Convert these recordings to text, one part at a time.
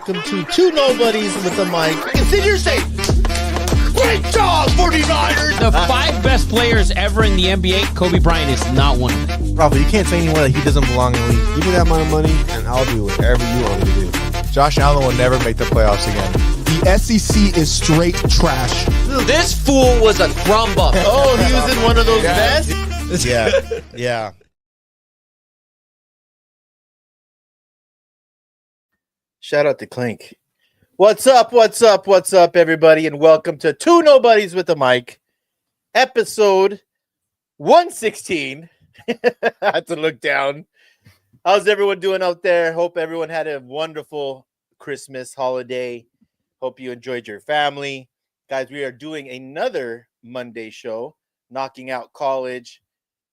welcome to Two Nobodies with the Mic. Consider safe. Great job, 49ers. The 5 best players ever in the NBA, Kobe Bryant is not one of them. Rafa, you can't say anyone that he doesn't belong in the league. Give me that amount of money, and I'll do whatever you want me to do. Josh Allen will never make the playoffs again. The SEC is straight trash. This fool was a crumb bum. Oh, he was in one of those vests? Yeah. Shout out to Clink. What's up, everybody, and welcome to Two Nobodies with the Mic, episode 116. I had to look down. How's everyone doing out there? Hope everyone had a wonderful Christmas holiday. Hope you enjoyed your family. Guys, we are doing another Monday show, knocking out college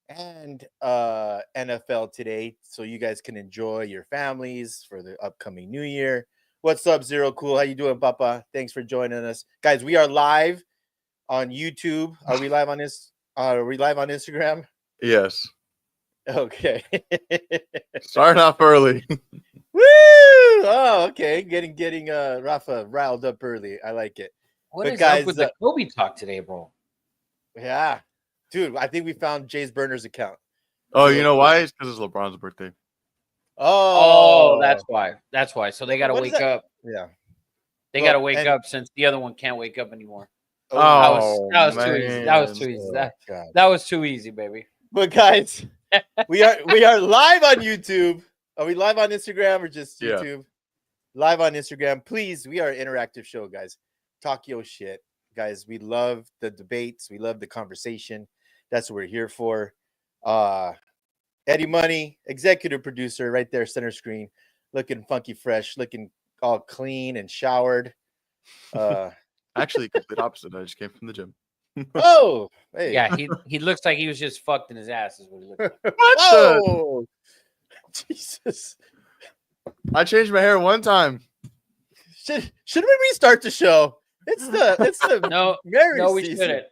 and NFL today, so you guys can enjoy your families for the upcoming new year. What's up, Zero Cool? How you doing, Papa? Thanks for joining us. Guys, we are live on YouTube. Are we live on this? Are we live on Instagram? Yes. Okay. Starting off early. Woo! Oh, okay. Getting Rafa riled up early. I like it. What But is guys, up with the Kobe talk today, bro? Yeah. Dude, I think we found Jay's Burner's account. Oh, you know why? It's because it's LeBron's birthday. Oh, that's why. So they got to What is wake that? up. Yeah. They Well, got to wake and- up since the other one can't wake up anymore. Oh, that was too easy. That was too easy. God. That was too easy, baby. But guys, we are live on YouTube. Are we live on Instagram or just Yeah. YouTube? Live on Instagram. Please, we are an interactive show, guys. Talk your shit. Guys, we love the debates. We love the conversation. That's what we're here for. Eddie Money, executive producer, right there, center screen, looking funky fresh, looking all clean and showered. Actually, complete opposite. I just came from the gym. Oh, hey. Yeah, he looks like he was just fucked in his ass. Is what he looks like. Oh, Jesus. I changed my hair one time. Should we restart the show? It's the No, Merry no, we season. shouldn't.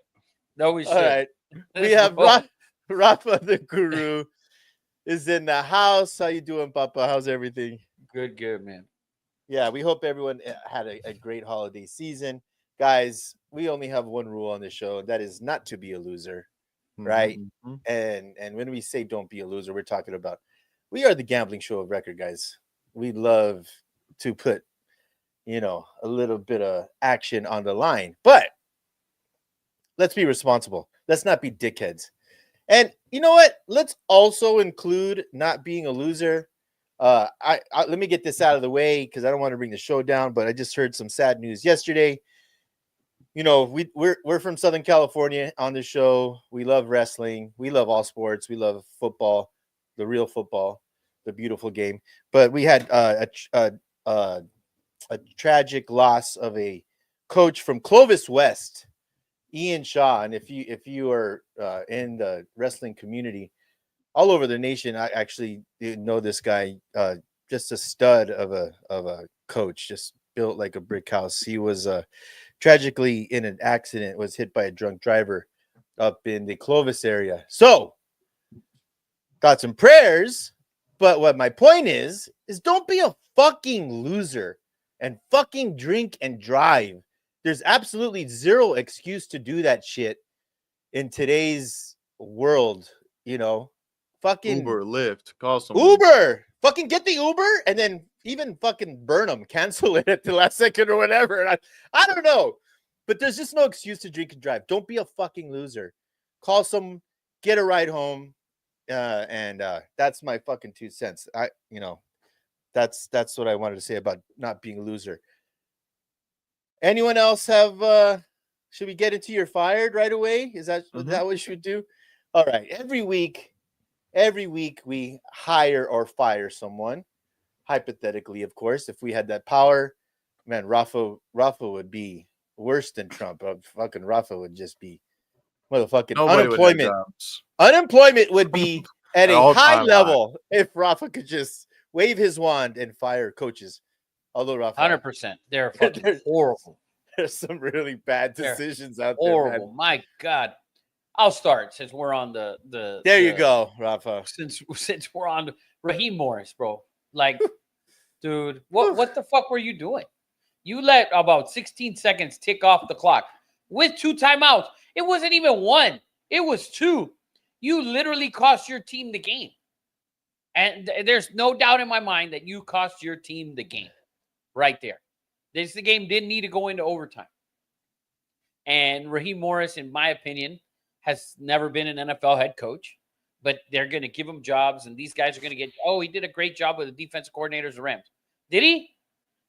No, we All shouldn't. right. We have Rafa the Guru is in the house. How you doing, Papa? How's everything? Good, man. Yeah, we hope everyone had a great holiday season. Guys, we only have one rule on this show, and that is not to be a loser, right? Mhm. And when we say don't be a loser, we're talking about we are the gambling show of record, guys. We love to put, a little bit of action on the line, but let's be responsible. Let's not be dickheads. And you know what? Let's also include not being a loser. I let me get this out of the way because I don't want to bring the show down, but I just heard some sad news yesterday. We're from Southern California on this show. We love wrestling. We love all sports. We love football, the real football, the beautiful game. But we had a tragic loss of a coach from Clovis West, Ian Shaw. And if you are in the wrestling community all over the nation, I actually know this guy, just a stud of a coach, just built like a brick house. He was tragically in an accident, was hit by a drunk driver up in the Clovis area. So thoughts and prayers. But what my point is don't be a fucking loser and fucking drink and drive. There's absolutely zero excuse to do that shit in today's world, Fucking Uber, Lyft, call someone. Uber. Fucking get the Uber and then even fucking burn them, cancel it at the last second or whatever. And I don't know. But there's just no excuse to drink and drive. Don't be a fucking loser. Call some, get a ride home. And that's my fucking 2 cents. That's what I wanted to say about not being a loser. Anyone else have should we get into your fired right away? Is that what we should do? All right. Every week we hire or fire someone. Hypothetically, of course, if we had that power, man, Rafa would be worse than Trump. Fucking Rafa would just be motherfucking unemployment. Unemployment would be at a high level if Rafa could just wave his wand and fire coaches. Although Rafa, 100%, they're fucking horrible. There's some really bad decisions out there. Horrible. Man. My God. I'll start since we're on the There you go, Rafa. Since we're on Raheem Morris, bro. Like dude. What the fuck were you doing? You let about 16 seconds tick off the clock with 2 timeouts. It wasn't even 1. It was 2. You literally cost your team the game. And there's no doubt in my mind that you cost your team the game right there. The game didn't need to go into overtime. And Raheem Morris, in my opinion, has never been an NFL head coach. But they're going to give him jobs, and these guys are going to get, he did a great job with the defensive coordinators of the Rams. Did he?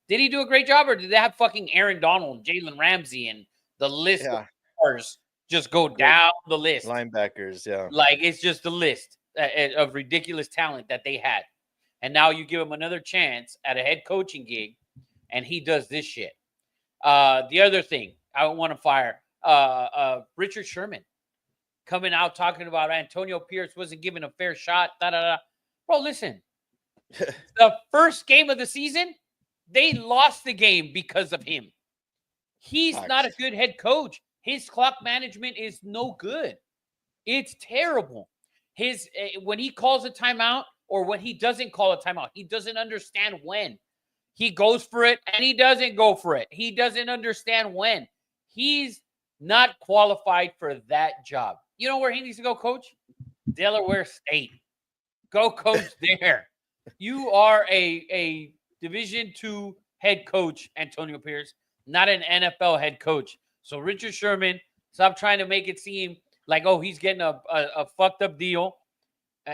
Did he do a great job, or did they have fucking Aaron Donald, Jalen Ramsey, and the list of stars just go down the list? Linebackers, yeah. Like, it's just a list of ridiculous talent that they had. And now you give him another chance at a head coaching gig, and he does this shit. The other thing I want to fire, Richard Sherman. Coming out talking about Antonio Pierce wasn't given a fair shot. Bro, listen. The first game of the season, they lost the game because of him. He's not a good head coach. His clock management is no good. It's terrible. When he calls a timeout or when he doesn't call a timeout, he doesn't understand when. He goes for it and he doesn't go for it. He doesn't understand when. He's not qualified for that job. You know where he needs to go, coach? Delaware State. Go coach there. You are a Division II head coach, Antonio Pierce, not an NFL head coach. So Richard Sherman, stop trying to make it seem like, he's getting a fucked up deal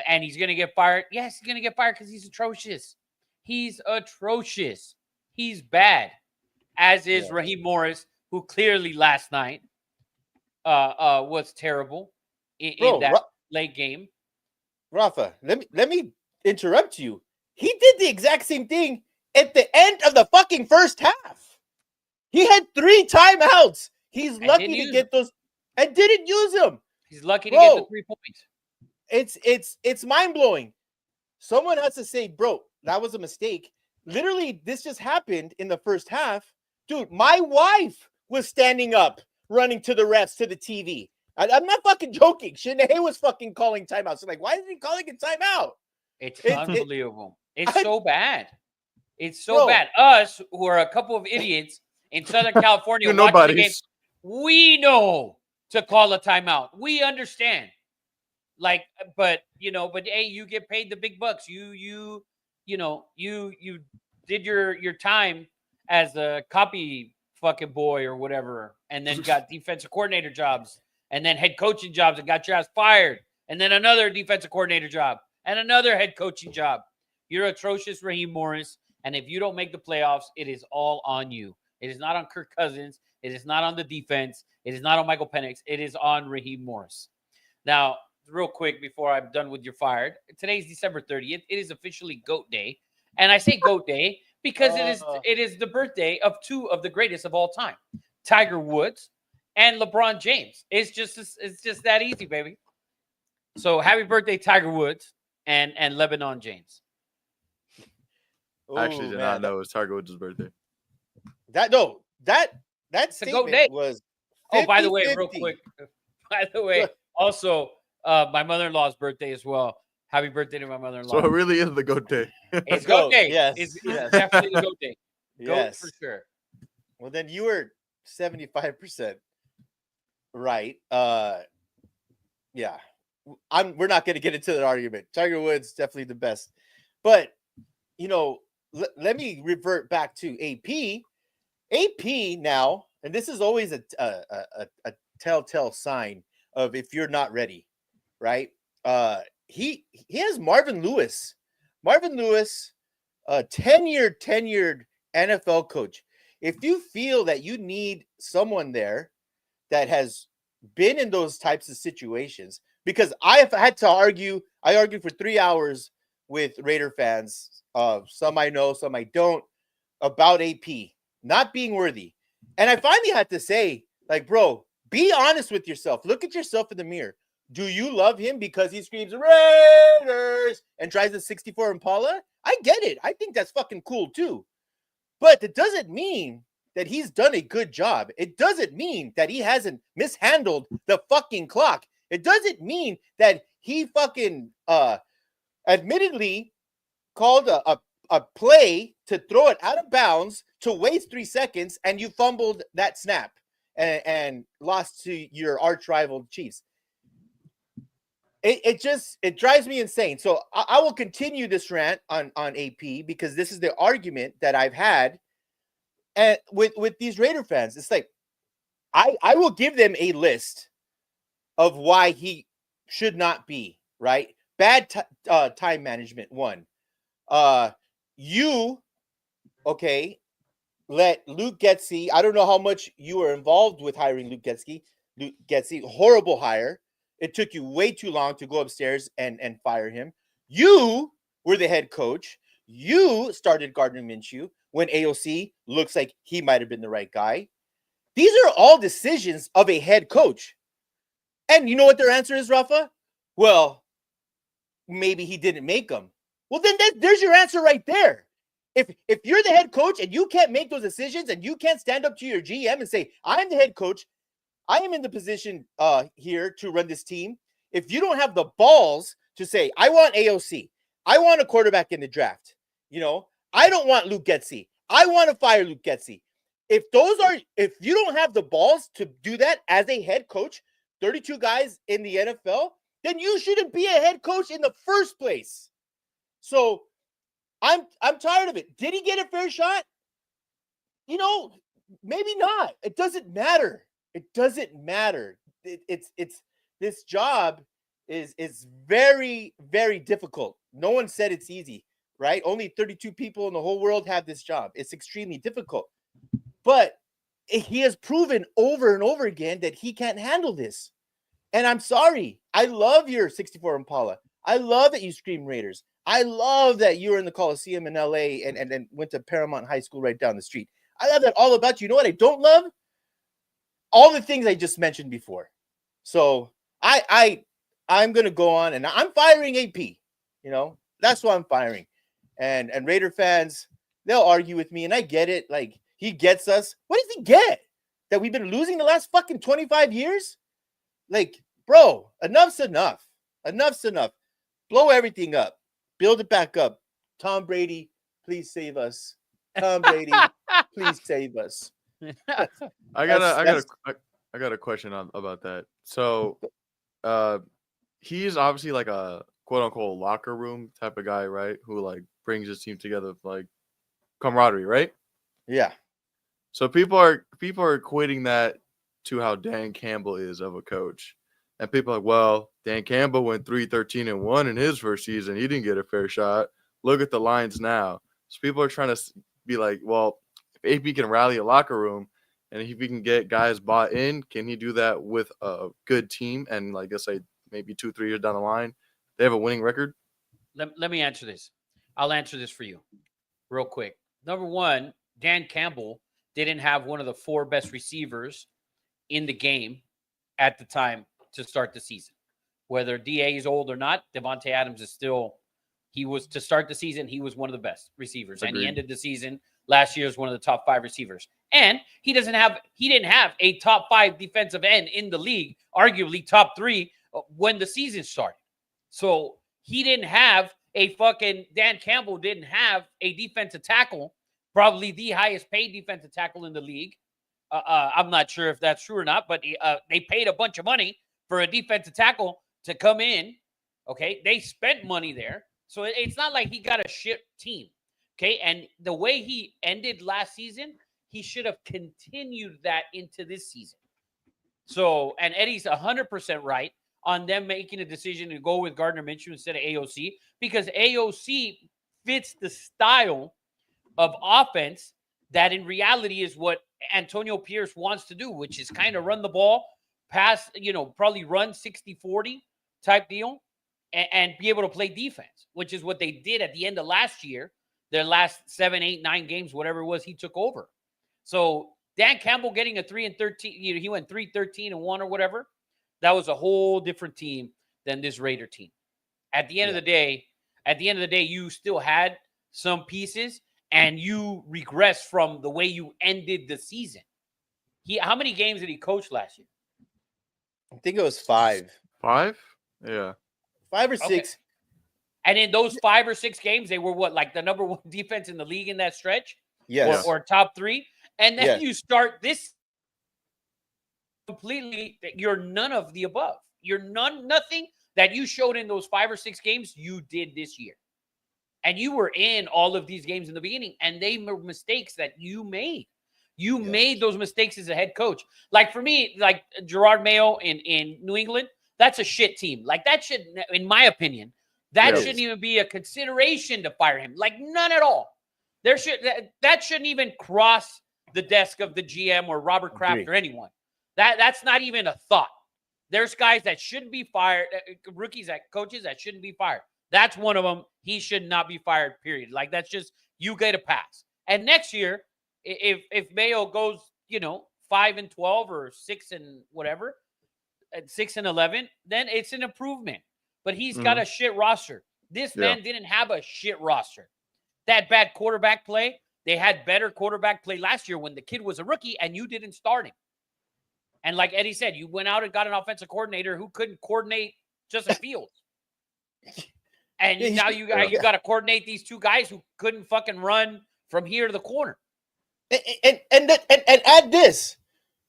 and he's going to get fired. Yes, he's going to get fired because he's atrocious. He's atrocious. He's bad, as is Raheem Morris, who clearly last night was terrible in that late game. Rafa, let me interrupt you. He did the exact same thing at the end of the fucking first half. He had 3 timeouts. He's lucky to get those and didn't use them. He's lucky to get the 3 points. It's mind-blowing. Someone has to say, bro, that was a mistake. Literally, this just happened in the first half. Dude, my wife was standing up, running to the refs, to the TV. I'm not fucking joking. Shanae was fucking calling timeouts. So like, why is he calling a timeout? It's unbelievable. It's so bad. It's so bad. Us, who are a couple of idiots in Southern California, watching the game, we know to call a timeout. We understand. Like, but hey, you get paid the big bucks. You did your time as a copy fucking boy or whatever, and then got defensive coordinator jobs, and then head coaching jobs, and got your ass fired, and then another defensive coordinator job, and another head coaching job. You're atrocious, Raheem Morris, and if you don't make the playoffs, it is all on you. It is not on Kirk Cousins. It is not on the defense. It is not on Michael Penix. It is on Raheem Morris. Now, real quick before I'm done with your fired, today's December 30th. It is officially GOAT Day, and I say GOAT Day because it is the birthday of 2 of the greatest of all time, Tiger Woods and LeBron James. It's just that easy, baby. So happy birthday, Tiger Woods and Lebanon James. I actually did not know it was Tiger Woods' birthday. That statement was 50, by the way, real quick. By the way, also my mother-in-law's birthday as well. Happy birthday to my mother-in-law. So it really is the GOAT Day. It's GOAT Day. Yes. It's definitely the GOAT Day. GOAT for sure. Well, then you were 75% right. Yeah. We're not going to get into the argument. Tiger Woods definitely the best. But, let me revert back to AP. AP now, and this is always a telltale sign of if you're not ready, right? He has Marvin Lewis. Marvin Lewis, a tenured NFL coach. If you feel that you need someone there that has been in those types of situations, because I have had to argue. I argued for 3 hours with Raider fans. Some I know, some I don't, about AP not being worthy. And I finally had to say, like, bro, be honest with yourself. Look at yourself in the mirror. Do you love him because he screams Raiders and drives a 64 Impala? I get it. I think that's fucking cool too. But it doesn't mean that he's done a good job. It doesn't mean that he hasn't mishandled the fucking clock. It doesn't mean that he fucking admittedly called a a play to throw it out of bounds to waste 3 seconds, and you fumbled that snap and lost to your arch rival Chiefs. It drives me insane. So I will continue this rant on AP because this is the argument that I've had and with these Raider fans. It's like I will give them a list of why he should not be, right? Bad time management, one. You let Luke Getsy. I don't know how much you were involved with hiring Luke Getsy. Horrible hire. It took you way too long to go upstairs and fire him. You were the head coach. You started Gardner Minshew when AOC looks like he might have been the right guy. These are all decisions of a head coach. And you know what their answer is, Rafa? Well, maybe he didn't make them. Well, then there's your answer right there. If you're the head coach and you can't make those decisions and you can't stand up to your GM and say, I'm the head coach, I am in the position here to run this team. If you don't have the balls to say, I want AOC, I want a quarterback in the draft, I don't want Luke Getsy, I want to fire Luke Getsy. If you don't have the balls to do that as a head coach, 32 guys in the NFL, then you shouldn't be a head coach in the first place. So I'm tired of it. Did he get a fair shot? Maybe not. It doesn't matter. It doesn't matter. It's this job is very, very difficult. No one said it's easy, right? Only 32 people in the whole world have this job. It's extremely difficult. But he has proven over and over again that he can't handle this. And I'm sorry. I love your 64 Impala. I love that you scream Raiders. I love that you were in the Coliseum in LA and then went to Paramount High School right down the street. I love that all about you. You know what I don't love? All the things I just mentioned before. So I'm gonna go on and I'm firing AP. That's why I'm firing. And Raider fans, they'll argue with me, and I get it. Like, he gets us. What does he get? That we've been losing the last fucking 25 years? Like, bro, enough's enough. Enough's enough. Blow everything up. Build it back up. Tom Brady, please save us. Tom Brady, please save us. I got a question about that. So, he's obviously like a quote unquote locker room type of guy, right? Who like brings his team together, like camaraderie, right? Yeah. So people are equating that to how Dan Campbell is of a coach, and people are like, well, Dan Campbell went 3-13-1 in his first season. He didn't get a fair shot. Look at the Lions now. So people are trying to be like, well, if AP can rally a locker room, and if he can get guys bought in, can he do that with a good team? And like I say, maybe 2-3 years down the line, they have a winning record. Let me answer this. I'll answer this for you real quick. Number one, Dan Campbell didn't have one of the 4 best receivers in the game at the time to start the season. Whether DA is old or not, Devontae Adams is still, to start the season, he was one of the best receivers. Agreed. And he ended the season last year as one of the top 5 receivers. And he didn't have a top 5 defensive end in the league, arguably top 3 when the season started. So he didn't have Dan Campbell didn't have a defensive tackle, probably the highest paid defensive tackle in the league. I'm not sure if that's true or not, but they paid a bunch of money for a defensive tackle to come in. Okay. They spent money there. So it's not like he got a shit team. Okay. And the way he ended last season, he should have continued that into this season. So, and Eddie's 100% right on them making a decision to go with Gardner Minshew instead of AOC, because AOC fits the style of offense that in reality is what Antonio Pierce wants to do, which is kind of run the ball, pass, probably run 60-40 type deal and be able to play defense, which is what they did at the end of last year, their last 7, 8, 9 games, whatever it was, he took over. So Dan Campbell getting a 3-13, he went 3-13-1 or whatever. That was a whole different team than this Raider team. At the end of the day, you still had some pieces and you regressed from the way you ended the season. How many games did he coach last year? I think it was 5. 5? Yeah. 5 or 6. And in those 5 or 6 games, they were what, like the number 1 defense in the league in that stretch, Yes. or top 3. And then Yes. you start this completely. You're none of the above. You're nothing that you showed in those 5 or 6 games you did this year. And you were in all of these games in the beginning, and they were mistakes that you made. You made those mistakes as a head coach. Like for me, like Gerard Mayo in New England, that's a shit team. Like that should, in my opinion, that shouldn't even be a consideration to fire him. Like none at all. That shouldn't even cross the desk of the GM or Robert Kraft or anyone. That's not even a thought. There's guys that shouldn't be fired, coaches that shouldn't be fired. That's one of them. He should not be fired, period. Like, that's just, you get a pass. And next year, if Mayo goes, 5-12 or 6-11, then it's an improvement. But he's got a shit roster. This man didn't have a shit roster. That bad quarterback play, they had better quarterback play last year when the kid was a rookie and you didn't start him. And like Eddie said, you went out and got an offensive coordinator who couldn't coordinate Justin Fields. And now you got to coordinate these 2 guys who couldn't fucking run from here to the corner. And add this: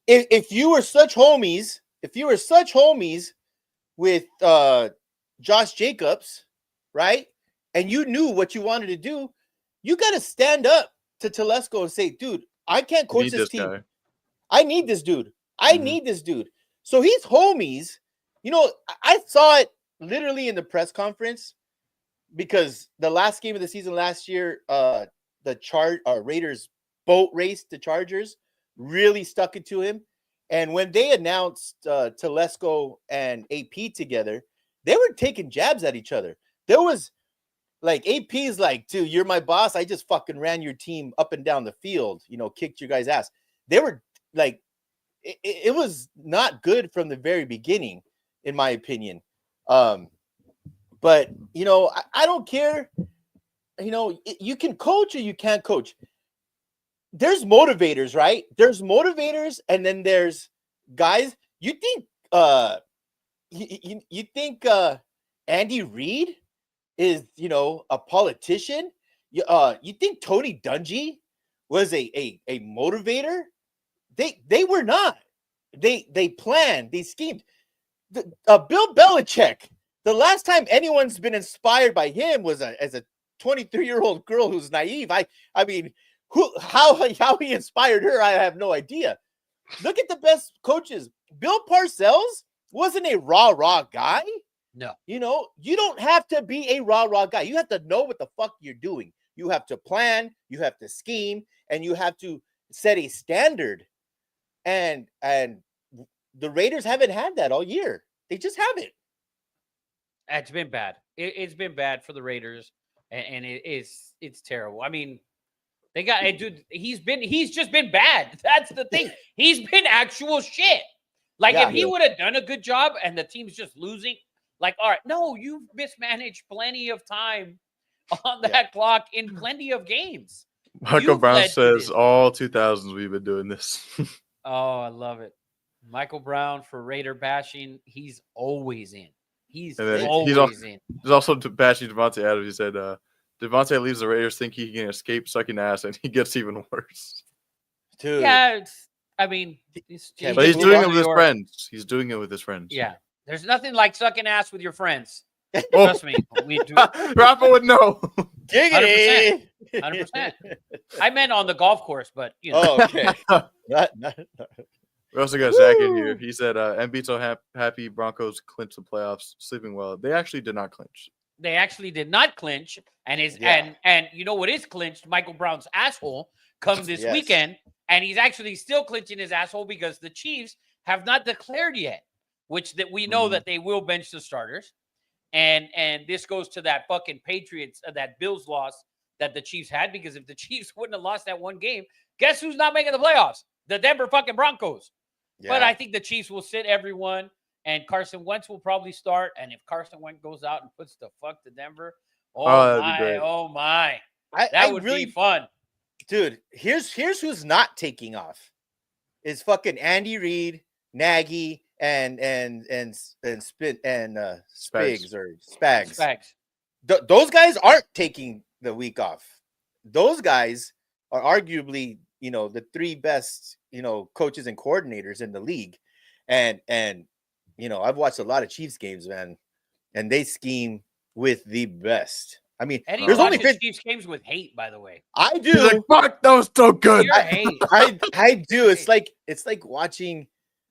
if you were such homies with Josh Jacobs, right, and you knew what you wanted to do, you got to stand up to Telesco and say, "Dude, I can't coach this team. Guy. I need this dude. I need this dude." So he's homies. I saw it literally in the press conference. Because the last game of the season last year, the Raiders boat raced the Chargers, really stuck it to him. And when they announced Telesco and AP together, they were taking jabs at each other. There was like AP's like, "Dude, you're my boss. I just fucking ran your team up and down the field, kicked your guys' ass." They were like, it was not good from the very beginning, in my opinion. But, I don't care. You can coach or you can't coach. There's motivators, right? There's motivators, and then there's guys. You think you think Andy Reid is, a politician? You think Tony Dungy was a motivator? They were not. They planned, they schemed. Bill Belichick. The last time anyone's been inspired by him was as a 23-year-old girl who's naive. I mean, how he inspired her, I have no idea. Look at the best coaches. Bill Parcells wasn't a rah-rah guy. No. You don't have to be a rah-rah guy. You have to know what the fuck you're doing. You have to plan, you have to scheme, and you have to set a standard. And the Raiders haven't had that all year. They just haven't. It's been bad. It's been bad for the Raiders, and it's terrible. I mean, they got dude. He's just been bad. That's the thing. He's been actual shit. Like if he would have done a good job and the team's just losing, like, all right, no, you've mismanaged plenty of time on that clock in plenty of games. Michael Brown says all 2000s we've been doing this. Oh, I love it. Michael Brown for Raider bashing. He's always in. He's always in. There's also bashing Devontae Adams. He said Devontae leaves the Raiders thinking he can escape sucking ass, and he gets even worse. Dude. Yeah, but he's doing it with his friends. He's doing it with his friends. Yeah. There's nothing like sucking ass with your friends. Trust me. We do. Rafa would know. 100%. 100%. I meant on the golf course, but Oh, okay. We also got Zach in here. He said, Embiid so happy Broncos clinched the playoffs, sleeping well. They actually did not clinch. They actually did not clinch. And and you know what is clinched? Michael Brown's asshole come this weekend. And he's actually still clinching his asshole because the Chiefs have not declared yet, which that we know that they will bench the starters. And this goes to that fucking Patriots, that Bills loss that the Chiefs had, because if the Chiefs wouldn't have lost that one game, guess who's not making the playoffs? The Denver fucking Broncos. Yeah. But I think the Chiefs will sit everyone, and Carson Wentz will probably start. And if Carson Wentz goes out and puts the fuck to Denver, oh my. That would really be fun. Dude, here's who's not taking off. Is fucking Andy Reid, Nagy, and Spigs or Spags. those guys aren't taking the week off. Those guys are arguably, the three best, coaches and coordinators in the league. And I've watched a lot of Chiefs games, man, and they scheme with the best. I mean, Eddie there's only watches Chiefs games with hate, by the way. I He's do. like, fuck, that was so good. Pure hate. I do. It's like watching,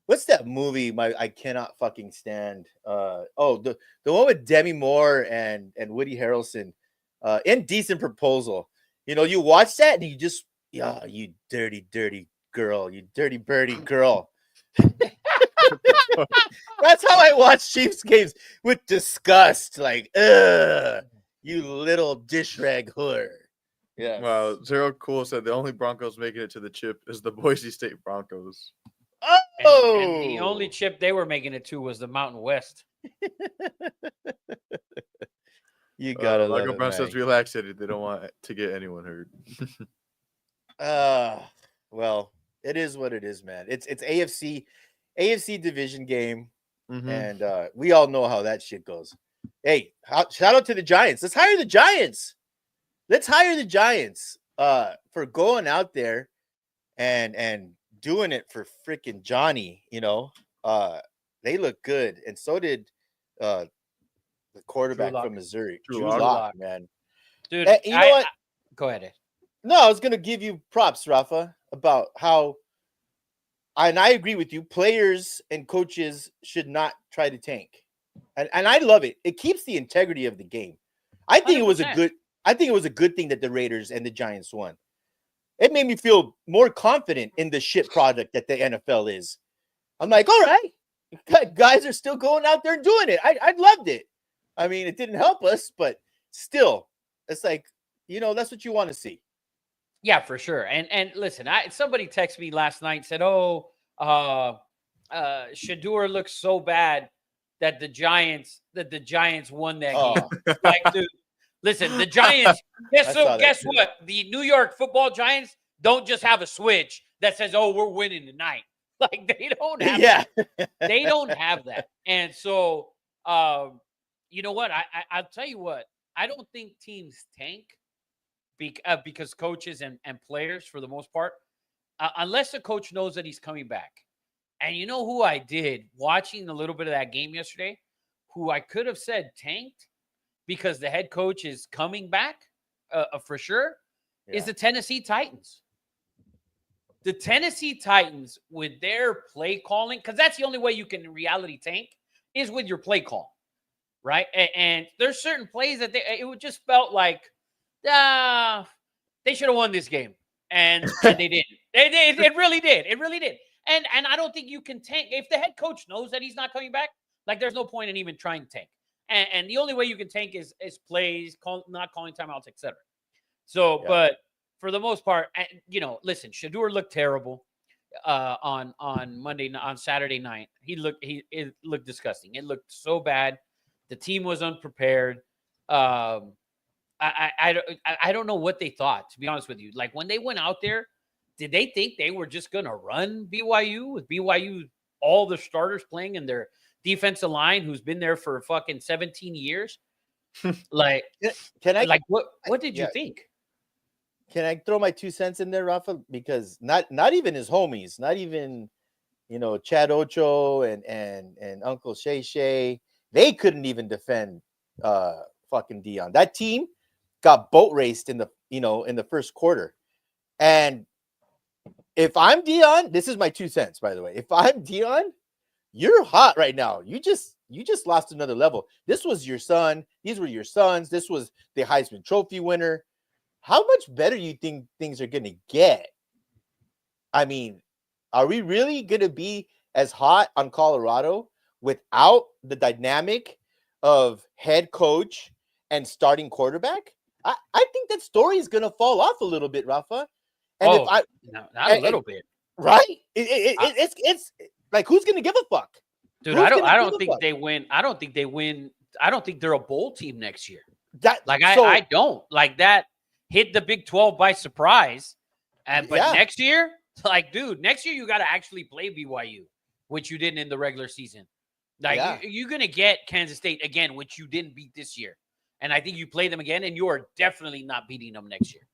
what's that movie I cannot fucking stand? The one with Demi Moore and Woody Harrelson, Indecent Proposal. You watch that and you just, you dirty girl, you dirty birdie girl. That's how I watch Chiefs games, with disgust. Like, ugh, you little dish rag whore. Yeah. Wow, Zero Cool said the only Broncos making it to the chip is the Boise State Broncos. Oh, And the only chip they were making it to was the Mountain West. you gotta love Michael it, Brown says man. relax, Eddie. They don't want to get anyone hurt. Well, it is what it is, man. It's AFC division game, Mhm. and we all know how that shit goes. Hey, shout out to the Giants. Let's hire the Giants. For going out there and doing it for freaking Johnny. They look good, and so did the quarterback Lock. from Missouri, Drew Drew Lock. Lock, man. Dude, Hey, you know what? Go ahead, Ed. No, I was gonna give you props, Rafa, about how, and I agree with you, players and coaches should not try to tank. And I love it. It keeps the integrity of the game. I think it was a 100%. good thing that the Raiders and the Giants won. It made me feel more confident in the shit product that the NFL is. I'm like, all right, guys are still going out there and doing it. I loved it. I mean, it didn't help us, but still, it's like, that's what you want to see. Yeah, for sure. And listen, somebody texted me last night and said, Shador looks so bad that the Giants won that game. Like, dude, listen, the Giants. Guess what? The New York Football Giants don't just have a switch that says, "Oh, we're winning tonight." Like, they don't have that. They don't have that. And so, you know what? I'll tell you what. I don't think teams tank because coaches and players, for the most part, unless the coach knows that he's coming back. And you know who I did watching a little bit of that game yesterday, who I could have said tanked because the head coach is coming back for sure, is the Tennessee Titans. The Tennessee Titans, with their play calling, because that's the only way you can in reality tank, is with your play call, right? And there's certain plays that it would just felt like, they should have won this game, and they didn't. It really did. It really did. And I don't think you can tank if the head coach knows that he's not coming back. Like, there's no point in even trying to tank. And the only way you can tank is plays, not calling timeouts, etc. So, but for the most part, listen, Shador looked terrible on Saturday night. It looked disgusting. It looked so bad. The team was unprepared. I don't know what they thought, to be honest with you. Like, when they went out there, did they think they were just going to run BYU with BYU, all the starters playing in their defensive line who's been there for fucking 17 years? Like, what did you think? Can I throw my 2 cents in there, Rafa? Because not even his homies, not even, Chad Ocho and Uncle Shay Shay, they couldn't even defend fucking Dion. That team got boat raced in the first quarter. And if I'm Dion, this is my 2 cents, by the way. If I'm Dion, you're hot right now. You just lost another level. This was your son. These were your sons. This was the Heisman Trophy winner. How much better you think things are going to get? I mean, are we really going to be as hot on Colorado without the dynamic of head coach and starting quarterback? I think that story is going to fall off a little bit, Rafa. And not a little bit, right? It's like, who's going to give a fuck, dude? I don't think they win. I don't think they win. I don't think they're a bowl team next year. I don't like that. Hit the Big 12 by surprise, but next year, next year you got to actually play BYU, which you didn't in the regular season. Like, you're gonna get Kansas State again, which you didn't beat this year. And I think you play them again, and you are definitely not beating them next year.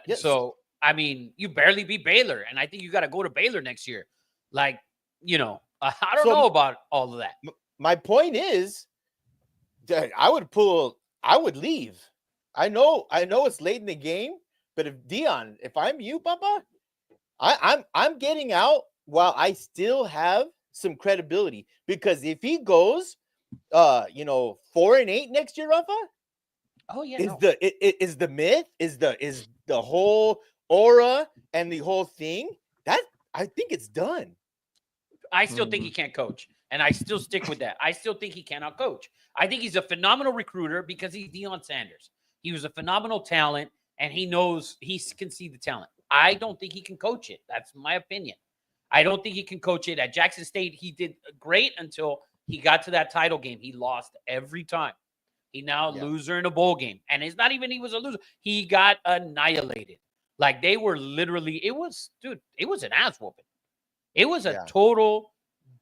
Yes. So, I mean, you barely beat Baylor, and I think you got to go to Baylor next year. Like, I don't know about all of that. My point is that I would leave. I know it's late in the game, but if I'm you, Papa, I'm getting out while I still have some credibility, because if he goes 4-8 next year, Rafa, Oh yeah, is the myth, is the whole aura and the whole thing, that I think it's done. I still think he can't coach, and I still stick with that. I still think he cannot coach. I think he's a phenomenal recruiter because he's Deion Sanders. He was a phenomenal talent, and he can see the talent. I don't think he can coach it. That's my opinion. I don't think he can coach it. At Jackson State, he did great until he got to that title game. He lost every time. He now loser in a bowl game. And it's not even he was a loser. He got annihilated. Like, they were literally, it was an ass whooping. It was a total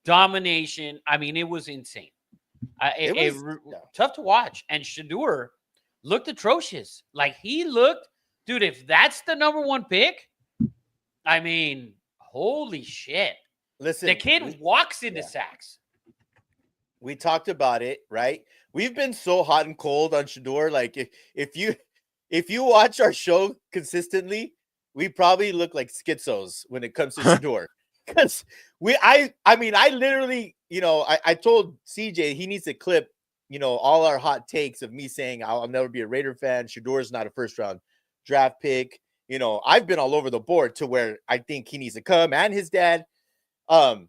domination. I mean, it was insane. It was tough to watch. And Shedeur looked atrocious. Like, he looked, dude, if that's the number one pick, I mean, holy shit. Listen, the kid walks into sacks. We talked about it, right? We've been so hot and cold on Shedeur. Like, if you watch our show consistently, we probably look like schizos when it comes to Shedeur. Because I literally, I told CJ he needs to clip, all our hot takes of me saying I'll never be a Raider fan. Shedeur is not a first round draft pick. I've been all over the board to where I think he needs to come, and his dad. I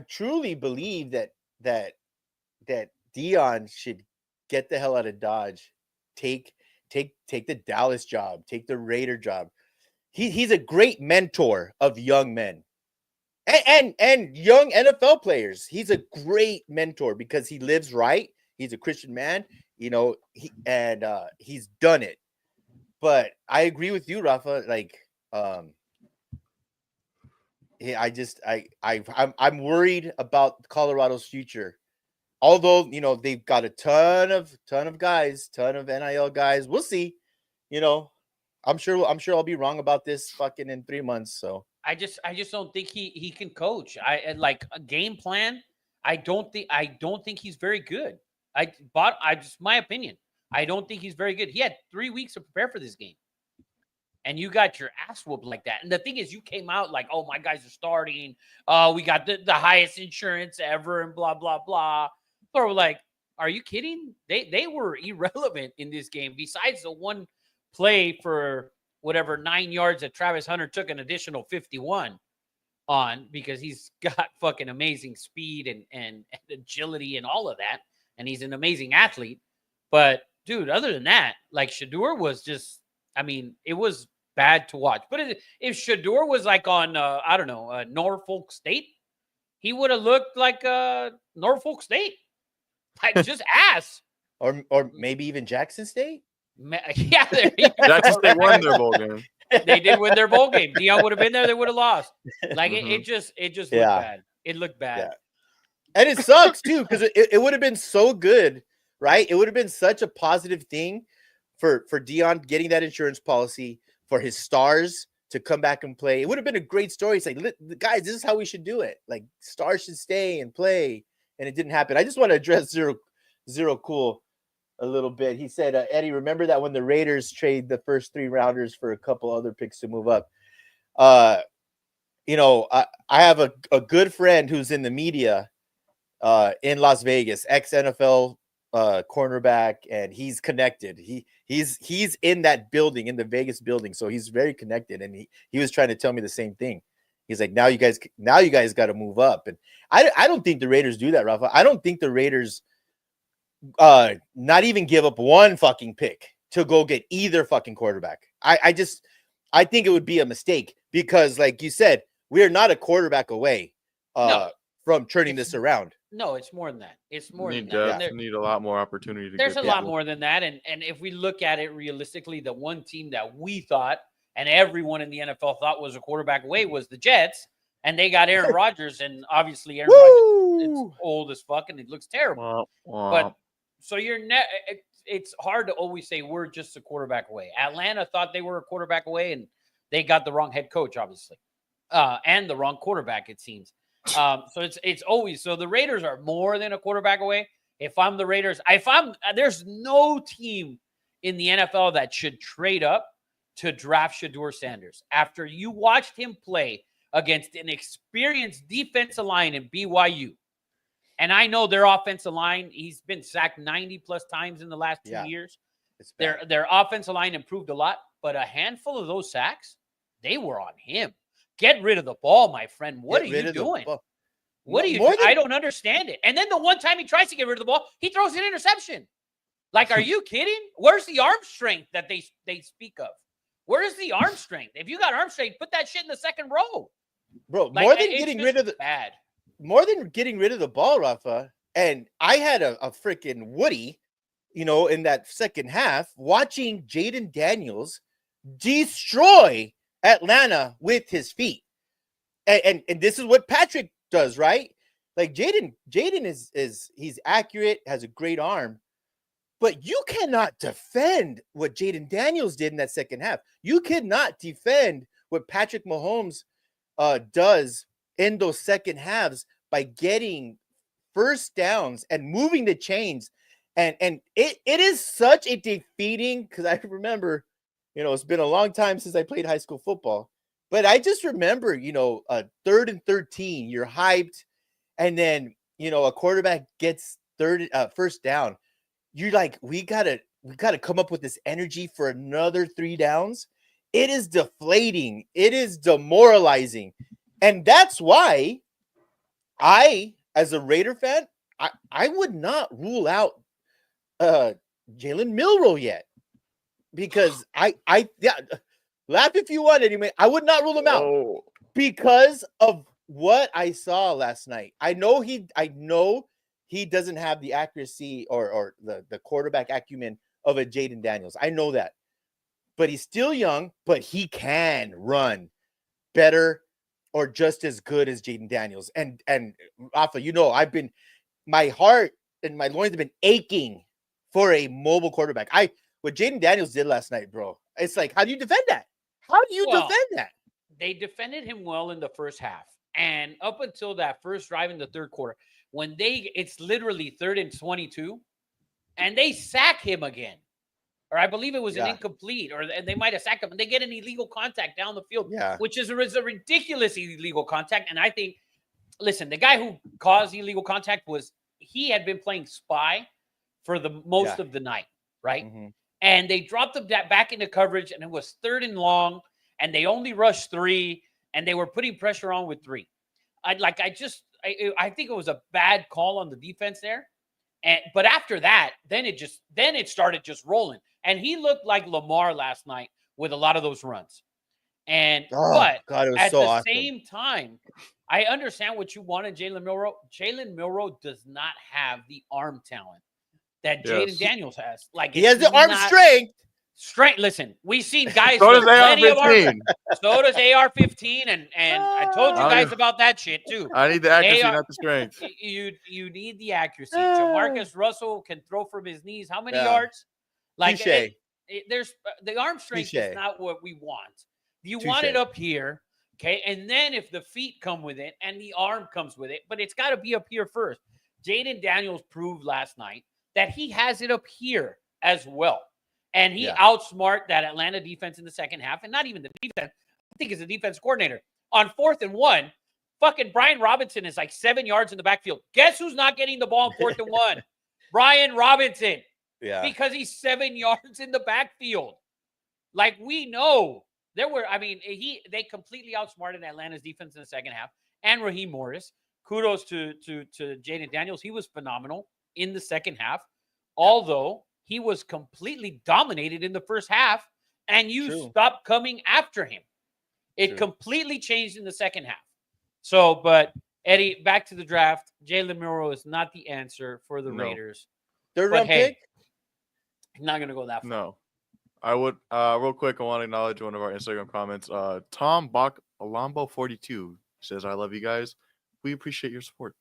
truly believe that Deion should get the hell out of Dodge, take the Dallas job, take the Raider job. He's a great mentor of young men and young NFL players. He's a great mentor because he lives right. He's a Christian man, he's done it. But I agree with you, Rafa. Like, I'm worried about Colorado's future. Although, they've got a ton of guys, ton of NIL guys. We'll see. I'm sure I'll be wrong about this fucking in 3 months. So I just don't think he can coach. I like a game plan. I don't think he's very good. My opinion. I don't think he's very good. He had 3 weeks to prepare for this game. And you got your ass whooped like that. And the thing is, you came out like, oh, my guys are starting. We got the highest insurance ever and blah, blah, blah. Or we're like, are you kidding? They were irrelevant in this game. Besides the one play for whatever 9 yards that Travis Hunter took an additional 51 on, because he's got fucking amazing speed and agility and all of that. And he's an amazing athlete. But, dude, other than that, like, Shedeur was just, I mean, it was bad to watch. But if Shedeur was like on, Norfolk State, he would have looked like Norfolk State. Like, just ass. Or maybe even Jackson State? Yeah, there you go. Jackson State won their bowl game. They did win their bowl game. Deion would have been there. They would have lost. Like, it just looked bad. It looked bad. Yeah. And it sucks, too, because it would have been so good, right? It would have been such a positive thing for Deion getting that insurance policy, for his stars to come back and play. It would have been a great story. It's like, guys, this is how we should do it. Like, stars should stay and play. And it didn't happen. I just want to address Zero Cool a little bit. He said, Eddie, remember that when the Raiders trade the first 3 rounders for a couple other picks to move up? I have a good friend who's in the media in Las Vegas, ex-NFL cornerback, and he's connected. He's in that building, in the Vegas building, so he's very connected. And he was trying to tell me the same thing. He's like, now you guys got to move up. And I don't think the Raiders do that, Rafa. I don't think the Raiders not even give up one fucking pick to go get either fucking quarterback. I think it would be a mistake because, like you said, we are not a quarterback away from turning this around. No, it's more than that. It's more than that. Yeah. Need a lot more opportunity. There's a lot more than that. And if we look at it realistically, the one team that we thought and everyone in the NFL thought was a quarterback away was the Jets. And they got Aaron Rodgers. And obviously Aaron Rodgers is old as fuck and it looks terrible. But So it's hard to always say we're just a quarterback away. Atlanta thought they were a quarterback away, and they got the wrong head coach, obviously, and the wrong quarterback, it seems. So it's always so the Raiders are more than a quarterback away. If I'm the Raiders, there's no team in the NFL that should trade up to draft Shedeur Sanders after you watched him play against an experienced defensive line in BYU. And I know their offensive line, he's been sacked 90 plus times in the last 2 years. Their offensive line improved a lot, but a handful of those sacks, they were on him. Get rid of the ball, my friend. What are you doing? What are you doing? I don't understand it. And then the one time he tries to get rid of the ball, he throws an interception. Like, are you kidding? Where's the arm strength that they speak of? Where's the arm strength? If you got arm strength, put that shit in the second row. Bro, more than getting rid of the ball, Rafa, and I had a freaking Woody, in that second half, watching Jaden Daniels destroy Atlanta with his feet. And this is what Patrick does, right? Like Jaden is he's accurate, has a great arm, but you cannot defend what Jaden Daniels did in that second half. You cannot defend what Patrick Mahomes does in those second halves by getting first downs and moving the chains. And it is such a defeating, because I remember, it's been a long time since I played high school football, but I just remember, 3rd and 13, you're hyped, and then, a quarterback gets first down. You're like, we gotta come up with this energy for another 3 downs. It is deflating. It is demoralizing. And that's why I, as a Raider fan, I would not rule out Jalen Milroe yet, because laugh if you want anyway. I would not rule him out because of what I saw last night. I know he doesn't have the accuracy or the quarterback acumen of a Jaden Daniels. I know that, but he's still young, but he can run better or just as good as Jaden Daniels. And Rafa, my heart and my loins have been aching for a mobile quarterback. What Jaden Daniels did last night, bro, it's like, how do you defend that? How do you defend that? They defended him well in the first half. And up until that first drive in the third quarter, when it's literally 3rd and 22, and they sack him again. Or I believe it was an incomplete, and they might have sacked him, and they get an illegal contact down the field, which is a ridiculous illegal contact. And I think, listen, the guy who caused the illegal contact he had been playing spy for the most of the night, right? Mm-hmm. And they dropped him back into coverage, and it was 3rd and long, and they only rushed 3, and they were putting pressure on with 3. I think it was a bad call on the defense there. But after that, then it started just rolling. And he looked like Lamar last night with a lot of those runs. And but it was at the same time, I understand what you want in Jalen Milroe. Jalen Milroe does not have the arm talent that Jaden Daniels has. Like, he has the arm strength. Listen, we've seen guys with plenty of arm. So does AR-15, and I told you guys about that shit too. I need the accuracy, not the strength. You need the accuracy. Jamarcus Russell can throw from his knees. How many yards? Like, there's the arm strength is not what we want. You want it up here, okay? And then if the feet come with it and the arm comes with it, but it's got to be up here first. Jaden Daniels proved last night that he has it up here as well. And he outsmarted that Atlanta defense in the second half. And not even the defense. I think it's the defense coordinator. On 4th and 1, fucking Brian Robinson is like 7 yards in the backfield. Guess who's not getting the ball on 4th and 1? Brian Robinson. Yeah. Because he's 7 yards in the backfield. Like, we know. They completely outsmarted Atlanta's defense in the second half. And Raheem Morris. Kudos to Jaden Daniels. He was phenomenal in the second half. Although he was completely dominated in the first half, and you stopped coming after him. It completely changed in the second half. So, but Eddie, back to the draft. Jalen Milroe is not the answer for the Raiders. 3rd round pick? I'm not going to go that far. No. I would, real quick, I want to acknowledge one of our Instagram comments. Tom Bach Alambo 42 says, I love you guys. We appreciate your support.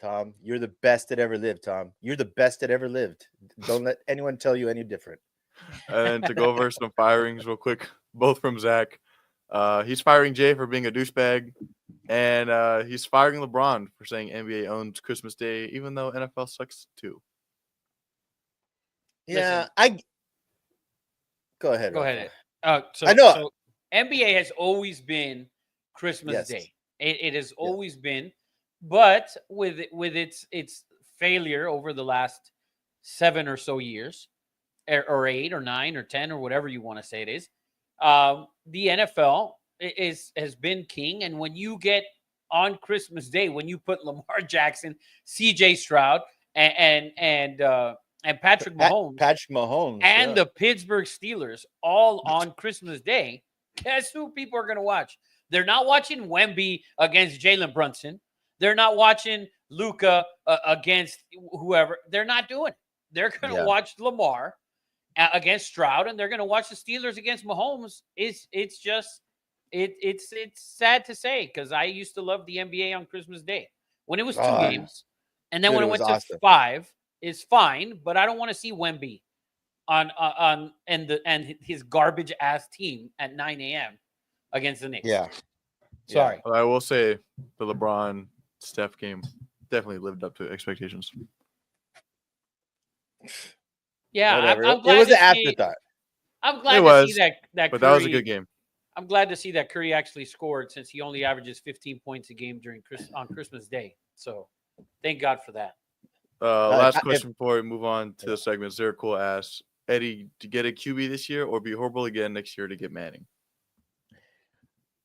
Tom. You're the best that ever lived, Tom. You're the best that ever lived. Don't let anyone tell you any different. And to go over some firings real quick, both from Zach. He's firing Jay for being a douchebag, and he's firing LeBron for saying NBA owns Christmas Day, even though NFL sucks too. Yeah, go ahead. Go Rafa. ahead. So, I know. So NBA has always been Christmas Yes. Day. It has always been, but with its failure over the last 7 or so years, or 8 or 9 or 10 or whatever you want to say it is, the NFL has been king. And when you get on Christmas Day, when you put Lamar Jackson, C.J. Stroud, and Patrick Mahomes, and the Pittsburgh Steelers all on Christmas Day, guess who people are going to watch? They're not watching Wemby against Jalen Brunson. They're not watching Luka against whoever. They're not doing it. They're going to watch Lamar against Stroud, and they're going to watch the Steelers against Mahomes. It's sad to say, because I used to love the NBA on Christmas Day when it was 2 games, and then Dude, when it it was went awesome. to 5, it's fine. But I don't want to see Wemby on his garbage ass team at 9 a.m. against the Knicks. Yeah. Sorry. But I will say the LeBron Steph game definitely lived up to expectations. Yeah, Whatever. I'm It glad was to an see. afterthought. I'm glad It to was, see that. But Curry, that was a good game. I'm glad to see that Curry actually scored, since he only averages 15 points a game on Christmas Day. So thank God for that. Last question before we move on to the segments. They're cool ass. Eddie, to get a QB this year or be horrible again next year to get Manning?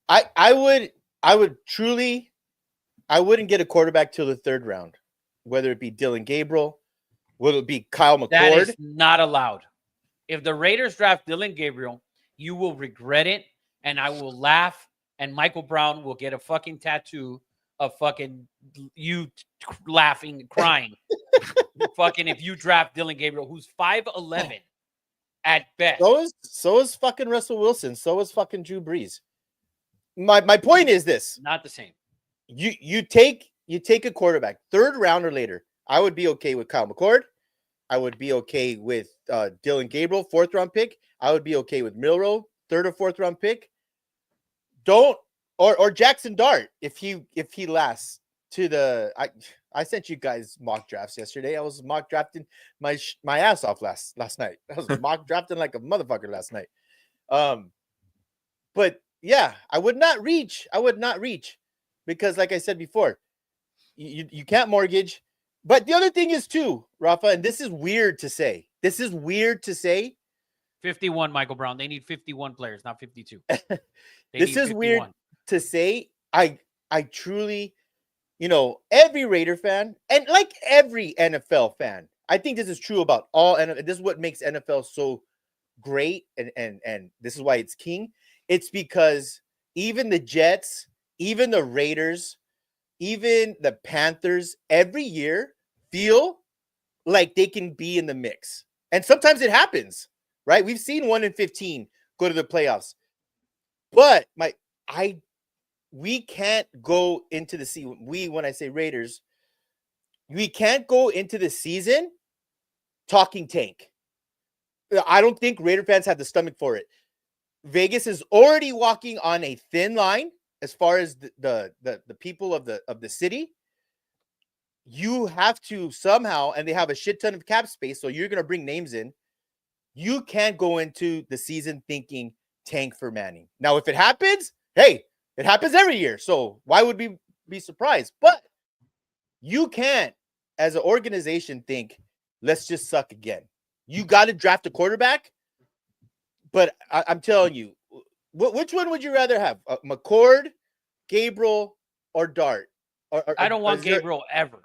I would truly, I wouldn't get a quarterback till the 3rd round, whether it be Dylan Gabriel, whether it be Kyle McCord. That is not allowed. If the Raiders draft Dylan Gabriel, you will regret it, and I will laugh, and Michael Brown will get a fucking tattoo of fucking you laughing, crying. Fucking if you draft Dylan Gabriel, who's 5'11" at best. So is fucking Russell Wilson. So is fucking Drew Brees. My point is this: Not the same. you take a quarterback 3rd round or later. I would be okay with Kyle McCord. I would be okay with Dylan Gabriel, 4th round pick. I would be okay with Milroe, 3rd or 4th round pick. Or Jackson Dart if he lasts to the. I sent you guys mock drafts yesterday. I was mock drafting my ass off last night. I was mock drafting like a motherfucker last night. But yeah, I would not reach because, like I said before, you can't mortgage. But the other thing is too, Rafa, and this is weird to say. 51, Michael Brown. They need 51 players, not 52. This is weird to say. I truly, every Raider fan, and like every NFL fan, I think this is true about all NFL. This is what makes NFL so great, and this is why it's king. It's because even the Jets, even the Raiders, even the Panthers, every year feel like they can be in the mix. And sometimes it happens, right? We've seen 1 in 15 go to the playoffs. But we can't go into the season. When I say Raiders, we can't go into the season talking tank. I don't think Raider fans have the stomach for it. Vegas is already walking on a thin line as far as the people of the city. You have to somehow, and they have a shit ton of cap space, so you're going to bring names in. You can't go into the season thinking tank for Manning. Now, if it happens, hey, it happens every year, so why would we be surprised? But you can't, as an organization, think, let's just suck again. You got to draft a quarterback, but I'm telling you, which one would you rather have? McCord, Gabriel, or Dart? I don't want Gabriel ever.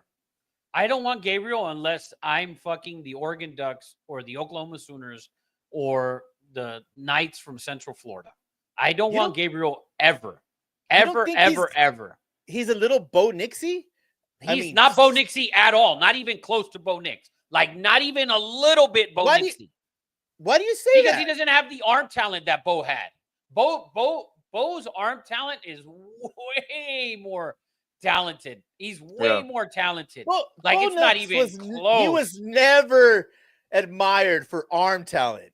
I don't want Gabriel unless I'm fucking the Oregon Ducks or the Oklahoma Sooners or the Knights from Central Florida. I don't want Gabriel ever. Ever. He's a little Bo Nixie? He's not Bo Nixie at all. Not even close to Bo Nix. Like, not even a little bit Bo Nixie. Why do you say that? Because he doesn't have the arm talent that Bo had. Bo's arm talent is way more talented. He's way Yeah. more talented. Well, Like, Bo it's not Nix even was, close. He was never admired for arm talent,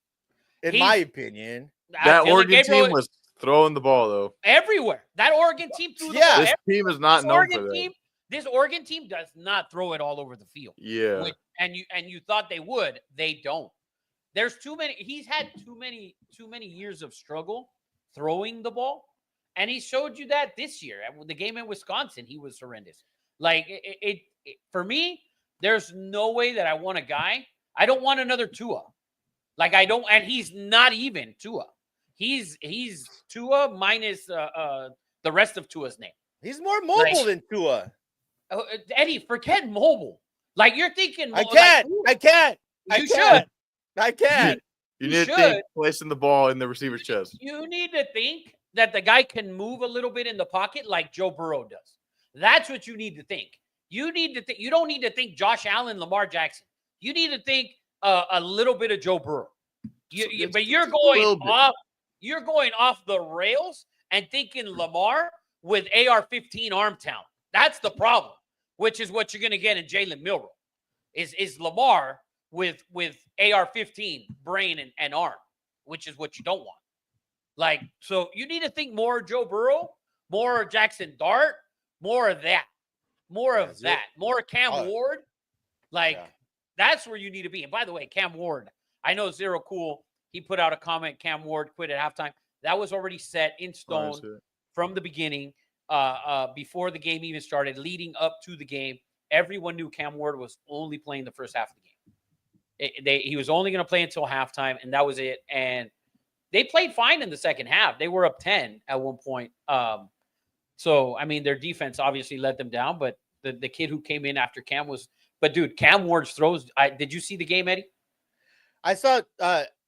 in my He's- opinion. That Dylan Oregon Gabriel team was throwing the ball though. everywhere. That Oregon team threw the Yeah. ball. This team is not This known Oregon for that. team, this Oregon team does not throw it all over the field. Yeah. And you thought they would. They don't. There's too many. He's had too many years of struggle throwing the ball, and he showed you that this year. At the game in Wisconsin, he was horrendous. Like it for me, there's no way that I want a guy. I don't want another Tua. Like I don't, and he's not even Tua. He's Tua minus the rest of Tua's name. He's more mobile than Tua. Eddie, forget mobile. Like you're thinking, I can't. You should. I can't. You You need to should. think placing the ball in the receiver's chest. You need to think that the guy can move a little bit in the pocket like Joe Burrow does. That's what you need to think. You need to think. You don't need to think Josh Allen, Lamar Jackson. You need to think a little bit of Joe Burrow. But you're going off. You're going off the rails and thinking Lamar with AR-15 arm talent. That's the problem. Which is what you're going to get in Jalen Milroe. Is Lamar with AR-15 brain and arm, which is what you don't want. Like, so you need to think more Joe Burrow, more Jackson Dart, more of that, more Cam Ward. Like, that's where you need to be. And by the way, Cam Ward, I know Zero Cool, he put out a comment, Cam Ward quit at halftime. That was already set in stone from the beginning, before the game even started, leading up to the game. Everyone knew Cam Ward was only playing the first half of the game. He was only going to play until halftime, and that was it. And they played fine in the second half. They were up 10 at one point. So, I mean, their defense obviously let them down, but the kid who came in after Cam was – but, dude, Cam Ward's throws did you see the game, Eddie? I saw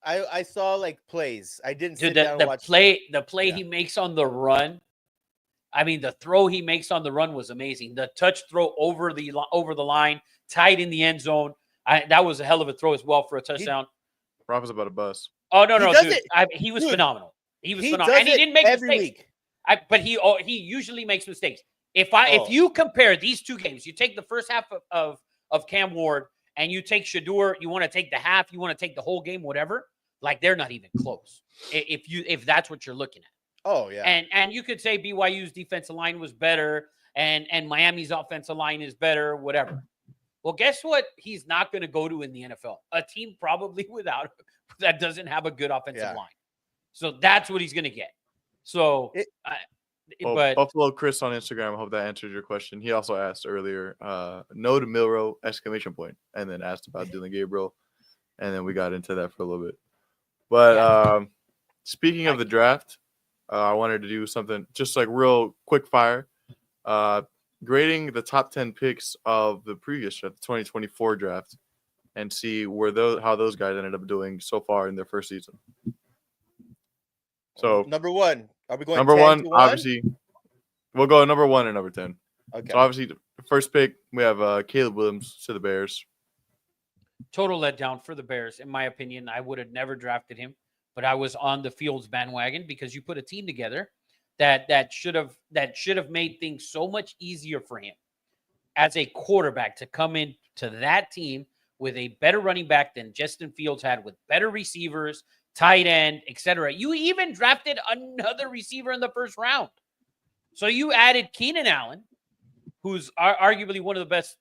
I saw like plays. I didn't sit down and watch the play he makes on the run. I mean, the throw he makes on the run was amazing. The touch throw over the line, tied in the end zone. That was a hell of a throw as well for a touchdown. Rob is about a bus. Oh no, He dude! He was phenomenal. He was phenomenal, does and he it didn't make every mistakes. week. But he usually makes mistakes. If you compare these two games, you take the first half of Cam Ward and you take Shedeur, you want to take the half, you want to take the whole game, whatever. Like they're not even close. If that's what you're looking at. Oh yeah. And you could say BYU's defensive line was better and Miami's offensive line is better, whatever. Well, guess what? He's not going to go to in the NFL. A team probably without that doesn't have a good offensive line. So that's what he's going to get. So, but Buffalo Chris on Instagram, I hope that answers your question. He also asked earlier, no to Milroe, ! And then asked about Dylan Gabriel. And then we got into that for a little bit. But speaking of the draft, I wanted to do something just like real quick fire. Grading the top 10 picks of the previous draft, the 2024 draft, and see how those guys ended up doing so far in their first season. So number one, are we going number 10 one? to 1? Obviously, we'll go number 1 and number 10. Okay. So obviously, the first pick we have Caleb Williams to the Bears. total letdown for the Bears, in my opinion. I would have never drafted him, but I was on the Fields bandwagon because you put a team together that should have made things so much easier for him as a quarterback to come in to that team with a better running back than Justin Fields had, with better receivers, tight end, etc. You even drafted another receiver in the first round. So you added Keenan Allen, who's arguably one of the best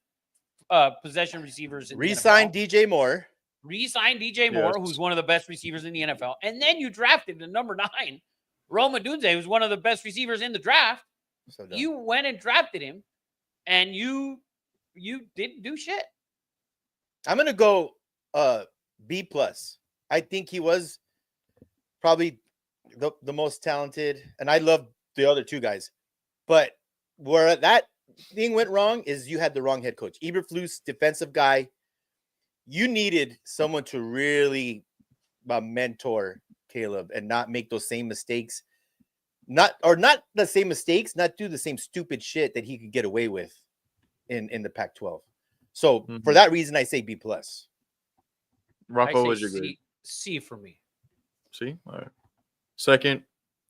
possession receivers in Re-signed the NFL. DJ Moore. Re-signed DJ Moore, who's one of the best receivers in the NFL. And then you drafted the number 9, Rome Odunze, who's one of the best receivers in the draft. So dumb. You went and drafted him, and you didn't do shit. I'm gonna go B+. I think he was probably the most talented, and I love the other two guys. But where that thing went wrong is you had the wrong head coach. Eberflus, defensive guy. You needed someone to really mentor Caleb and not make those same mistakes. Not the same mistakes, not do the same stupid shit that he could get away with in the Pac-12. So for that reason, I say B+. Rocco, was your grade? C for me. C? All right. Second,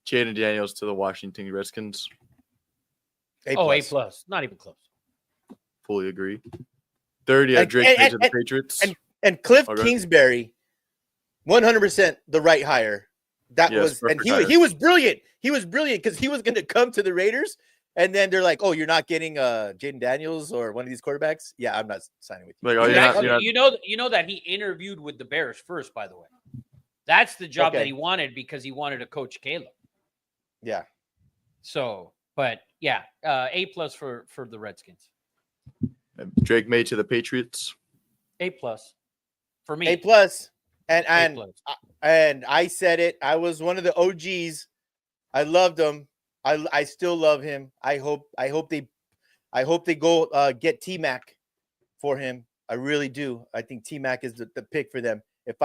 Jaden Daniels to the Washington Redskins. A Oh, A plus. plus. Not even close. Fully agree. Third, yeah, And- Drake and- May to the and- Patriots. And Cliff Okay. Kingsbury, 100% the right hire. That Yes, was, and perfect hire. he was brilliant. He was brilliant because he was going to come to the Raiders, and then they're like, "Oh, you're not getting Jaden Daniels or one of these quarterbacks." Yeah, I'm not signing with you. Like, oh, You you're actually- not, you know that he interviewed with the Bears first, by the way. That's the job that Okay. he wanted because he wanted to coach Caleb. Yeah, So, but yeah, A plus for the Redskins. Drake May to the Patriots. A plus for me. A plus. A And plus. I said it. I was one of the OGs. I loved him. I still love him. I hope they go get T-Mac for him. I really do. I think T-Mac is the pick for them. If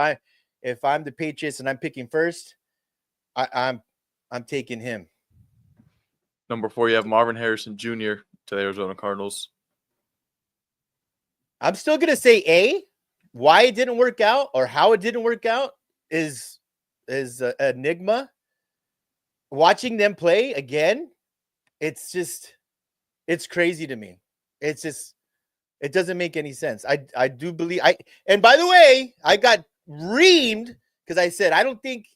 I'm the Patriots and I'm picking first, I'm taking him. Number 4, you have Marvin Harrison Jr. to the Arizona Cardinals. I'm still gonna say A. Why it didn't work out or how it didn't work out is an enigma. Watching them play again, it's crazy to me. It doesn't make any sense. I do believe and by the way, I got reamed because I said I don't think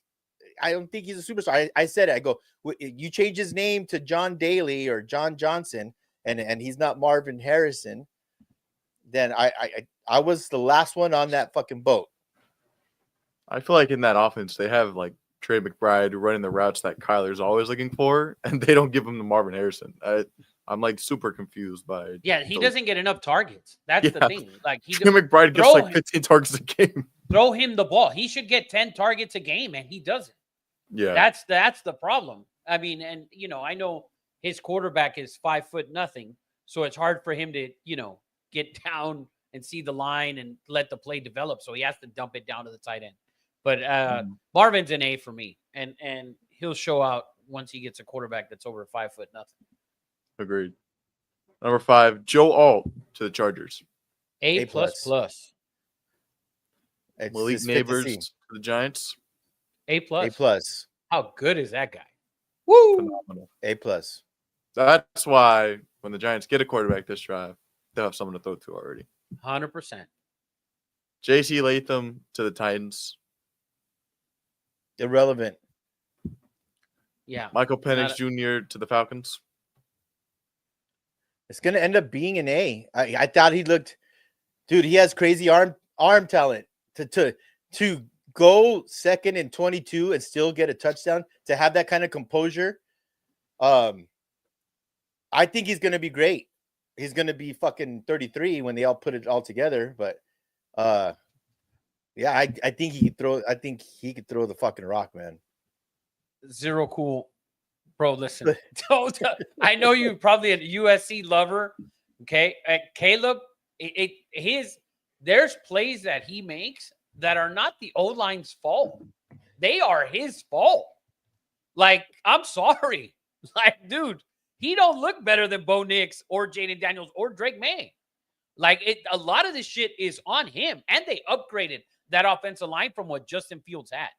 he's a superstar. I said it. I go, you change his name to John Daly or John Johnson, and he's not Marvin Harrison. Then I was the last one on that fucking boat. I feel like in that offense, they have like Trey McBride running the routes that Kyler's always looking for, and they don't give him to Marvin Harrison. I'm like super confused by. Yeah, he those- doesn't get enough targets. That's the Yeah. thing. Like he Trey McBride gets throw like him. 15 targets a game. throw him the ball. He should get 10 targets a game, and he doesn't. Yeah, That's the problem. I mean, and I know his quarterback is 5'0", so it's hard for him to get down and see the line and let the play develop. So he has to dump it down to the tight end. But Marvin's an A for me, and he'll show out once he gets a quarterback that's over 5'0". agreed. Number 5, Joe Alt to the Chargers. A A plus plus. plus. It's Malik just fit to Neighbors see. to the Giants. A plus. A plus. How good is that guy? Woo! Phenomenal. A plus. That's why when the Giants get a quarterback this drive, they'll have someone to throw to already. 100%. J.C. Latham to the Titans. Irrelevant. Yeah. Michael Penix Not Jr. to the Falcons. It's gonna end up being an A. I thought he looked, dude. He has crazy arm talent to go second and 22 and still get a touchdown. To have that kind of composure, I think he's gonna be great. He's gonna be fucking 33 when they all put it all together. But yeah, I think he could throw. I think he could throw the fucking rock, man. Zero cool. Bro, listen. I know you're probably a USC lover. Okay. Caleb, there's plays that he makes that are not the O-line's fault. They are his fault. Like, I'm sorry. Like, dude, he don't look better than Bo Nix or Jaden Daniels or Drake May. Like, a lot of this shit is on him. And they upgraded that offensive line from what Justin Fields had.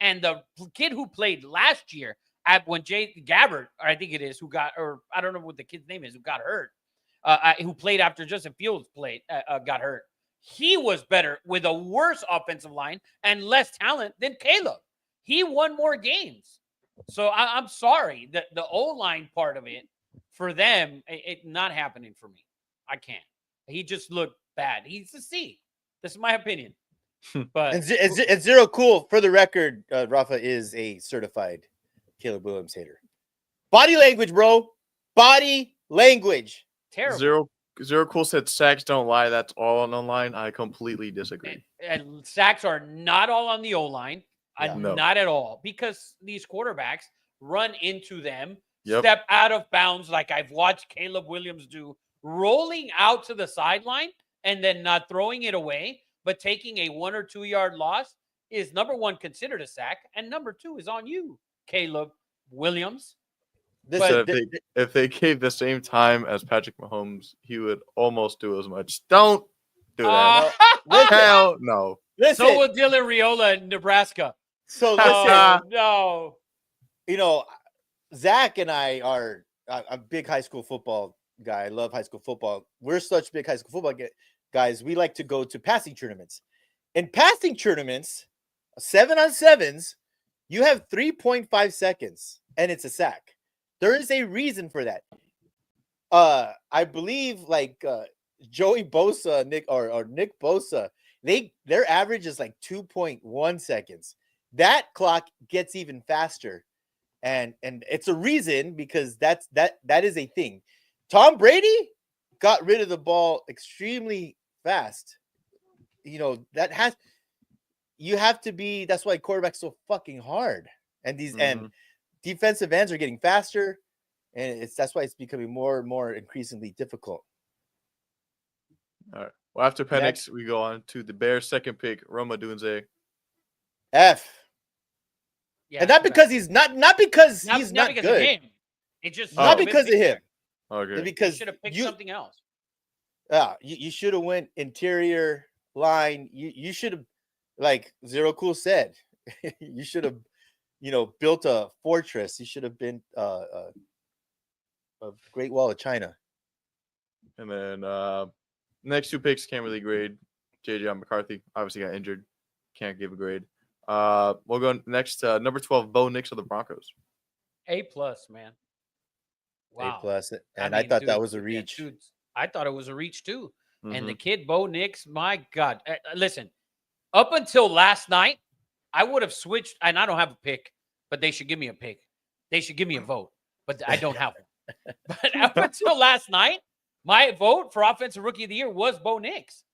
And the kid who played last year, when Jay Gabbard, or I think it is, or I don't know what the kid's name is, who got hurt, who played after Justin Fields got hurt. He was better with a worse offensive line and less talent than Caleb. He won more games. So I'm sorry that the O-line part of it for them, it not happening for me. I can't. He just looked bad. He's a C. This is my opinion. But And Zero Cool, for the record, Rafa is a certified Caleb Williams hater. Body language, bro. Body language. terrible. Zero Cool said sacks don't lie. That's all on the line. I completely disagree. And sacks are not all on the O-line. Yeah. No. Not at all. Because these quarterbacks run into them, Yep. step out of bounds like I've watched Caleb Williams do, rolling out to the sideline and then not throwing it away, but taking a 1 or 2 yard loss is, number one, considered a sack, and number two is on you, Caleb Williams. This, So if they gave the same time as Patrick Mahomes, he would almost do as much. Don't do that. Hell no. listen, So will Dylan Riola in Nebraska. so listen, No. you know, Zach and I are I'm a big high school football guy. I love high school football. We're such big high school football guys. We like to go to passing tournaments. In passing tournaments, 7-on-7s, you have 3.5 seconds, and it's a sack. There is a reason for that. I believe like Joey Bosa, Nick Bosa, their average is like 2.1 seconds. That clock gets even faster. And it's a reason because that is a thing. Tom Brady got rid of the ball extremely fast. You know, you have to be, that's why quarterback's so fucking hard. And and defensive ends are getting faster, and that's why it's becoming more and more increasingly difficult. All right. Well, after Penix, we go on to the Bears' second pick, Rome Odunze. F. Yeah, And not because he's not because not, he's not not because good. of him. It just Not because of him. Okay. Because should have picked you something else. you should have went interior line. You should have, like Zero Cool said, you should have, built a fortress. You should have been a Great Wall of China. And then next two picks can't really grade. J.J. McCarthy obviously got injured. Can't give a grade. We'll go next. Number 12, Bo Nix of the Broncos. A+, man. Wow. A+. And I thought dude, that was a yeah, reach. dude, I thought it was a reach too. And Mm-hmm. the kid, Bo Nix, my God. Listen, up until last night, I would have switched, and I don't have a pick, but they should give me a pick. They should give me a vote, but I don't have one. But up until last night, my vote for Offensive Rookie of the Year was Bo Nix.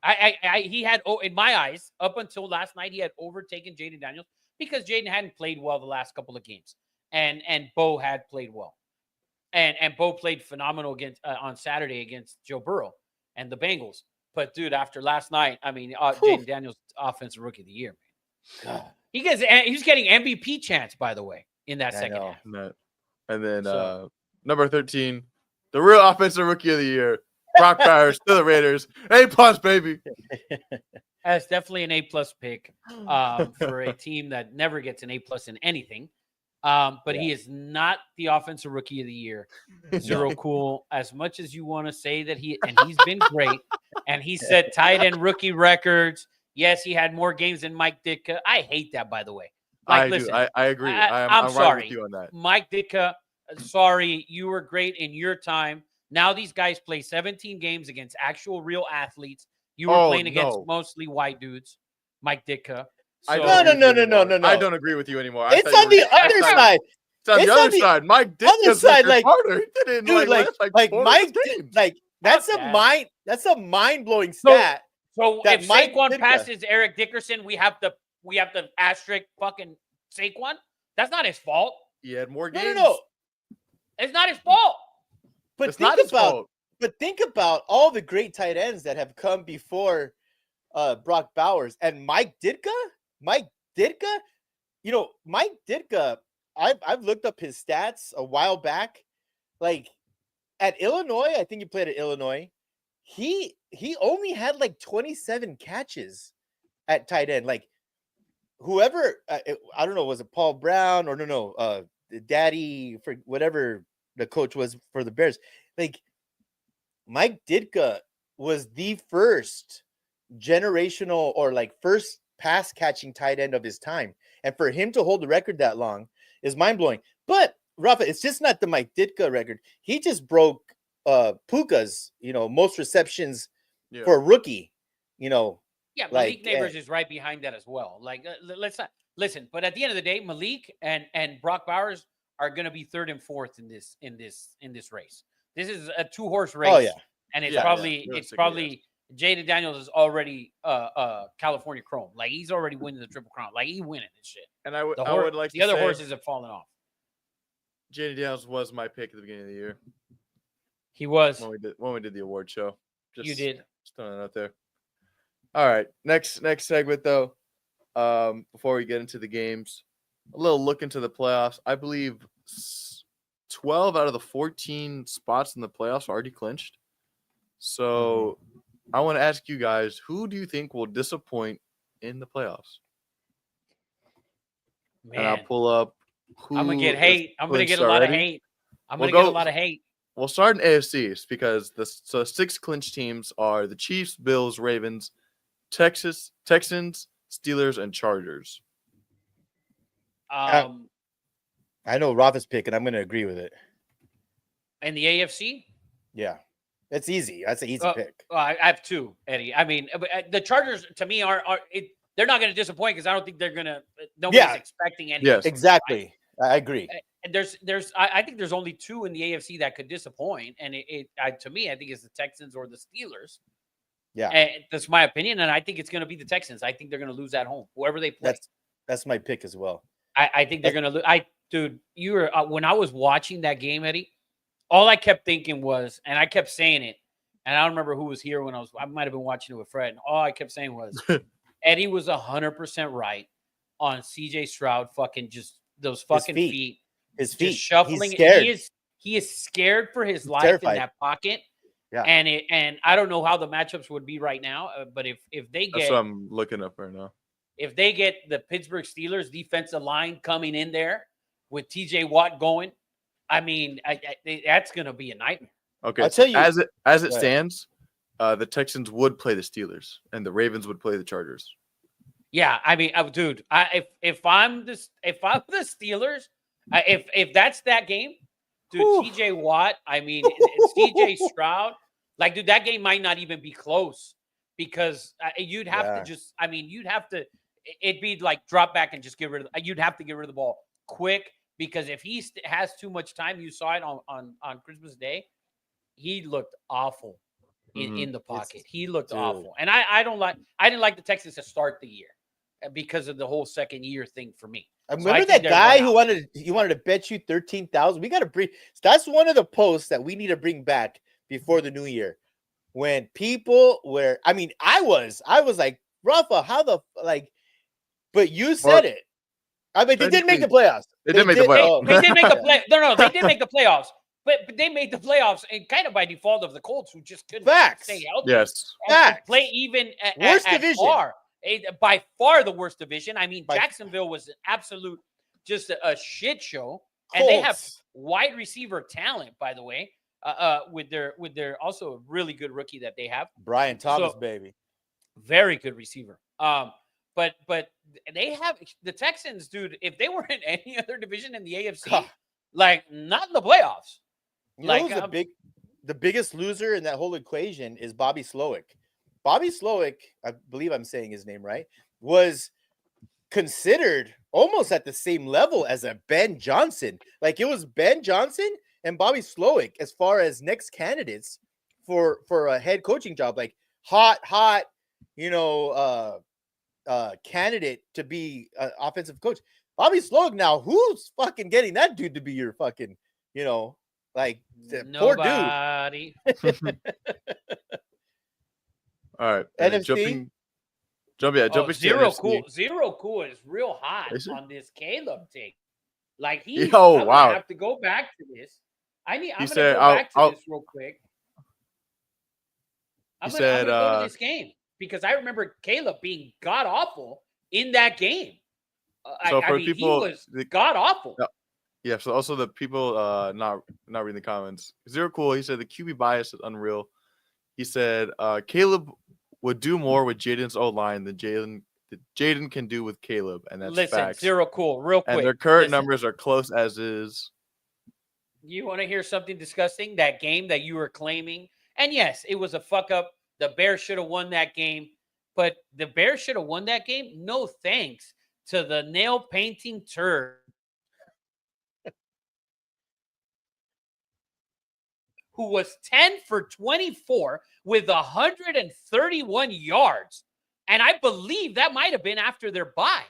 He had, in my eyes, up until last night, he had overtaken Jaden Daniels because Jaden hadn't played well the last couple of games, and Bo had played well, and Bo played phenomenal against on Saturday against Joe Burrow and the Bengals. But dude, after last night, I mean, Jaden Daniels, Offensive Rookie of the Year, man. He's getting MVP chance, by the way, in that second half. And then number 13, the real Offensive Rookie of the Year, Brock Bowers to the Raiders. A+, baby. That's definitely an A+ pick for a team that never gets an A+ in anything. But he is not the Offensive Rookie of the Year. Zero Cool, as much as you want to say that he's been great, and he set tight end rookie records. Yes, he had more games than Mike Ditka. I hate that, by the way. Like, listen, I agree. I'm sorry. Right with you on that. Mike Ditka, sorry, you were great in your time. Now these guys play 17 games against actual real athletes. You were playing against mostly white dudes, Mike Ditka. So, No. I don't agree with you anymore. It's on the other side. It's on the other side. Mike Ditka's side, like, harder. He didn't dude, like Mike, that's a mind blowing stat. So that if Mike Saquon Ditka passes Eric Dickerson, we have to asterisk fucking Saquon. That's not his fault. He had more games. No. It's not his fault. But it's not his fault. But think about all the great tight ends that have come before Brock Bowers and Mike Ditka. Mike Ditka, I've looked up his stats a while back. Like at Illinois, I think he played at Illinois. He only had like 27 catches at tight end. Like whoever, I don't know, was it Paul Brown or Daddy, for whatever the coach was for the Bears. Like Mike Ditka was the first generational or like first pass catching tight end of his time. And for him to hold the record that long is mind blowing. But Rafa, it's just not the Mike Ditka record. He just broke Puka's, most receptions for a rookie, Yeah, Malik Neighbors is right behind that as well. Like, let's not listen. But at the end of the day, Malik and Brock Bowers are going to be third and fourth in this race. This is a 2-horse race. Oh yeah, and it's probably Jaden Daniels is already California Chrome. Like he's already winning the Triple Crown. Like he's winning this shit. And I would like the other horses have fallen off. Jaden Daniels was my pick at the beginning of the year. He was when we did the award show. You did. Just throwing it out there. All right, next segment though. Before we get into the games, a little look into the playoffs. I believe 12 out of the 14 spots in the playoffs are already clinched. So I want to ask you guys, who do you think will disappoint in the playoffs? Man, and I'll pull up. I'm gonna get hate. I'm gonna get a lot of hate. I'm We'll gonna get a go- lot of hate. We'll start in AFCs because the 6 clinch teams are the Chiefs, Bills, Ravens, Texans, Steelers, and Chargers. I know Rafa's pick, and I'm going to agree with it. In the AFC, Yeah, it's easy. That's an easy pick. I have 2, Eddie. I mean, the Chargers to me they're not going to disappoint because I don't think they're going to. Nobody's expecting anything. Yes. Exactly. I agree. And I think there's only 2 in the AFC that could disappoint, and to me, I think it's the Texans or the Steelers. Yeah, and that's my opinion, and I think it's going to be the Texans. I think they're going to lose at home, whoever they play. That's my pick as well. I think they're going to lose. Dude, you were when I was watching that game, Eddie. All I kept thinking was, and I kept saying it, and I don't remember who was here when I might have been watching it with Fred. And all I kept saying was, Eddie was 100% right on CJ Stroud. Fucking just those fucking feet. His feet Just shuffling. He's scared. He is scared for his life terrified. in that pocket. Yeah. And I don't know how the matchups would be right now, but if they That's get, what I'm looking up right now. if they get the Pittsburgh Steelers defensive line coming in there with TJ Watt going, I mean, that's going to be a nightmare. Okay, I'll tell you- as it Go ahead. stands, the Texans would play the Steelers and the Ravens would play the Chargers. Yeah, I mean, dude, if I'm the Steelers, if that's that game, dude, TJ Watt, I mean, CJ Stroud, like, dude, that game might not even be close because you'd have to just, I mean, it'd be like drop back and just you'd have to get rid of the ball quick because if he has too much time, you saw it on Christmas Day, he looked awful in the pocket. He looked awful, and I didn't like the Texans to start the year because of the whole second year thing for me. I remember that guy who wanted to bet you 13,000. We got to bring. That's one of the posts that we need to bring back before the new year. When people were, I mean, I was like, Rafa, how the like? But you said it. I mean, they did make the playoffs. They did make the playoffs. They did make the play. No, they did make the playoffs. But they made the playoffs and kind of by default of the Colts, who just couldn't stay healthy. Yes. And play even Worst at division. By far the worst division. I mean, Jacksonville was an absolute just a shit show. And they have wide receiver talent, by the way, with their also a really good rookie that they have. Brian Thomas, baby. Very good receiver. But they have the Texans, dude. If they were in any other division in the AFC, like not in the playoffs. You know who's the biggest loser in that whole equation is Bobby Slowick. Bobby Slowick, I believe I'm saying his name right, was considered almost at the same level as a Ben Johnson. Like it was Ben Johnson and Bobby Slowick as far as next candidates for a head coaching job. Like hot, candidate to be an offensive coach. Bobby Slowick now, who's fucking getting that dude to be your fucking, like the poor Nobody. dude. All right. NFC? Jumping Zero to cool. NFC. Zero cool is real hot Is it? on this Caleb take. Like I'm gonna have to go back to this. I'm gonna said, go back to this real quick. I'm gonna go to this game because I remember Caleb being god awful in that game. So for he people- was god awful. Yeah, so also the people not reading the comments. Zero Cool, he said the QB bias is unreal. He said Caleb would do more with Jaden's O-line than Jaden can do with Caleb, and that's Listen, facts. Zero Cool, real quick. And their current listen. numbers are close as is. You want to hear something disgusting? That game that you were claiming, and yes, it was a fuck up. The Bears should have won that game, but the Bears should have won that game. No thanks to the nail painting turd who was 10 for 24 with 131 yards. And I believe that might have been after their bye.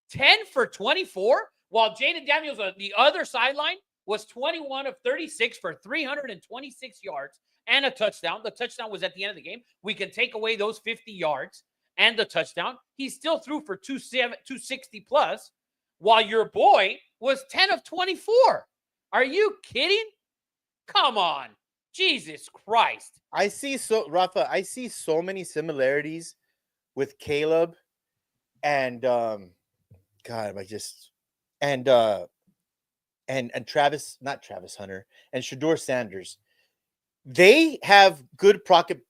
10 for 24, while Jaden Daniels on the other sideline was 21 of 36 for 326 yards and a touchdown. The touchdown was at the end of the game. We can take away those 50 yards and the touchdown. He still threw for 260 plus, while your boy was 10 of 24. Are you kidding? Come on. Jesus Christ. Rafa, I see so many similarities with Caleb and and not Travis Hunter, and Shedeur Sanders, they have good pocket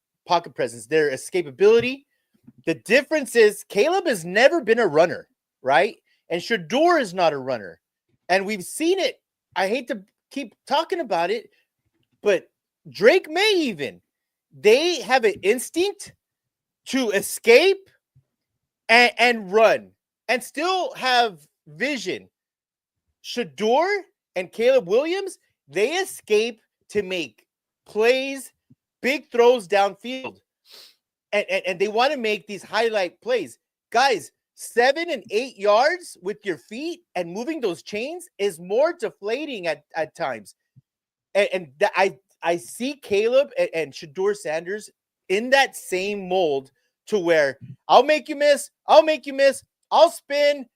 presence. Their escapability. The difference is Caleb has never been a runner, right? And Shedeur is not a runner. And we've seen it. I hate to keep talking about it, but Drake May even, they have an instinct to escape and run and still have vision. Shedeur and Caleb Williams, they escape to make plays, big throws downfield. And they want to make these highlight plays. Guys, 7 and 8 yards with your feet and moving those chains is more deflating at times. I see Caleb and Shedeur Sanders in that same mold to where I'll make you miss, I'll spin,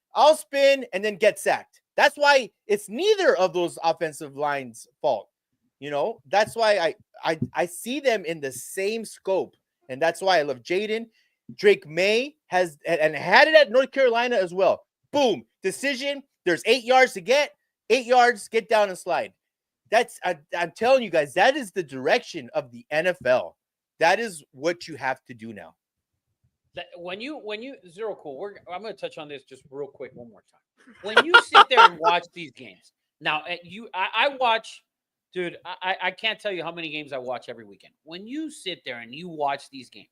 and then get sacked. That's why it's neither of those offensive lines' fault. You know, that's why I see them in the same scope. And that's why I love Jaden. Drake May has and had it at North Carolina as well. Boom, decision. There's 8 yards to get. 8 yards, get down and slide. I'm telling you guys, that is the direction of the NFL. That is what you have to do now. When you Zero Cool, I'm going to touch on this just real quick one more time. When you sit there and watch these games, now I watch. Dude, I can't tell you how many games I watch every weekend. When you sit there and you watch these games,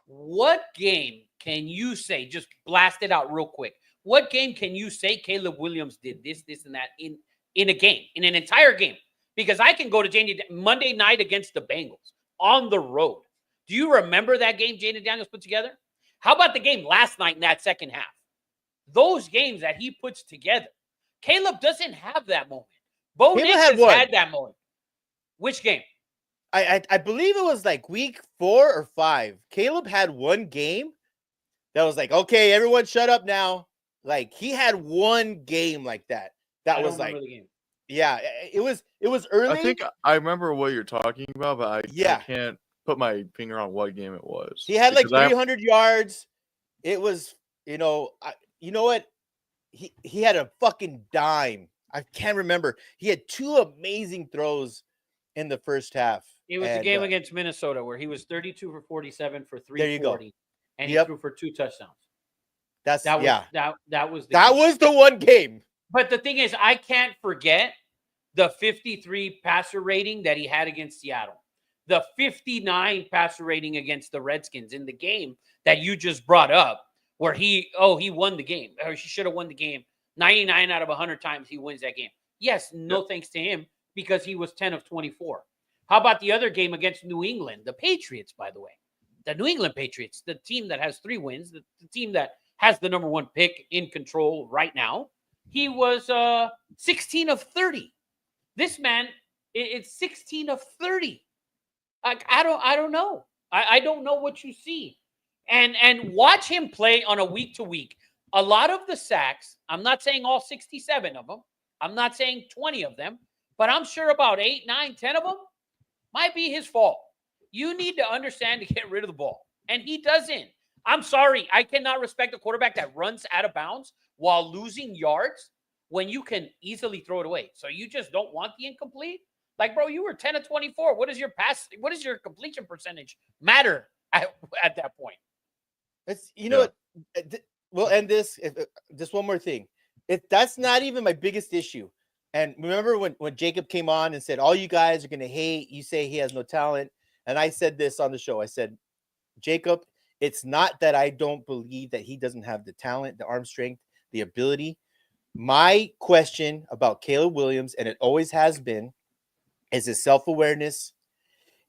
what game can you say, just blast it out real quick, what game can you say Caleb Williams did this, and that in a game, in an entire game? Because I can go to Monday night against the Bengals on the road. Do you remember that game Jaden Daniels put together? How about the game last night in that second half? Those games that he puts together, Caleb doesn't have that moment. Bo Nix has had that moment. Which game? I believe it was like week 4 or 5. Caleb had one game that was like, okay, everyone shut up now. Like he had one game like that. That was like, yeah, it was early. I think I remember what you're talking about, but I can't put my finger on what game it was. He had like 300 yards. It was, you know what? He had a fucking dime. I can't remember. He had 2 amazing throws in the first half. It was the game against Minnesota where he was 32 for 47 for 340, and he threw for 2 touchdowns. That was the one game. But the thing is, I can't forget the 53 passer rating that he had against Seattle, the 59 passer rating against the Redskins in the game that you just brought up, where he won the game, or he should have won the game. 99 out of 100 times he wins that game. Yes, thanks to him, because he was 10 of 24. How about the other game against New England? The Patriots, by the way. The New England Patriots, the team that has 3 wins, the team that has the number 1 pick in control right now. He was 16 of 30. This man, it's 16 of 30. I don't know. I don't know what you see. And watch him play on a week to week. A lot of the sacks, I'm not saying all 67 of them. I'm not saying 20 of them, but I'm sure about 8, 9, 10 of them might be his fault. You need to understand to get rid of the ball. And he doesn't. I'm sorry. I cannot respect a quarterback that runs out of bounds while losing yards when you can easily throw it away. So you just don't want the incomplete? Like, bro, you were 10 of 24. What does your completion percentage matter at that point? It's, you know what? We'll end this. Just one more thing. That's not even my biggest issue. And remember when Jacob came on and said, all you guys are going to hate, you say he has no talent. And I said this on the show. I said, Jacob, it's not that I don't believe that he doesn't have the talent, the arm strength, the ability. My question about Caleb Williams, and it always has been, is his self-awareness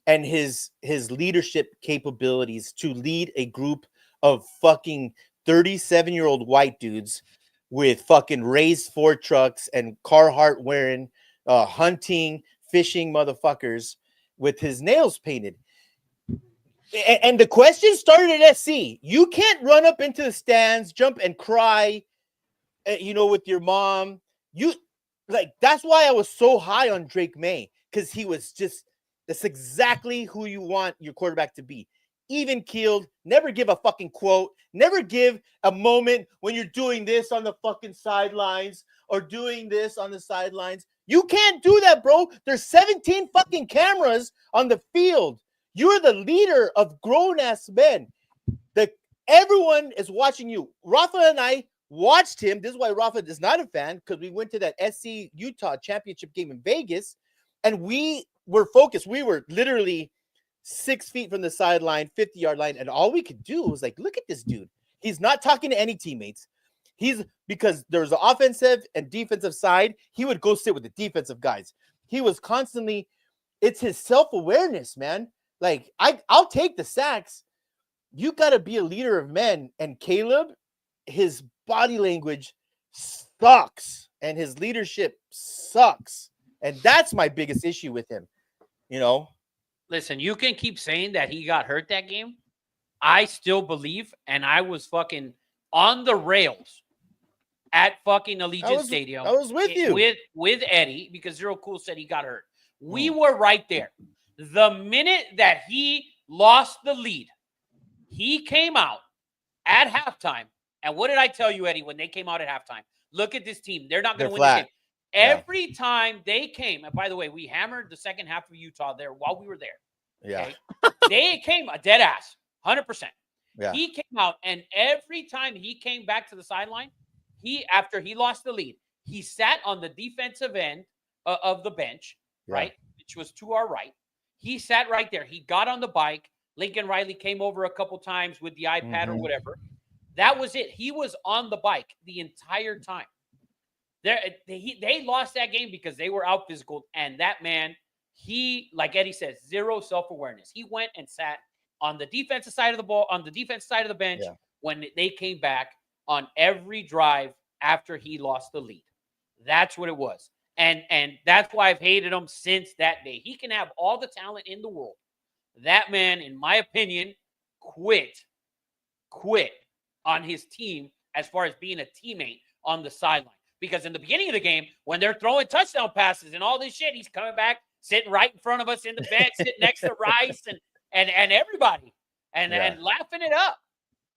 and his leadership capabilities to lead a group of fucking 37-year-old white dudes with fucking raised Ford trucks and Carhartt wearing, hunting, fishing motherfuckers with his nails painted. And the question started at SC. You can't run up into the stands, jump and cry, with your mom. That's why I was so high on Drake May, because he was that's exactly who you want your quarterback to be. Even keeled, never give a fucking quote, never give a moment when you're doing this on the fucking sidelines. or doing this on the sidelines. You can't do that, bro. There's 17 fucking cameras on the field. You're the leader of grown-ass men. Everyone is watching you. Rafa and I watched him. This is why Rafa is not a fan, because we went to that SC Utah championship game in Vegas, and we were focused. We were literally 6 feet from the sideline, 50-yard line, and all we could do was like, look at this dude. He's not talking to any teammates. Because there's an offensive and defensive side, he would go sit with the defensive guys. He was constantly, it's his self-awareness, man. Like, I'll take the sacks. You got to be a leader of men. And Caleb, his body language sucks, and his leadership sucks. And that's my biggest issue with him, you know? Listen, you can keep saying that he got hurt that game. I still believe, and I was fucking on the rails at fucking Allegiant Stadium. I was with you. With Eddie, because Zero Cool said he got hurt. We were right there. The minute that he lost the lead, he came out at halftime. And what did I tell you, Eddie, when they came out at halftime? Look at this team. They're not going to win this game. Every time they came, and by the way, we hammered the second half of Utah there while we were there. Yeah. Okay? They came a dead ass, 100%. Yeah. He came out, and every time he came back to the sideline, after he lost the lead, he sat on the defensive end of the bench, right, which was to our right. He sat right there. He got on the bike. Lincoln Riley came over a couple times with the iPad or whatever. That was it. He was on the bike the entire time. They lost that game because they were out physical, and that man, he, like Eddie says, zero self-awareness. He went and sat on the defensive side of the ball, on the defensive side of the bench when they came back on every drive after he lost the lead. That's what it was. And that's why I've hated him since that day. He can have all the talent in the world. That man, in my opinion, quit on his team as far as being a teammate on the sideline. Because in the beginning of the game, when they're throwing touchdown passes and all this shit, he's coming back, sitting right in front of us in the bench, sitting next to Rice and everybody, and laughing it up.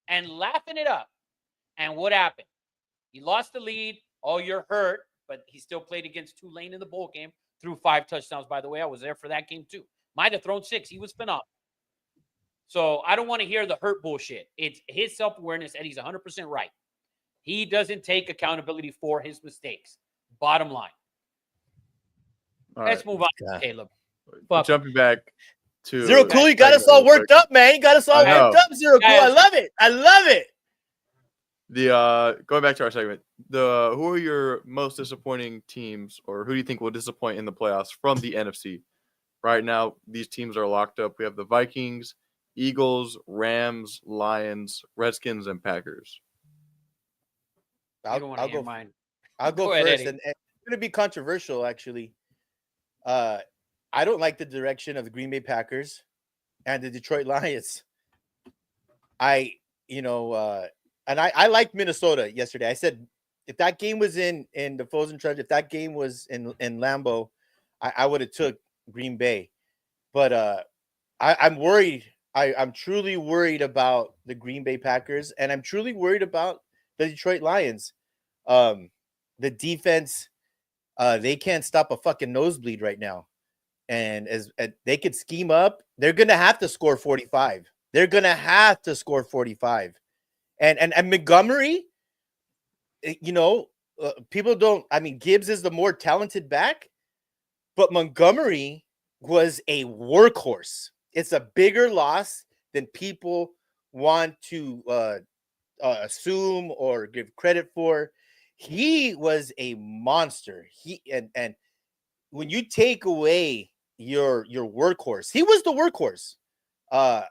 And what happened? He lost the lead. Oh, you're hurt. But he still played against Tulane in the bowl game. Threw 5 touchdowns, by the way. I was there for that game, too. Might have thrown 6. He was phenomenal. So I don't want to hear the hurt bullshit. It's his self-awareness, and he's 100% right. He doesn't take accountability for his mistakes. Bottom line. Let's move on to Caleb. Jumping back to Zero Cool, you got us all worked up, man. You got us all worked up, Zero Cool. I love it. I love it. Going back to our segment, who are your most disappointing teams, or who do you think will disappoint in the playoffs from the NFC? Right now, these teams are locked up. We have the Vikings, Eagles, Rams, Lions, Redskins, and Packers. I'll go first, and it's going to be controversial, actually. I don't like the direction of the Green Bay Packers and the Detroit Lions. And I liked Minnesota yesterday. I said if that game was in the Frozen Treasure, if that game was in Lambeau, I would have took Green Bay. But I'm worried. I'm truly worried about the Green Bay Packers, and I'm truly worried about the Detroit Lions. The defense, they can't stop a fucking nosebleed right now. And as they could scheme up, they're going to have to score 45. They're going to have to score 45. And Montgomery, people don't. I mean, Gibbs is the more talented back, but Montgomery was a workhorse. It's a bigger loss than people want to assume or give credit for. He was a monster. And when you take away your workhorse, he was the workhorse.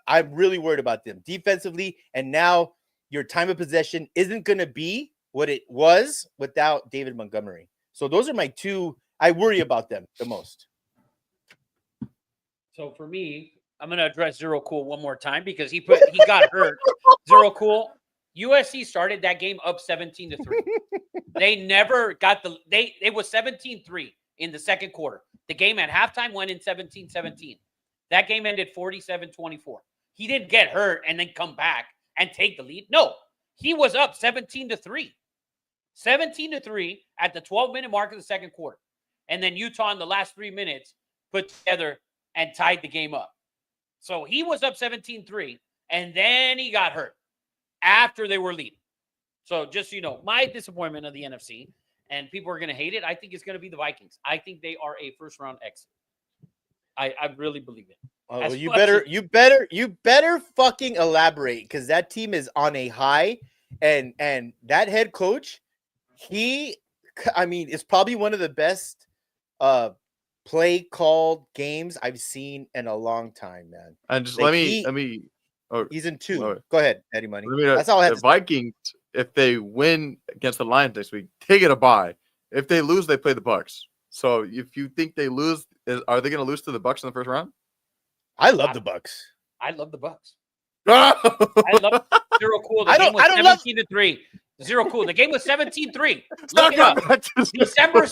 I'm really worried about them defensively, and now your time of possession isn't going to be what it was without David Montgomery. So those are my two. I worry about them the most. So for me, I'm going to address Zero Cool one more time because he got hurt. Zero Cool. USC started that game up 17-3. They never got it was 17-3 in the second quarter. The game at halftime went in 17-17. That game ended 47-24. He didn't get hurt and then come back and take the lead. No, he was up 17-3. 17-3 at the 12-minute mark of the second quarter. And then Utah in the last 3 minutes put together and tied the game up. So he was up 17-3, and then he got hurt after they were leading. So just so you know, my disappointment of the NFC, and people are going to hate it, I think it's going to be the Vikings. I think they are a first-round exit. I really believe it. Oh, you better fucking elaborate, because that team is on a high, and that head coach, it's probably one of the best play called games I've seen in a long time, man. And just Like, he's in 2. oh. Go ahead, Eddie Money. That's all I have. The Vikings, if they win against the Lions next week, they get a bye. If they lose, they play the Bucks. So if you think they lose, are they going to lose to the Bucks in the first round? I love the Bucks. I love the Bucks. I I love Zero Cool. The game was 17-3. Zero Cool. The game was 17-3. Look it up. December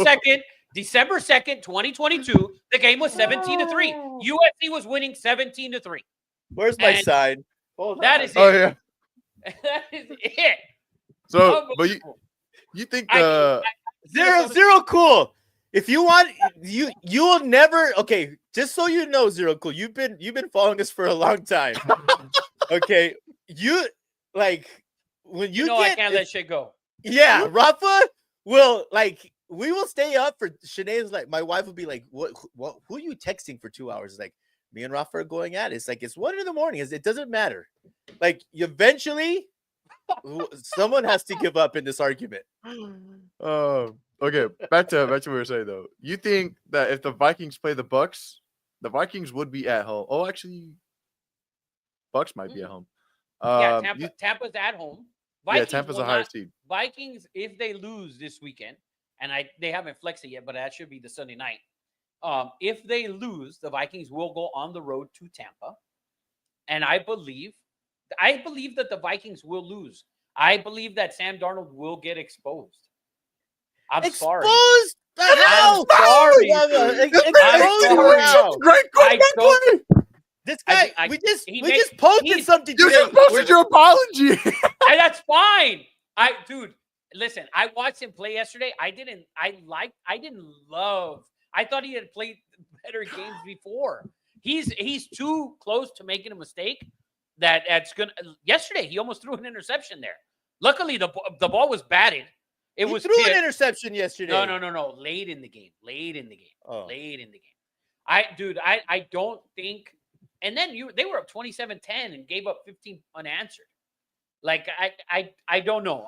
2nd, 2022. The game was 17-3. USC was winning 17-3. Where's my sign? That is it. Oh yeah. That is it. So, but you think Zero Cool. If you want, you will never. Okay, just so you know, Zero Cool, you've been following us for a long time. Okay, you like when you I can't let shit go. Yeah, Rafa will we will stay up for Shanae's. Like, my wife will be like, "What? Who are you texting for 2 hours?" Like, me and Rafa are going at it. It's like it's 1 a.m. It doesn't matter. Like, eventually, someone has to give up in this argument. Okay, back to what we were saying though. You think that if the Vikings play the Bucks, the Vikings would be at home? Oh, actually, Bucks might be at home. Tampa's at home. Tampa's the higher seed. Vikings, if they lose this weekend, and they haven't flexed it yet, but that should be the Sunday night. If they lose, the Vikings will go on the road to Tampa, and I believe that the Vikings will lose. I believe that Sam Darnold will get exposed. I'm sorry. How? I'm sorry. Great question. This guy, I- we just he posted something. You just posted your apology. And that's fine. Dude, listen, I watched him play yesterday. I didn't love. I thought he had played better games before. He's too close to making a mistake. Yesterday he almost threw an interception there. Luckily the ball was batted. He threw an interception yesterday. No. Late in the game. Oh. Late in the game. I don't think. And then they were up 27-10 and gave up 15 unanswered. Like, I don't know.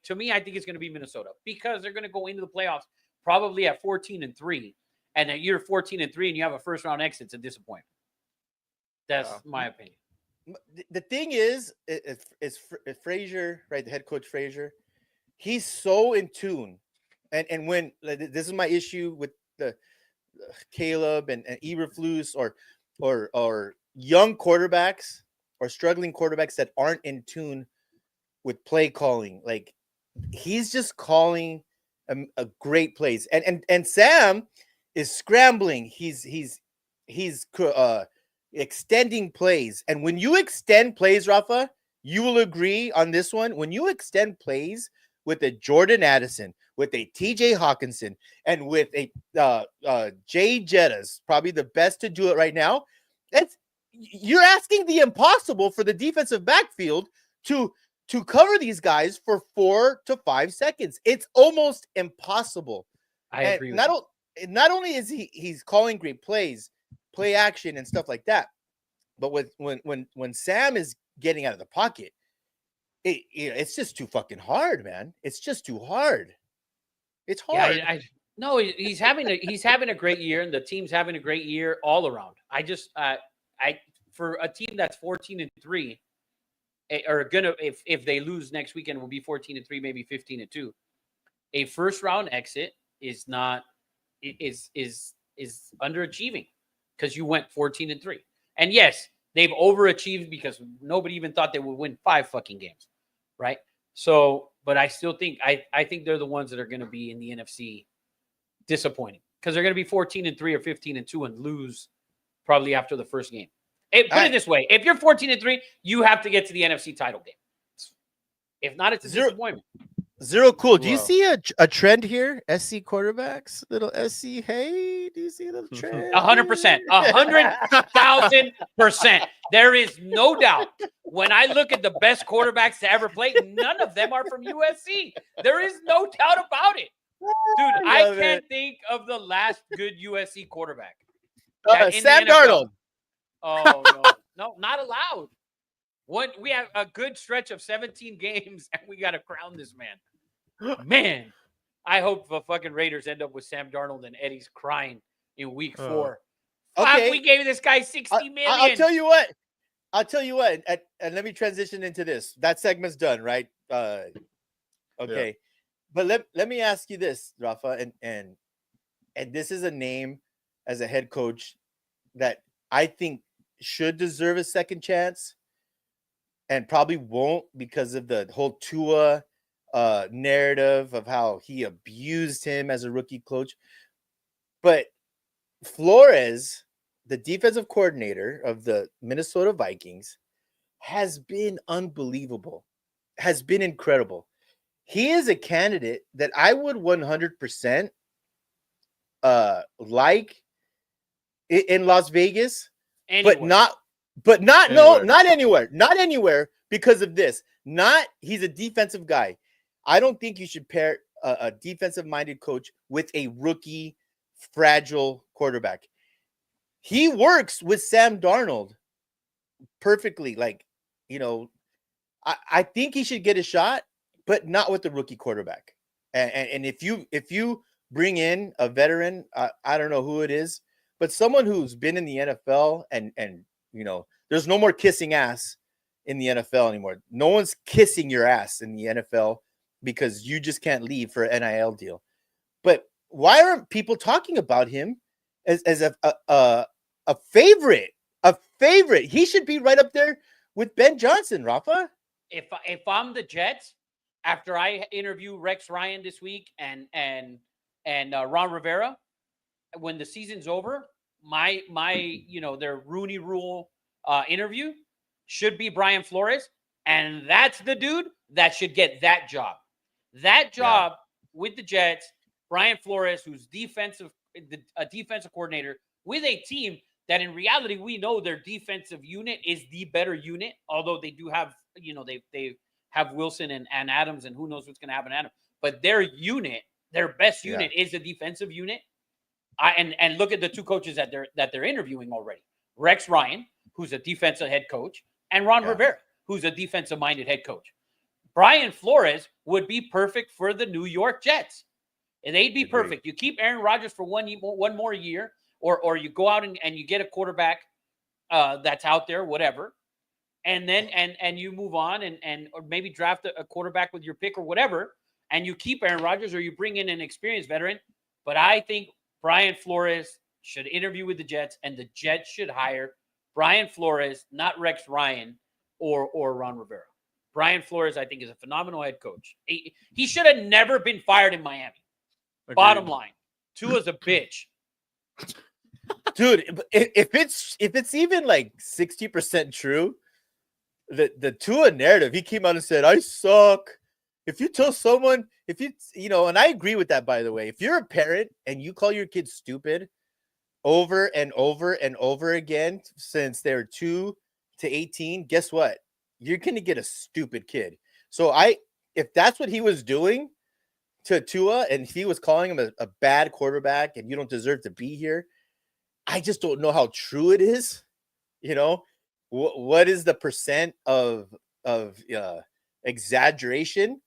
To me, I think it's going to be Minnesota, because they're going to go into the playoffs probably at 14-3, and that you're 14-3 and you have a first round exit. It's a disappointment. That's my opinion. The thing is Frazier, right? The head coach Frazier, he's so in tune, and when this is my issue with the Caleb and Eberflus or young quarterbacks or struggling quarterbacks that aren't in tune with play calling. Like, he's just calling a great plays, and Sam is scrambling. He's extending plays, and when you extend plays, Rafa, you will agree on this one. When you extend plays with a Jordan Addison, with a TJ Hawkinson, and with a Jay Jettas, probably the best to do it right now. You're asking the impossible for the defensive backfield to cover these guys for 4 to 5 seconds. It's almost impossible. I agree. Not only is he's calling great plays, play action and stuff like that, but when Sam is getting out of the pocket, it's just too fucking hard, man. It's just too hard. It's hard. Yeah, no, he's having a great year, and the team's having a great year all around. For a team that's 14-3, if they lose next weekend, will be 14-3, maybe 15-2. A first round exit is underachieving, because you went 14-3. And yes, they've overachieved because nobody even thought they would win 5 fucking games, right? So, but I still think I think they're the ones that are going to be in the NFC disappointing, because they're going to be 14-3 or 15-2 and lose probably after the first game. Put it this way: if you're 14-3, you have to get to the NFC title game. If not, it's a disappointment. Zero cool. Do you Wow. see a trend here? SC quarterbacks, little SC. Hey, do you see a little trend? 100%, 100,000%. There is no doubt. When I look at the best quarterbacks to ever play, none of them are from USC. There is no doubt about it, dude. I love can't it. think of the last good USC quarterback. That in the Sam NFL. Darnold. Oh no, not allowed. We have a good stretch of 17 games, and we got to crown this man. Man, I hope the fucking Raiders end up with Sam Darnold and Eddie's crying in week 4. Fuck, Okay. we gave this guy 60 million. I'll tell you what. And let me transition into this. That segment's done, right? Okay. Yeah. But let me ask you this, Rafa, and this is a name as a head coach that I think should deserve a second chance and probably won't because of the whole Tua narrative of how he abused him as a rookie coach. But Flores, the defensive coordinator of the Minnesota Vikings, has been unbelievable, has been incredible. He is a candidate that I would 100% like in Las Vegas, Anyway. but not Anywhere. not anywhere because of this. He's a defensive guy. I don't think you should pair a defensive-minded coach with a rookie, fragile quarterback. He works with Sam Darnold perfectly. Like, I think he should get a shot, but not with the rookie quarterback. And if you bring in a veteran, I don't know who it is, but someone who's been in the NFL and there's no more kissing ass in the NFL anymore. No one's kissing your ass in the NFL because you just can't leave for an NIL deal. But why aren't people talking about him as a favorite? A favorite. He should be right up there with Ben Johnson, Rafa. If I'm the Jets, after I interview Rex Ryan this week and Ron Rivera, when the season's over, my their Rooney Rule interview should be Brian Flores, and that's the dude that should get that job. That job with the Jets, Brian Flores, who's a defensive coordinator with a team that in reality we know their defensive unit is the better unit, although they do have they have Wilson and Adams, and who knows what's going to happen to Adams. But their unit, their best unit is the defensive unit. And look at the two coaches that they're interviewing already. Rex Ryan, who's a defensive head coach, and Ron Rivera, who's a defensive-minded head coach. Brian Flores would be perfect for the New York Jets. And they'd be perfect. You keep Aaron Rodgers for one more year, or you go out and you get a quarterback that's out there, whatever. And then and you move on or maybe draft a quarterback with your pick or whatever, and you keep Aaron Rodgers, or you bring in an experienced veteran. But I think Brian Flores should interview with the Jets, and the Jets should hire Brian Flores, not Rex Ryan or Ron Rivera. Brian Flores, I think, is a phenomenal head coach. He should have never been fired in Miami. Agreed. Bottom line, Tua's a bitch. Dude, if it's even like 60% true, the Tua narrative, he came out and said, I suck. If you tell someone, and I agree with that, by the way, if you're a parent and you call your kid stupid over and over and over again since they're 2 to 18, guess what? You're going to get a stupid kid. So if that's what he was doing to Tua, and he was calling him a bad quarterback and you don't deserve to be here, I just don't know how true it is. What is the percent of exaggeration?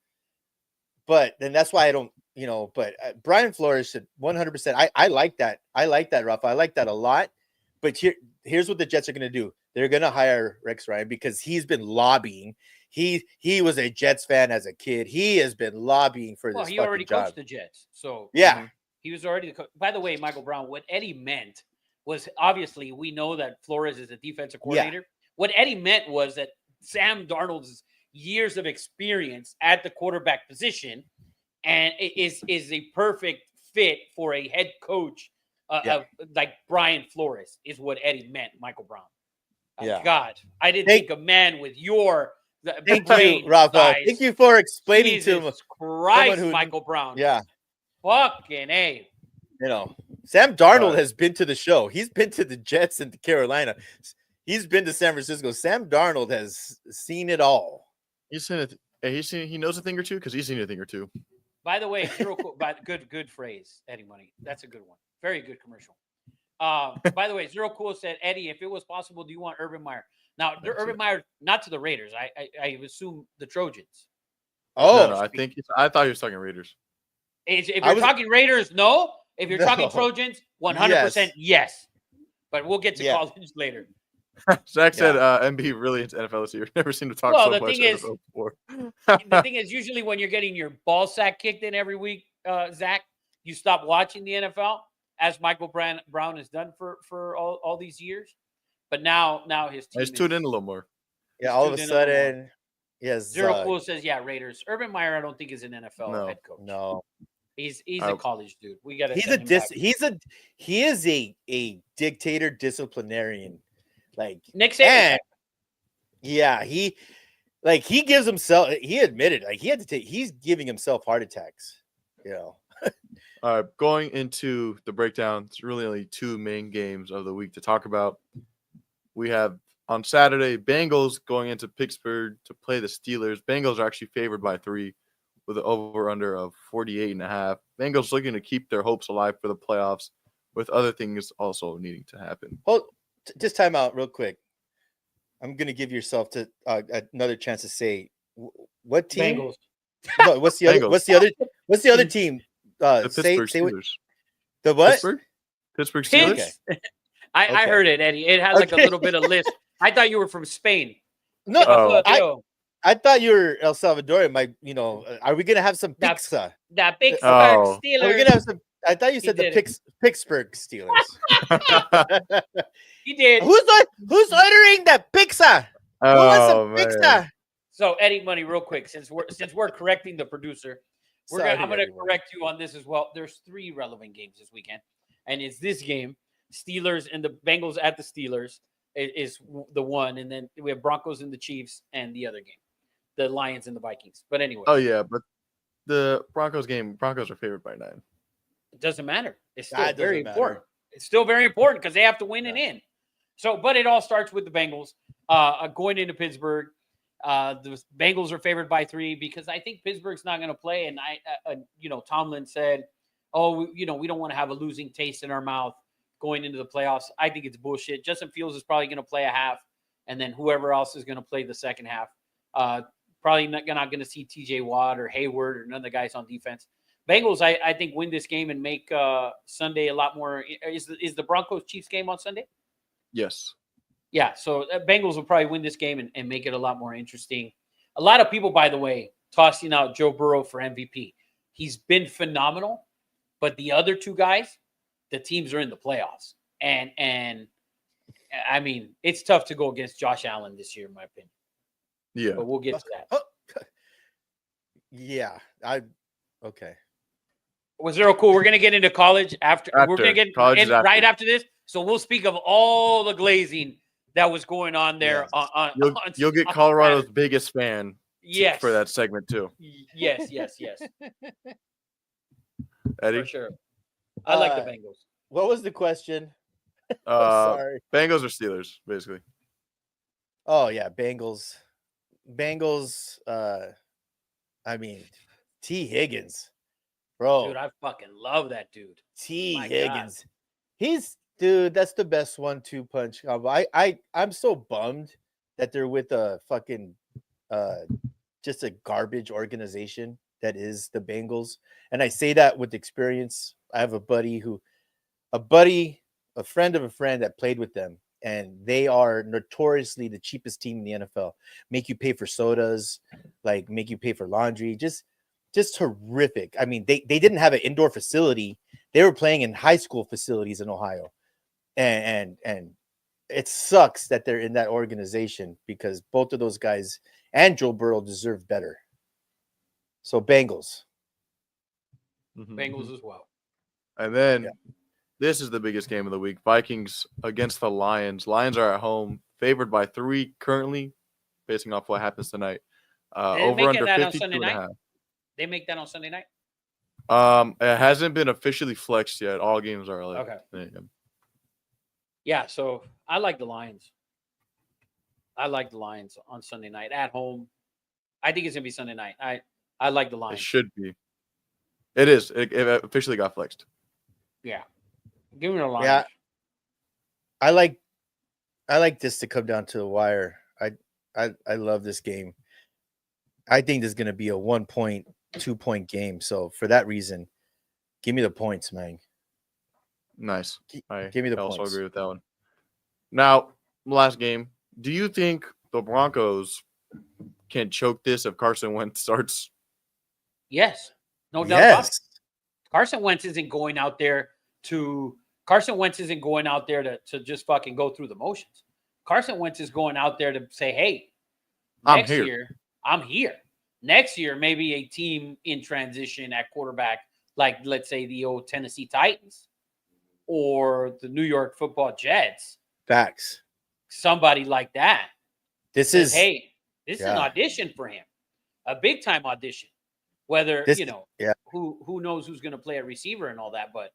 But then that's why I don't, but Brian Flores should 100%. I like that. I like that, Rafa. I like that a lot. But here's what the Jets are going to do. They're going to hire Rex Ryan because he's been lobbying. He was a Jets fan as a kid. He has been lobbying for this. Well, he already job. coached the Jets. So yeah, he was already the coach. By the way, Michael Brown, what Eddie meant was, obviously we know that Flores is a defensive coordinator. Yeah. What Eddie meant was that Sam Darnold's years of experience at the quarterback position and is a perfect fit for a head coach like Brian Flores is what Eddie meant, Michael Brown. God, I didn't think a man with your Thank brain you, Rafa. size. Thank you for explaining Jesus to Christ, who- Michael Brown. yeah, Fucking A. Sam Darnold Right. has been to the show. He's been to the Jets and to Carolina. He's been to San Francisco. Sam Darnold has seen it all. He's seen it. He knows a thing or two because he's seen a thing or two. By the way, good phrase, Eddie Money. That's a good one. Very good commercial. By the way, Zero Cool said, Eddie, if it was possible, do you want Urban Meyer? Now, Urban Meyer, not to the Raiders. I assume the Trojans. Oh, No, I thought he was talking Raiders. If you're talking Raiders, no. If you're talking No. Trojans, 100% yes. But we'll get to Yeah. college later. Zach said MB really into NFL this year. Never seen him talk Well, so the much thing is- NFL before. The thing is, usually when you're getting your ball sack kicked in every week, Zach, you stop watching the NFL, as Michael Brown has done for all these years. But now his team He's tuned in a little more. yeah. All of a tuned in a little more. sudden, yes. Zero Cool says, yeah, Raiders. Urban Meyer, I don't think is an NFL No. head coach. No, He's a college dude. We got to. he is a dictator disciplinarian. Like Nick Saban. and yeah, he gives himself. He admitted like he's giving himself heart attacks. All right, going into the breakdown, it's really only two main games of the week to talk about. We have on Saturday, Bengals going into Pittsburgh to play the Steelers. Bengals are actually favored by 3 with an over-under of 48.5. Bengals looking to keep their hopes alive for the playoffs with other things also needing to happen. Just time out real quick. I'm gonna give yourself to another chance to say what team. Bengals. No, what's the other? Bengals. What's the other team? The Say Pittsburgh what, Steelers. the what? Pittsburgh Steelers? Pitts. I Okay. heard it, Eddie. It had like Okay. a little bit of lisp. I thought you were from Spain. No, Oh. I thought you were El Salvadorian. Are we gonna have some That- pizza? That big Oh. Steelers. Are we gonna have some? I thought you He said the did Pittsburgh Steelers. He did. Who's ordering that pizza? Who wants Oh, some man. pizza? So Eddie Money, real quick, since we're correcting the producer, Sorry, I'm going to everyone. correct you on this as well. There's 3 relevant games this weekend, and it's this game, Steelers and the Bengals at the Steelers is the one, and then we have Broncos and the Chiefs, and the other game, the Lions and the Vikings. But anyway, Oh, yeah, but the Broncos are favored by 9. it doesn't matter. It's still That very doesn't matter. important. It's still very important because they have to win and in. So, but it all starts with the Bengals going into Pittsburgh. The Bengals are favored by 3 because I think Pittsburgh's not going to play. And Tomlin said, we don't want to have a losing taste in our mouth going into the playoffs. I think it's bullshit. Justin Fields is probably going to play a half, and then whoever else is going to play the second half. Probably not going to see TJ Watt or Hayward or none of the guys on defense. Bengals, I think, win this game and make Sunday a lot more. Is the Broncos Chiefs game on Sunday? Yes. Yeah, so Bengals will probably win this game and make it a lot more interesting. A lot of people, by the way, tossing out Joe Burrow for MVP. He's been phenomenal, but the other 2 guys, the teams are in the playoffs. And I mean, it's tough to go against Josh Allen this year, in my opinion. Yeah. But we'll get to that. Oh, yeah. Okay. Was Zero Cool? We're going to get into college after. We're going to get College is in right after. after this. So we'll speak of all the glazing that was going on there. Yes. You'll get on Colorado's Saturday. biggest fan Yes. for that segment, too. Yes. Eddie? For sure. I like the Uh, Bengals. What was the question? I'm sorry. Bengals or Steelers, basically. Oh yeah, Bengals. I mean, T. Higgins, bro. Dude, I fucking love that dude. T. my God. Higgins. That's the best 1-2 punch combo. I'm so bummed that they're with a fucking just a garbage organization that is the Bengals. And I say that with experience. I have a friend of a friend that played with them, and they are notoriously the cheapest team in the NFL. Make you pay for sodas, like make you pay for laundry, just horrific. I mean, they didn't have an indoor facility. They were playing in high school facilities in Ohio. And it sucks that they're in that organization because both of those guys and Joe Burrow deserve better. So Bengals. Bengals as well. And then this is the biggest game of the week. Vikings against the Lions. Lions are at home, favored by 3 currently. basing off what happens tonight. They Over make under that on 52 Sunday and a night? half. They make that on Sunday night. It hasn't been officially flexed yet. All games are like Okay. Yeah, so I like the Lions. I like the Lions on Sunday night at home. I think it's gonna be Sunday night. I like the It Lions. should be. It is. It officially got flexed. Yeah, give me the Lions. Yeah. I like this to come down to the wire. I love this game. I think this is going to be a 1 point, 2 point game. So for that reason, give me the points, man. Nice. Give me the I also points. agree with that one. Now, last game. Do you think the Broncos can choke this if Carson Wentz starts? Yes, no doubt about it. Yes. Carson Wentz isn't going out there to just fucking go through the motions. Carson Wentz is going out there to say, hey, I'm next here. year, I'm here. Next year, maybe a team in transition at quarterback, like let's say the old Tennessee Titans or the New York Football Jets, Facts. somebody like that. This Says, is hey, this is an yeah. audition for him, a big time audition. Whether This- yeah. who knows who's going to play a receiver and all that, but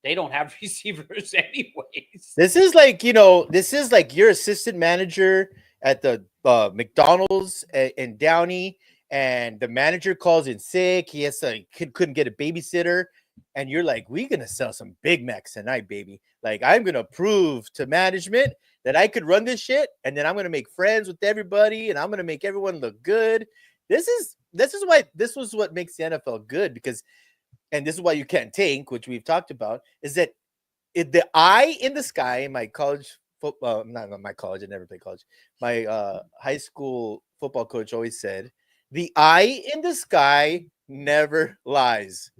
they don't have receivers anyways. This is like, this is like your assistant manager at the McDonald's in Downey, and the manager calls in sick. He couldn't get a babysitter, and you're like, we're gonna sell some Big Macs tonight, baby. Like, I'm gonna prove to management that I could run this shit, and then I'm gonna make friends with everybody, and I'm gonna make everyone look good. This is what makes the NFL good, because, and this is why you can't tank, which we've talked about, is that the eye in the sky. My college football, not my college, I never played college. My high school football coach always said, the eye in the sky never lies.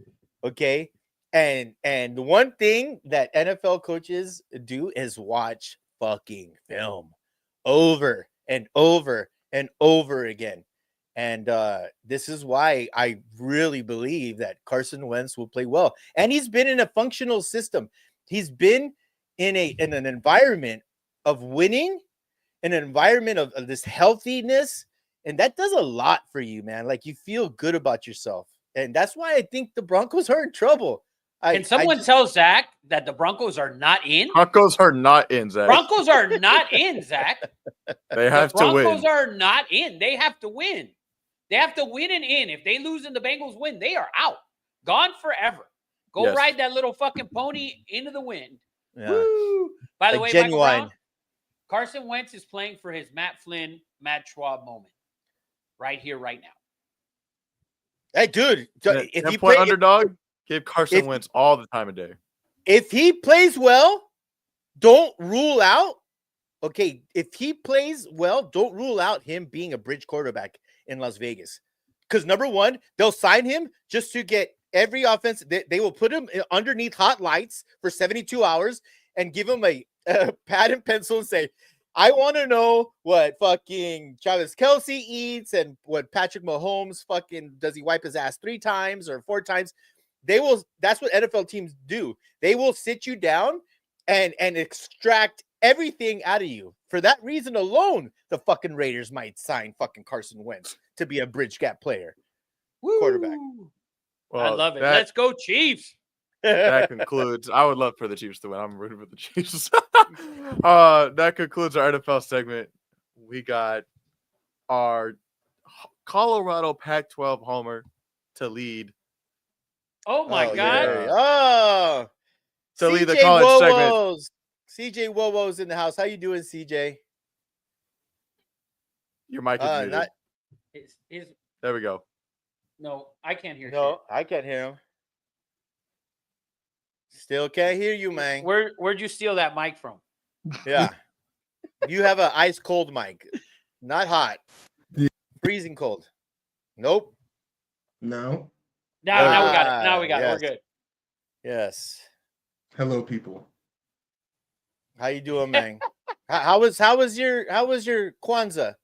Okay. And the one thing that NFL coaches do is watch fucking film over and over and over again. And this is why I really believe that Carson Wentz will play well. And he's been in a functional system. He's been in an environment of winning, an environment of this healthiness. And that does a lot for you, man. Like, you feel good about yourself. And that's why I think the Broncos are in trouble. Can someone tell Zach that the Broncos are not in? Broncos are not in, Zach. Broncos are not in, Zach. They have the to win. Broncos are not in. They have to win. They have to win and in. If they lose and the Bengals win, they are out. Gone forever. Go Yes. ride that little fucking pony into the wind. Yeah. Woo! By the Like way, genuine. Michael Brown, Carson Wentz is playing for his Matt Flynn, Matt Schwab moment. Right here, right now. Hey, dude, If if you point play, underdog, give Carson if- Wentz all the time of day. if he plays well, don't rule out. Okay, if he plays well, don't rule out him being a bridge quarterback in Las Vegas. Because number one, they'll sign him just to get every offense. They will put him underneath hot lights for 72 hours and give him a pad and pencil and say, I want to know what fucking Travis Kelce eats and what Patrick Mahomes fucking, does he wipe his ass 3 times or 4 times? That's what NFL teams do. They will sit you down and extract everything out of you. For that reason alone, the fucking Raiders might sign fucking Carson Wentz to be a bridge gap player. Quarterback. Woo! I Well, love it. That, Let's go, Chiefs. that concludes. I would love for the Chiefs to win. I'm rooting for the Chiefs. That concludes our NFL segment. We got our Colorado Pac-12 homer to lead. Oh my Oh, God. yeah. Oh, To lead the CJ college segment. Wowos. CJ Wowo's in the house. How you doing, CJ? Your mic is muted. Not, There we go. No, I can't hear no, I can't hear him. Still can't hear you, shit. man. Where'd you steal that mic from? Yeah. You have an ice cold mic. Not hot. Yeah. Freezing cold. Nope. No. Now we got it. Now we got it. yes. We're good. Yes. Hello, people. How you doing, man? how was your Kwanzaa?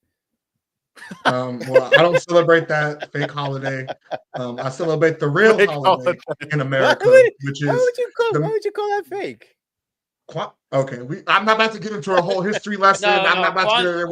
Well, I don't celebrate that fake holiday. I celebrate the real Fake holiday in America, which Why is would you call that fake? okay. I'm not about to get into a whole history lesson. I'm not about to get into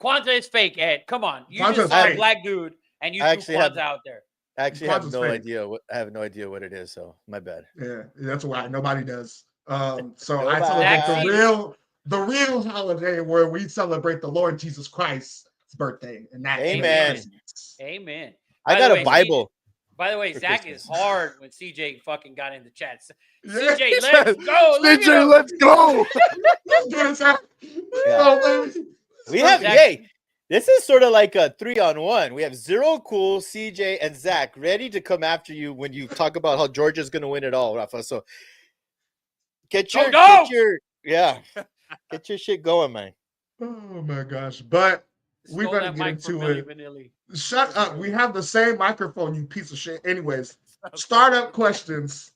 Kwanzaa is fake, Ed. Come on. You Kwanzaa's just saw a fake. black dude and you I threw actually have- Kwanzaa out there. I actually have Kwanzaa's no fake. idea. I have no idea what it is. So my bad. Yeah, that's why nobody does. So Nobody. I celebrate Vaccine. the real holiday where we celebrate the Lord Jesus Christ's birthday, and that's Amen. Christmas. Amen. I By got the a way, Bible. By the way, for Zach Christmas. is hard when CJ fucking got in the chat. Yeah. CJ, let's go. Look at CJ, him. let's go. Let's get it out. Yeah. Oh, baby. We have Zach- yay. This is sort of like a 3-on-1. We have Zero Cool, CJ, and Zach ready to come after you when you talk about how Georgia's going to win it all, Rafa. So get your, go! get your shit going, man. Oh my gosh! But we're Stole gonna that get mic from into Milli it. Vanilli. Shut up. We have the same microphone, you piece of shit. Anyways, startup questions.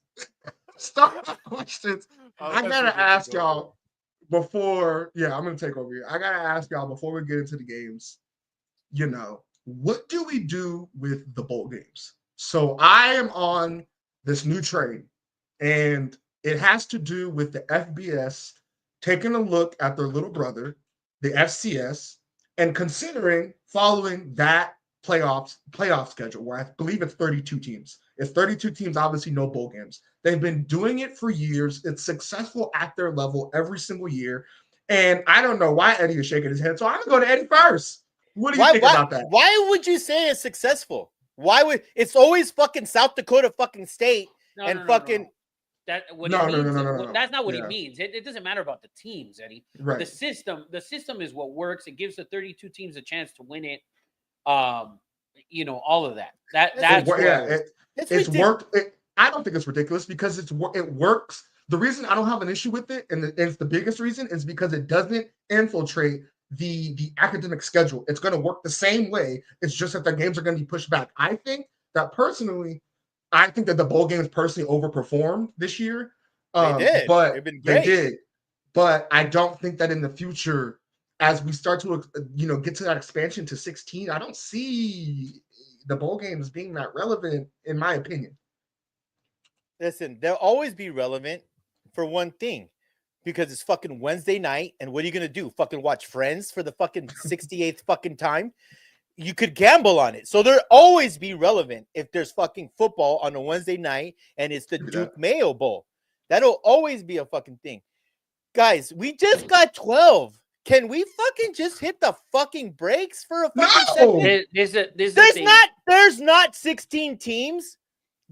Startup questions. I gotta ask y'all before. Yeah, I'm gonna take over here. I gotta ask y'all before we get into the games. You know, what do we do with the bowl games? So I am on this new train, and it has to do with the FBS taking a look at their little brother, the FCS, and considering following that playoff schedule, where I believe it's 32 teams. It's 32 teams, obviously no bowl games. They've been doing it for years. It's successful at their level every single year. And I don't know why Eddie is shaking his head. So I'm going to go to Eddie first. What do you think about that? Why would you say it's successful? Why would it's always fucking South Dakota fucking state and fucking That what No, it no, means. no. That's not what Yeah. he means. It doesn't matter about the teams, Eddie. Right. The system is what works. It gives the 32 teams a chance to win it. All of that. That's what it's it's ridiculous. worked. I don't think it's ridiculous because it works. The reason I don't have an issue with it, and it's the biggest reason, is because it doesn't infiltrate the academic schedule. It's going to work the same way. It's just that the games are going to be pushed back. I think that the bowl games personally overperformed this year. They did. But They've been they great. did. But I don't think that in the future, as we start to get to that expansion to 16, I don't see the bowl games being that relevant, in my opinion. Listen, they'll always be relevant for one thing, because it's fucking Wednesday night, and what are you gonna do? Fucking watch Friends for the fucking 68th fucking time? You could gamble on it, so they'll always be relevant if there's fucking football on a Wednesday night and it's the Duke Mayo Bowl. That'll always be a fucking thing, guys. We just got 12. Can we fucking just hit the fucking brakes for a fucking second? There's not 16 teams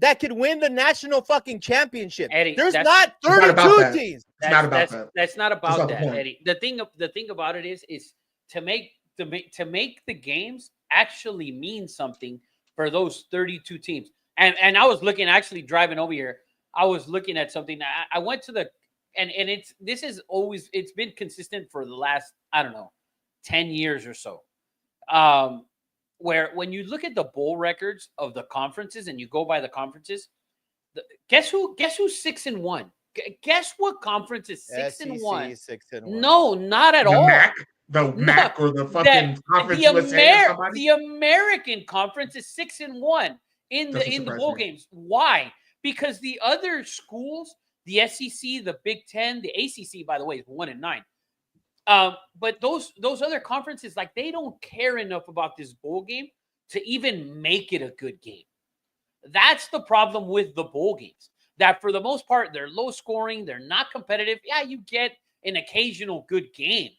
that could win the national fucking championship. Eddie, there's that's- not 32 teams. It's not about that. That's not about That's not the that, point. Eddie. The thing about it is to make the games actually mean something for those 32 teams. And I was looking, actually driving over here, I was looking at something. I went to it's been consistent for the last, I don't know, 10 years or so. Where when you look at the bowl records of the conferences and you go by the conferences, guess who's 6-1? Guess what conference is 6-1? 6-1. No, not at The all. MAC or the fucking conference USA or somebody? The American conference is 6-1 in the bowl games. Why? Because the other schools, the SEC, the Big Ten, the ACC, by the way, is 1-9. But those other conferences, like, they don't care enough about this bowl game to even make it a good game. That's the problem with the bowl games. That for the most part, they're low scoring, they're not competitive. Yeah, you get an occasional good game,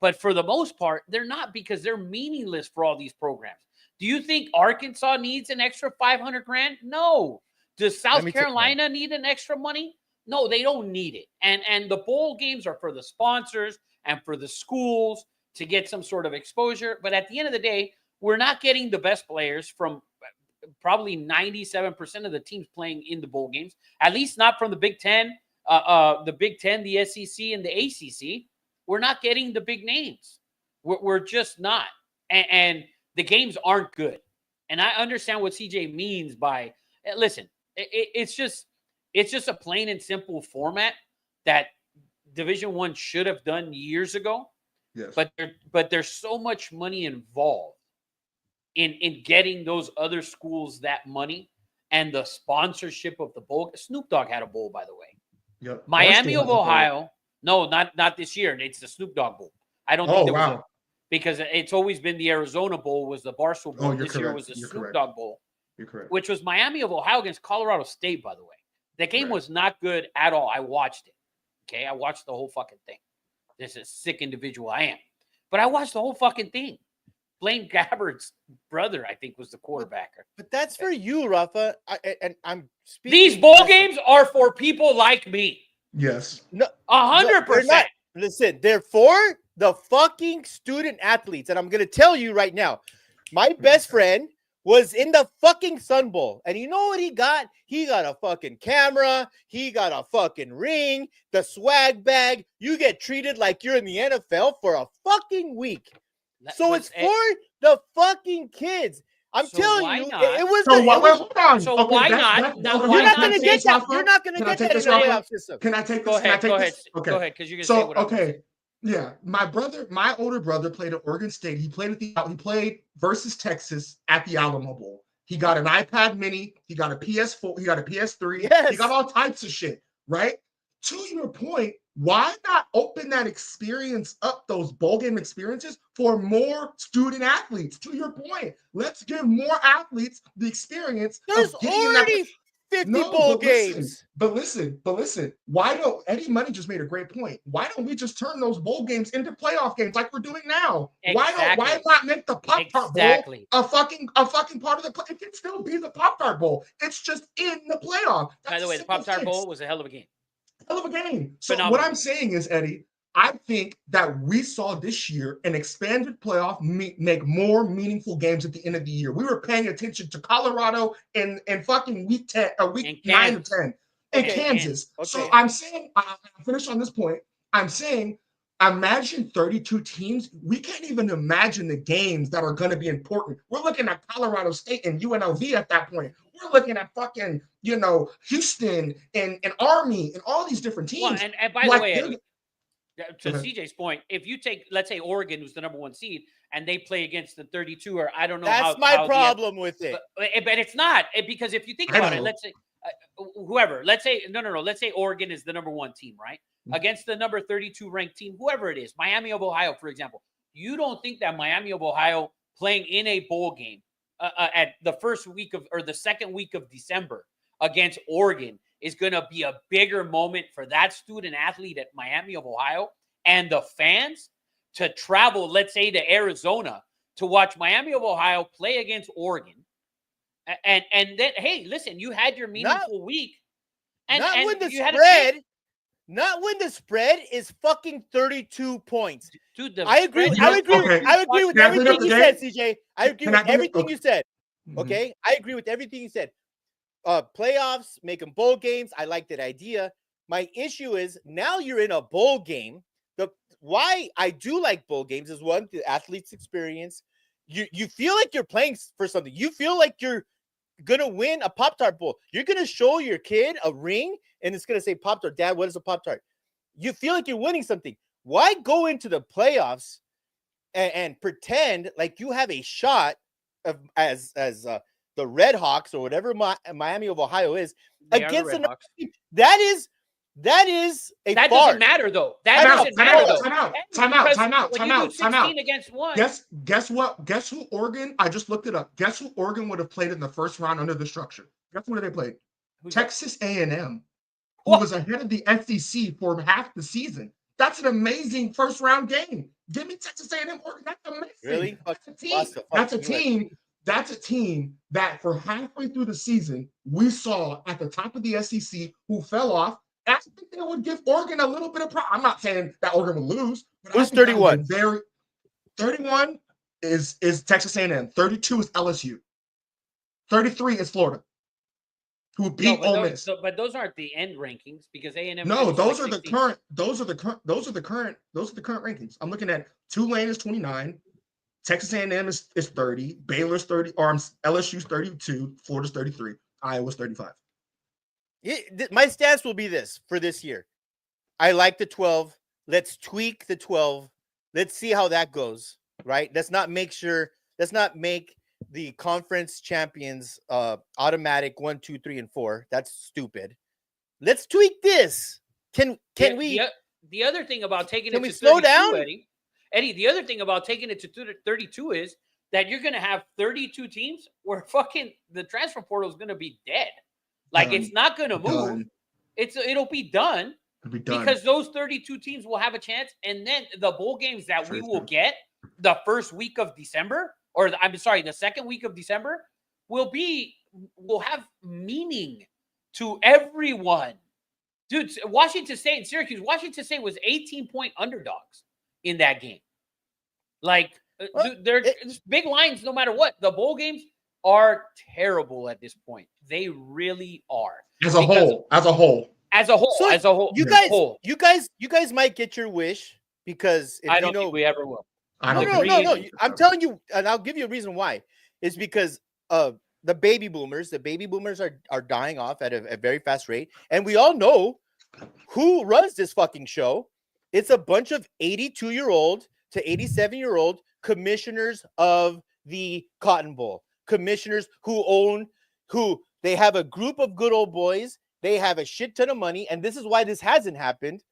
but for the most part, they're not, because they're meaningless for all these programs. Do you think Arkansas needs an extra $500,000? No. Does South Carolina need an extra money? No, they don't need it. And the bowl games are for the sponsors and for the schools to get some sort of exposure. But at the end of the day, we're not getting the best players from probably 97% of the teams playing in the bowl games, at least not from the Big Ten, the SEC, and the ACC. We're not getting the big names. We're just not. And the games aren't good. And I understand what CJ means by, listen, it's just a plain and simple format that Division I should have done years ago. Yes. But there's so much money involved in getting those other schools that money and the sponsorship of the bowl. Snoop Dogg had a bowl, by the way. Yep. Miami of Ohio. No, not this year. It's the Snoop Dogg Bowl. I don't think there was because it's always been the Arizona Bowl was the Barstool Bowl. Oh, you're This year correct. was the You're Snoop correct. Dogg Bowl, You're correct. which was Miami of Ohio against Colorado State, by the way. The game Right. was not good at all. I watched it. Okay, I watched the whole fucking thing. This is a sick individual I am. But I watched the whole fucking thing. Blaine Gabbard's brother, I think, was the quarterbacker. But that's for you, Rafa. And I'm speaking. These bowl games are for people like me. Yes. 100%. Listen, they're for the fucking student athletes. And I'm going to tell you right now, my best friend was in the fucking Sun Bowl. And you know what he got? He got a fucking camera. He got a fucking ring, the swag bag. You get treated like you're in the NFL for a fucking week. So it's for the fucking kids. I'm So telling why you, not? it was. So it wait, was- hold on. So why not? Now, okay, why you're not not going to say get that. Rafa? You're not going to Can I get take that in this, the Rafa? playoff system. Can I take this? Go ahead. Can I Go take ahead. this? Okay. Go ahead, because you're going to say So what I'm okay, yeah, my older brother played at Oregon State. He played versus Texas at the Alamo Bowl. He got an iPad Mini. He got a PS4. He got a PS3. Yes. He got all types of shit. Right. To your point, why not open that experience up, those bowl game experiences, for more student athletes? To your point, let's give more athletes the experience. There's of getting in that already 50 No, bowl but listen, games. But listen. Why don't Eddie Money just made a great point? Why don't we just turn those bowl games into playoff games like we're doing now? Why Exactly. not make the Pop-Tart Bowl Exactly. a fucking part of the play? It can still be the Pop-Tart Bowl. It's just in the playoff. By the way, the Pop-Tart Bowl was a hell of a game. Hell of a game. So Phenomenal. what I'm saying is, Eddie, I think that we saw this year an expanded playoff make more meaningful games at the end of the year. We were paying attention to Colorado and fucking week 10, week 9 or 10 in Okay, Kansas. okay. So I'm saying, I'll finish on this point. I'm saying, imagine 32 teams. We can't even imagine the games that are going to be important. We're looking at Colorado State and UNLV at that point. We're looking at fucking, Houston and Army and all these different teams. Well, and by Like, the way, they're- Eddie, to Go ahead. CJ's point, if you take, let's say, Oregon, who's the number 1 seed, and they play against the 32, or I don't know That's how my how the- problem with it. but it's not, because if you think I about it, know. let's say whoever, let's say let's say Oregon is the number 1 team, right? Mhm. Against the number 32 ranked team, whoever it is, Miami of Ohio, for example. You don't think that Miami of Ohio playing in a bowl game at the first week of, or the second week of December against Oregon is going to be a bigger moment for that student athlete at Miami of Ohio and the fans to travel, let's say, to Arizona to watch Miami of Ohio play against Oregon? And then, hey, listen, you had your meaningful week. Not when the you had a chance. spread. Not when the spread is fucking 32 points. Dude, the I agree. spread- I agree. Okay. I agree with Can I bring everything up you the said, game? CJ. I agree Can I with bring up- everything okay. you said. Mhm. Okay, I agree with everything you said. Playoffs, make them bowl games. I like that idea. My issue is now you're in a bowl game. Why I do like bowl games is, one, the athlete's experience. You feel like you're playing for something. You feel like you're gonna win a Pop-Tart Bowl. You're gonna show your kid a ring and it's gonna say Pop-Tart. Dad, what is a Pop-Tart? You feel like you're winning something. Why go into the playoffs and pretend like you have a shot of as the Red Hawks or whatever Miami of Ohio is They are the against Red another Hawks. team? That is a That farce. doesn't matter, though. That Time out, doesn't time matter, out, though. time out, Because time out, when time out, you time do out, time out. 16 against 1. Guess what? Guess who Oregon? I just looked it up. Guess who Oregon would have played in the first round under the structure? Guess where they played? Who's that? Texas A&M, who What? was ahead of the SEC for half the season. That's an amazing first round game. Give me Texas A&M Oregon. That's amazing. Really? That's a team. Lost the That's a fucking US. team. That's a team that for halfway through the season we saw at the top of the SEC who fell off. I think they would give Oregon a little bit of problem. I'm not saying that Oregon would lose. But I Who's think that would 31? be 31 is Texas A&M. 32 is LSU. 33 is Florida, who No, beat but Ole those, Miss. but those aren't the end rankings because A&M. No, finished those like are the 16. current. Those are the current rankings. I'm looking at Tulane is 29, Texas A&M is 30, Baylor's 30, or LSU's 32, Florida's 33, Iowa's 35. My stats will be this for this year. I like the 12. Let's tweak the 12. Let's see how that goes. Right? Let's not make the conference champions automatic 1, 2, 3, and 4. That's stupid. Let's tweak this. Can we? The other thing about taking Can it we to slow 32, down? Eddie, Eddie, the other thing about taking it to 32 is that you're going to have 32 teams where fucking the transfer portal is going to be dead. Like, Done. it's not going to move. Done. It'll be done. It'll be done. Because those 32 teams will have a chance, and then the bowl games that we will get the first week of December, or the second week of December, will have meaning to everyone. Dude, Washington State and Syracuse, Washington State was 18-point underdogs in that game. Like, dude, it's big lines no matter what. The bowl games are terrible at this point. They really are. As a whole. So you guys might get your wish because I don't think we ever will. No. I'm telling you, and I'll give you a reason why. It's because the baby boomers are dying off at a very fast rate, and we all know who runs this fucking show. It's a bunch of 82-year-old to 87-year-old commissioners of the Cotton Bowl, commissioners who they have a group of good old boys. They have a shit ton of money, and this is why this hasn't happened,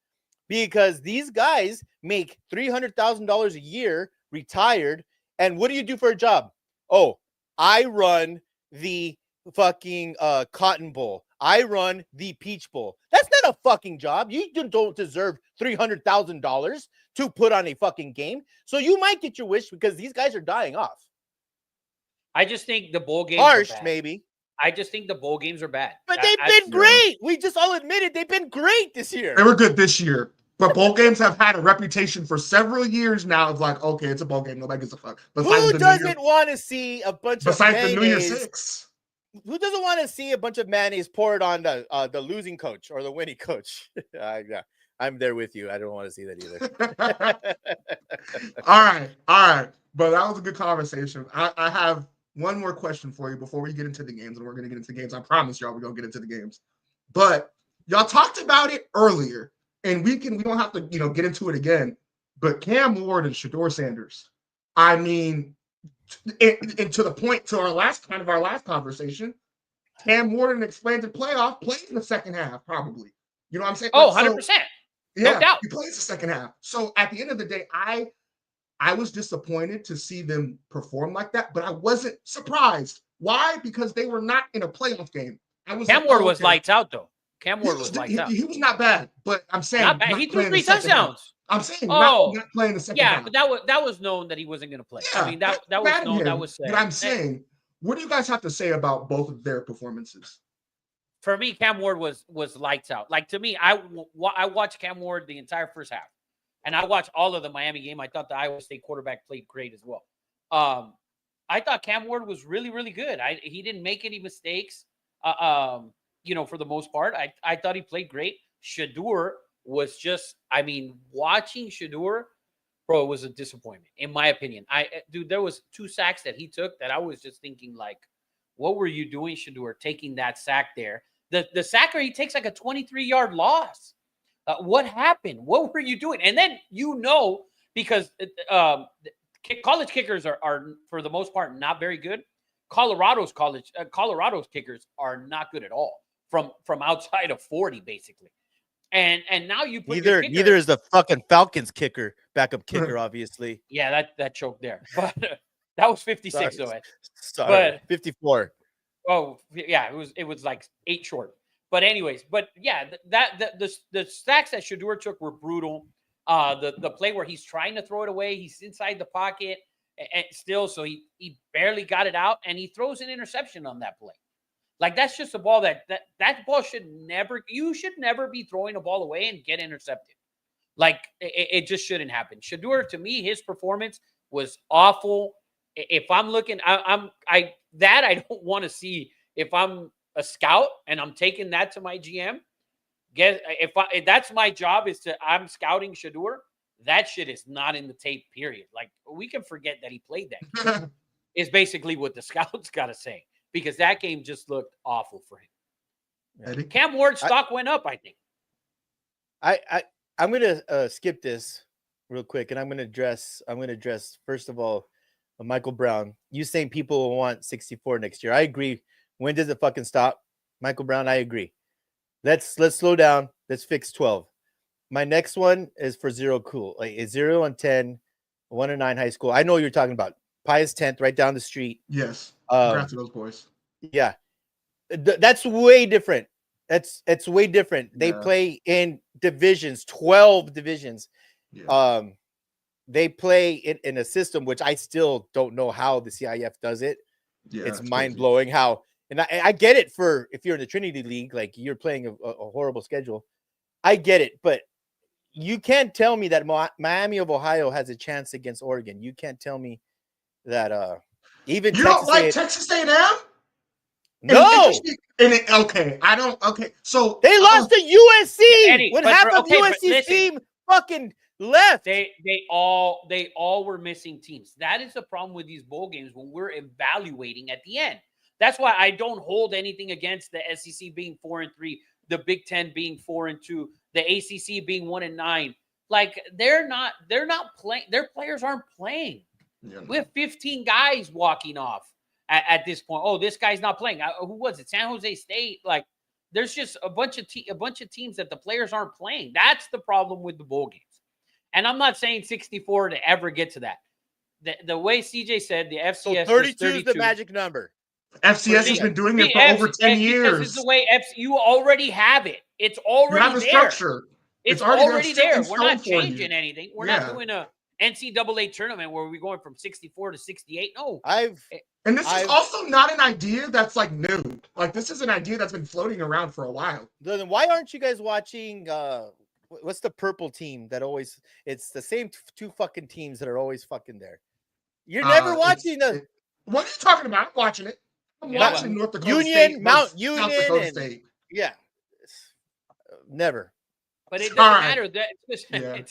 because these guys make $300,000 a year, retired, and what do you do for a job? Oh, I run the fucking Cotton Bowl. I run the Peach Bowl. That's not a fucking job. You don't deserve $300,000 to put on a fucking game. So you might get your wish because these guys are dying off. I just think the bowl games harsh, are bad. Maybe. I just think the bowl games are bad. But they've been great. We just all admitted they've been great this year. They were good this year. But bowl games have had a reputation for several years now of like, okay, it's a bowl game. Nobody gives a fuck. Who doesn't want to see a bunch of mayonnaise? Besides the New Year Six. Who doesn't want to see a bunch of mayonnaise poured on the losing coach or the winning coach? Yeah, I'm there with you. I don't want to see that either. All right. But that was a good conversation. I have one more question for you before we get into the games, and we're going to get into the games. I promise y'all we're going to get into the games. But y'all talked about it earlier, and we don't have to, get into it again. But Cam Ward and Shedeur Sanders, I mean, and to the point to our last conversation, Cam Ward in an expanded playoff plays in the second half, probably. You know what I'm saying? Oh, 100%. Yeah, no doubt. He plays the second half. So at the end of the day, I was disappointed to see them perform like that, but I wasn't surprised. Why? Because they were not in a playoff game. Cam Ward was lights out, though. Cam Ward was lights out. He was not bad, but I'm saying not bad. He threw 3 touchdowns. I'm saying not playing the second half. But that was known that he wasn't going to play. Yeah, I mean, that was known. That was said. But I'm saying, what do you guys have to say about both of their performances? For me, Cam Ward was lights out. Like, to me, I watched Cam Ward the entire first half, and I watched all of the Miami game. I thought the Iowa State quarterback played great as well. I thought Cam Ward was really, really good. He didn't make any mistakes. For the most part, I thought he played great. Shedeur was just, watching Shedeur, bro, it was a disappointment, in my opinion. There was 2 sacks that he took that I was just thinking, like, what were you doing, Shedeur, taking that sack there? The sacker, he takes like a 23-yard loss. What happened? What were you doing? And then, because college kickers are for the most part not very good. Colorado's kickers are not good at all from outside of 40, basically. And now you put neither is the fucking Falcons backup kicker, obviously. Yeah, that choked there. But that was 56 though. Sorry, 54. Oh, yeah, it was like 8 short. But anyways, the sacks that Shedeur took were brutal. The play where he's trying to throw it away, he's inside the pocket and still, so he barely got it out, and he throws an interception on that play. Like, that's just a ball that ball you should never be throwing a ball away and get intercepted. Like, it just shouldn't happen. Shedeur, to me, his performance was awful. If I'm looking, I don't want to see. If I'm a scout and I'm taking that to my GM, if that's my job, I'm scouting Shedeur, that shit is not in the tape, period. Like, we can forget that he played that. Is basically what the scouts got to say, because that game just looked awful for him. Yeah. Cam Ward's stock went up, I think. I'm gonna skip this real quick, and I'm gonna address first of all, Michael Brown. You saying people will want 64 next year? I agree. When does it fucking stop, Michael Brown? I agree. Let's slow down. Let's fix 12. My next one is for Zero Cool. Like, 0 and 10. 1-9 high school. I know what you're talking about. Pius 10th, right down the street. Yes. Um, Congrats to those boys. yeah, that's way different. It's way different. They Yeah. play in divisions, 12 divisions. Yeah. They play in a system which I still don't know how the CIF does it. Yeah, It's it's mind crazy. blowing how, and I get it for if you're in the Trinity League, like you're playing a horrible schedule. I get it, but you can't tell me that Miami of Ohio has a chance against Oregon. You can't tell me that even You Texas don't like A&M Texas A&M? no, Okay, I don't. Okay, so they lost to USC Eddie, when but half of but USC's listen. team fucking left. They all were missing teams. That is the problem with these bowl games when we're evaluating at the end. That's why I don't hold anything against the SEC being 4-3, the Big Ten being 4-2, the ACC being 1-9. Like they're not playing. Their players aren't playing. Yeah, We have 15 guys walking off at this point. Oh, this guy's not playing. Who was it? San Jose State. Like there's just a bunch of teams that the players aren't playing. That's the problem with the bowl games. And I'm not saying 64 to ever get to that. The way CJ said, the FCS So was 32 is 32. the magic number. FCS has been doing it for over 10 years. Because it's the way you already have it. It's You already have the there. structure. It's already already set in there. We're not stone for you. changing anything. We're Yeah. not doing a NCAA tournament where we're going from 64 to 68. No. And this is also not an idea that's like new. Like this is an idea that's been floating around for a while. Then why aren't you guys watching what's the purple team that always it's the same two fucking teams that are always fucking there? You're never watching the what are you talking about? I'm watching it. I'm watching North Dakota Union, State Mount versus Union, South Dakota and- State. yeah. Never. But it All doesn't right. matter.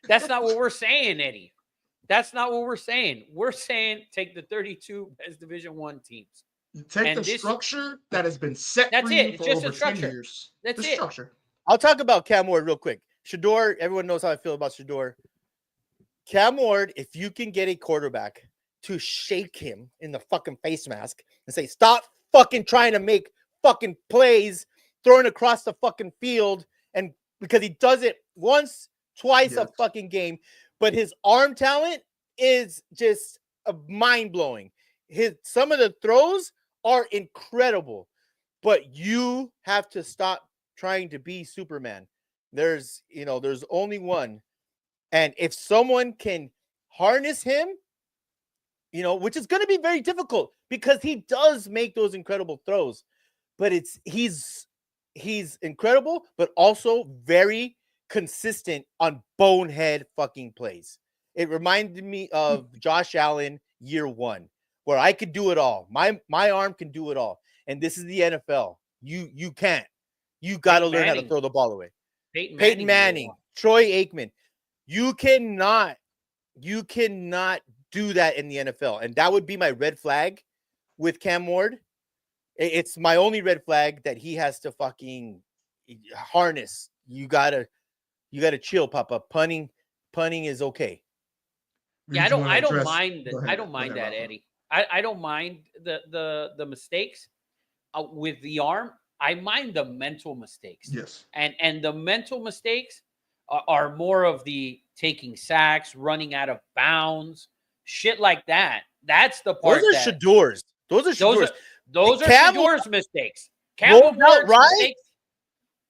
That's not what we're saying, Eddie. That's not what we're saying. We're saying take the 32 best Division I teams. You take And the this- structure that has been set That's for it. you It's for just a over 10 structure. years. That's The it. structure. I'll talk about Cam Ward real quick. Shador, everyone knows how I feel about Shador. Cam Ward, if you can get a quarterback to shake him in the fucking face mask and say, stop fucking trying to make fucking plays, throwing across the fucking field, and because he does it once, twice a Yes. fucking game, but his arm talent is just mind-blowing. Some of the throws are incredible, but you have to stop trying to be Superman. There's only one. And if someone can harness him, which is going to be very difficult because he does make those incredible throws, but he's incredible, but also very consistent on bonehead fucking plays. It reminded me of Josh Allen year one, where I could do it all. My arm can do it all. And this is the NFL. You can't. You got to learn how to throw the ball away. Peyton Manning, Troy Aikman. You cannot do that in the NFL. And that would be my red flag with Cam Ward. It's my only red flag that he has to fucking harness. You gotta chill, Papa. Punting is okay. Yeah, I don't mind Go ahead. I don't mind Go ahead, that, Rafa. Eddie. I don't mind the mistakes with the arm. I mind the mental mistakes. Yes. And the mental mistakes are more of the taking sacks, running out of bounds, shit like that. That's the part. Those are Shador's. Those are Cam Shador's mistakes. rolls Cam out Ward's right mistakes.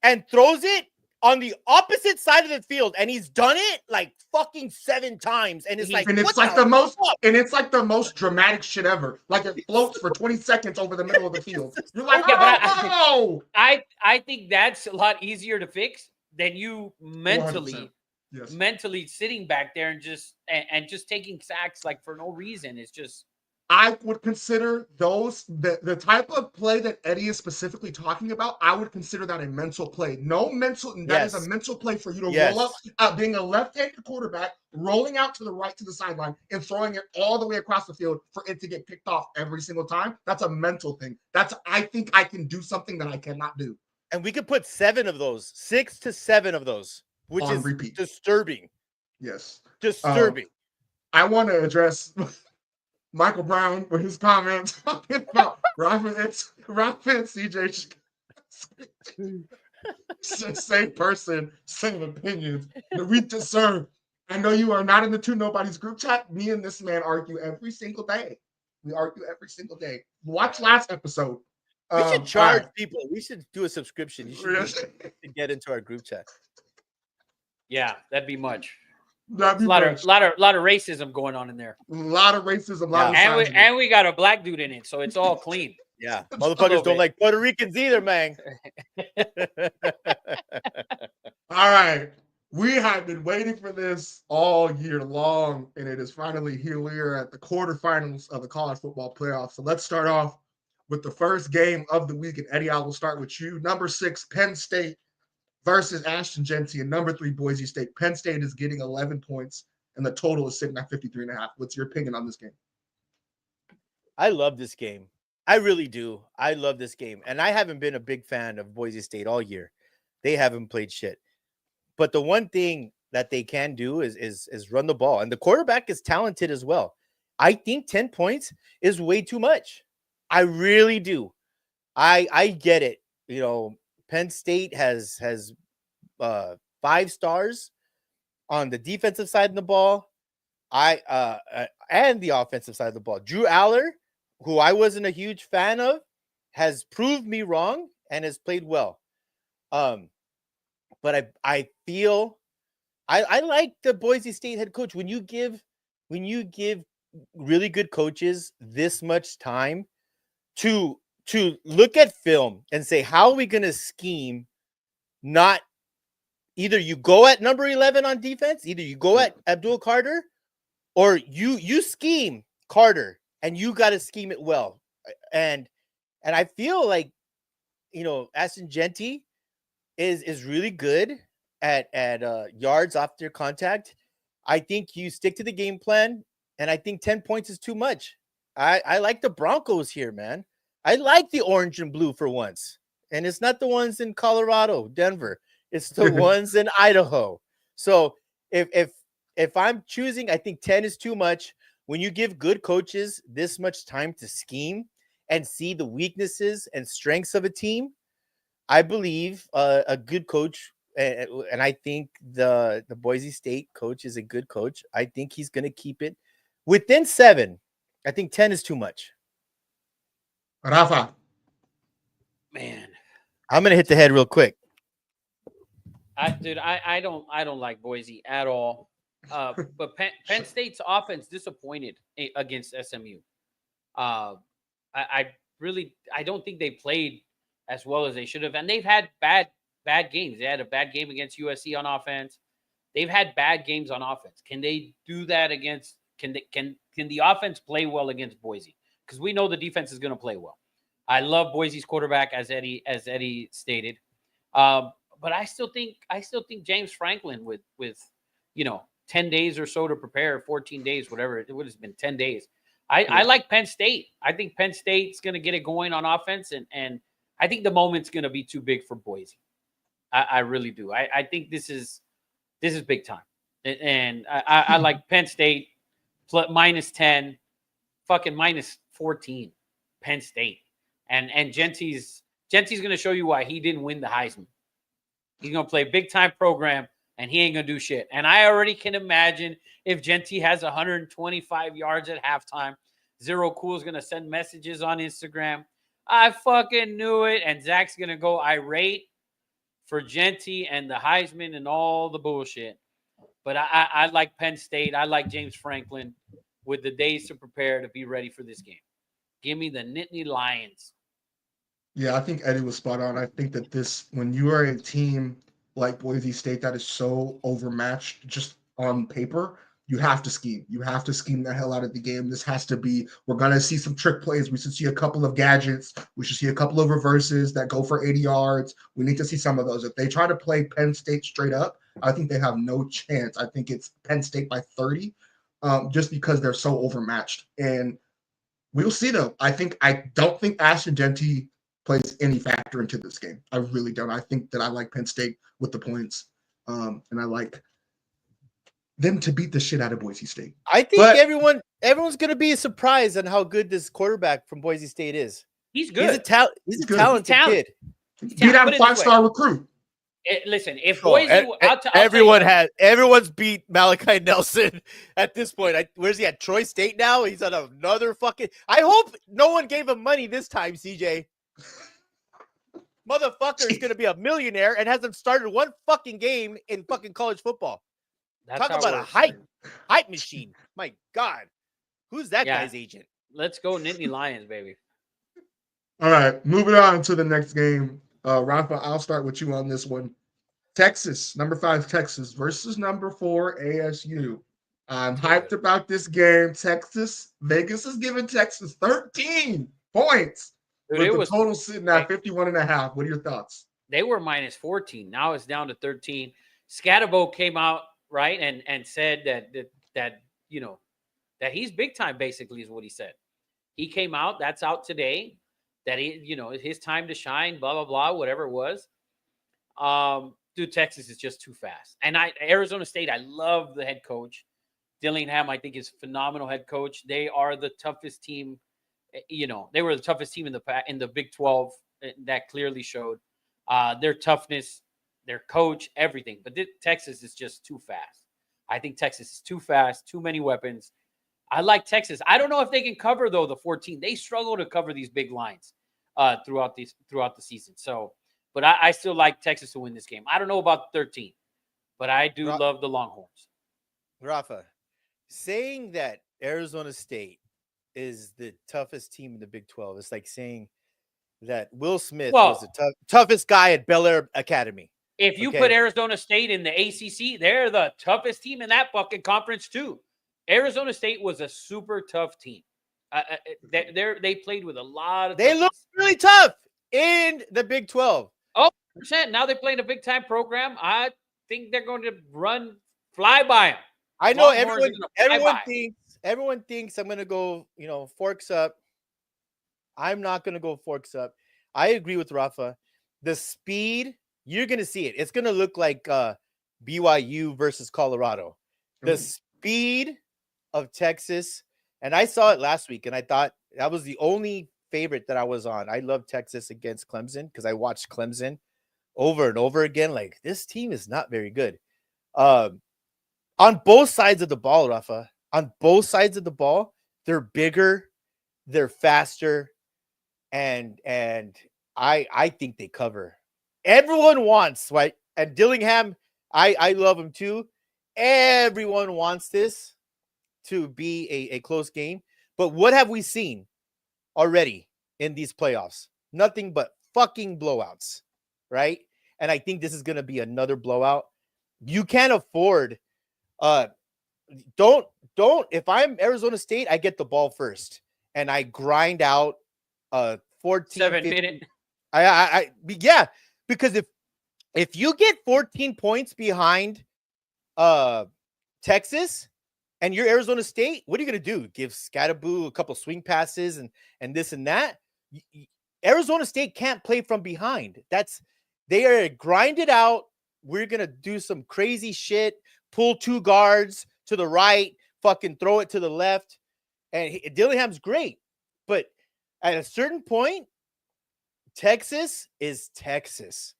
and throws it on the opposite side of the field, and he's done it like fucking 7 times, and it's like, And it's what like the most dramatic shit ever. Like it floats for 20 seconds over the middle of the field. You're like, Okay, but oh, I think that's a lot easier to fix than you mentally 100%. Yes. mentally sitting back there and just taking sacks like for no reason. It's just I would consider those the type of play that Eddie is specifically talking about. I would consider that a mental play. That is a mental play for you to roll up, being a left-handed quarterback, rolling out to the right to the sideline and throwing it all the way across the field for it to get picked off every single time. That's a mental thing. I think I can do something that I cannot do. And we could put 7 of those, 6 to 7 of those, which On is repeat. Disturbing. Yes. Disturbing. I want to address Michael Brown with his comments talking about Rafa and CJ. Same person, same opinions. That we deserve I know you are not in the Two Nobodies group chat. Me and this man argue every single day. We argue every single day. Watch last episode. We should charge all people. We should do a subscription. You right. should to get into our group chat. Yeah, that'd be much. That'd be A lot much. of racism going on in there. A lot of racism, a lot of And misogyny. we got a black dude in it, so it's all clean. Yeah, A motherfuckers little don't bit. like Puerto Ricans either, man. All right. We have been waiting for this all year long, and it is finally here. We are at the quarterfinals of the college football playoffs. So let's start off with the first game of the week. And Eddie, I will start with you. Number 6, Penn State versus Ashton Genty, and number 3, Boise State. Penn State is getting 11 points, and the total is sitting at 53.5. What's your opinion on this game? I love this game. I really do. I love this game. And I haven't been a big fan of Boise State all year. They haven't played shit. But the one thing that they can do is run the ball. And the quarterback is talented as well. I think 10 points is way too much. I really do. I get it. You know, Penn State has 5 stars on the defensive side of the ball. And the offensive side of the ball. Drew Aller, who I wasn't a huge fan of, has proved me wrong and has played well. But I feel I like the Boise State head coach. When you give really good coaches this much time to look at film and say, how are we going to scheme? Not either you go at number 11 on defense, either you go at Abdul Carter, or you scheme Carter, and you got to scheme it well. And I feel like, you know, Ashton Genty is really good at yards after contact. I think you stick to the game plan, and I think 10 points is too much. I like the Broncos here, man. I like the orange and blue for once. And it's not the ones in Colorado, Denver. It's the ones in Idaho. So if I'm choosing, I think 10 is too much. When you give good coaches this much time to scheme and see the weaknesses and strengths of a team, I believe a good coach, and I think the Boise State coach is a good coach. I think he's going to keep it within 7. I think 10 is too much. Rafa. Man, I'm going to hit the head real quick. I don't like Boise at all. But Penn State's offense disappointed against SMU. I don't think they played as well as they should have, and they've had bad games. They had a bad game against USC on offense. They've had bad games on offense. Can they do that against? Can the offense play well against Boise? Because we know the defense is going to play well. I love Boise's quarterback, as Eddie stated, but I still think James Franklin with 10 days or so to prepare, 14 days, whatever it would have been, 10 days. I like Penn State. I think Penn State's going to get it going on offense, and I think the moment's going to be too big for Boise. I really do. I think this is big time, and I like Penn State plus -10, fucking -14, Penn State, and Genty's going to show you why he didn't win the Heisman. He's going to play a big time program, and he ain't going to do shit. And I already can imagine if Genty has 125 yards at halftime, Zero Cool is going to send messages on Instagram. I fucking knew it. And Zach's going to go irate for Genty and the Heisman and all the bullshit. But I like Penn State. I like James Franklin with the days to prepare to be ready for this game. Give me the Nittany Lions. Yeah, I think Eddie was spot on. I think that when you are a team like Boise State that is so overmatched just on paper, you have to scheme. You have to scheme the hell out of the game. This has to be, we're going to see some trick plays. We should see a couple of gadgets. We should see a couple of reverses that go for 80 yards. We need to see some of those. If they try to play Penn State straight up, I think they have no chance. I think it's Penn State by 30, just because they're so overmatched. And we'll see, though. I don't think Ashton Genty plays any factor into this game. I really don't. I think that I like Penn State with the points, and I like them to beat the shit out of Boise State. I think everyone's going to be surprised on how good this quarterback from Boise State is. He's good. He's a talented kid. Beat out a 5-star recruit. Listen, if Oh, Boise, I'll everyone tell you, everyone's beat Malachi Nelson at this point. Where's he at? Troy State now? He's on another fucking. I hope no one gave him money this time, CJ. Motherfucker is gonna be a millionaire and hasn't started one fucking game in fucking college football. that's Talk how it about a works, hype man. machine. My God, who's that Yeah. guy's agent? Let's go Nittany Lions, baby. All right, moving on to the next game. Rafa, I'll start with you on this one. Texas, number 5 Texas versus number 4 ASU. I'm hyped about this game. Vegas is giving Texas 13 points. Dude, With it the was total sitting at 51.5. What are your thoughts? they were minus 14. Now it's down to 13. Scatterbo came out right and said that that he's big time. Basically, is what he said. He came out. That's out today. That his time to shine. Blah blah blah. Whatever it was. Dude, Texas is just too fast. And Arizona State. I love the head coach, Dillingham. I think is a phenomenal head coach. They are the toughest team. They were the toughest team in the Big 12. That clearly showed their toughness, their coach, everything. But Texas is just too fast. I think Texas is too fast, too many weapons. I like Texas. I don't know if they can cover, though, the 14. They struggle to cover these big lines throughout the season. So, but I still like Texas to win this game. I don't know about 13, but I do love the Longhorns. Rafa, saying that Arizona State is the toughest team in the Big 12. It's like saying that Will Smith was the toughest guy at Bel Air Academy. If you put Arizona State in the ACC, they're the toughest team in that fucking conference too. Arizona State was a super tough team. They played with a lot of. They look really tough in the Big 12. Oh, % now they play in a big time program. I think they're going to fly by them. I know everyone thinks I'm going to go, forks up. I'm not going to go forks up. I agree with Rafa. The speed, you're going to see it. It's going to look like BYU versus Colorado. The speed of Texas, and I saw it last week, and I thought that was the only favorite that I was on. I love Texas against Clemson because I watched Clemson over and over again. Like, this team is not very good. On both sides of the ball, Rafa, on both sides of the ball, they're bigger, they're faster, and I think they cover. Everyone wants, right? And Dillingham, I love him too. Everyone wants this to be a close game. But what have we seen already in these playoffs? Nothing but fucking blowouts, right? And I think this is going to be another blowout. You can't afford if I'm Arizona State, I get the ball first and I grind out 14 7 minute. Yeah, because if you get 14 points behind Texas and you're Arizona State, what are you going to do? Give Scatterbo a couple swing passes and this and that? Arizona State can't play from behind. They are grinded out. We're going to do some crazy shit, pull 2 guards to the right, fucking throw it to the left. And Dillingham's great. But at a certain point, Texas is Texas.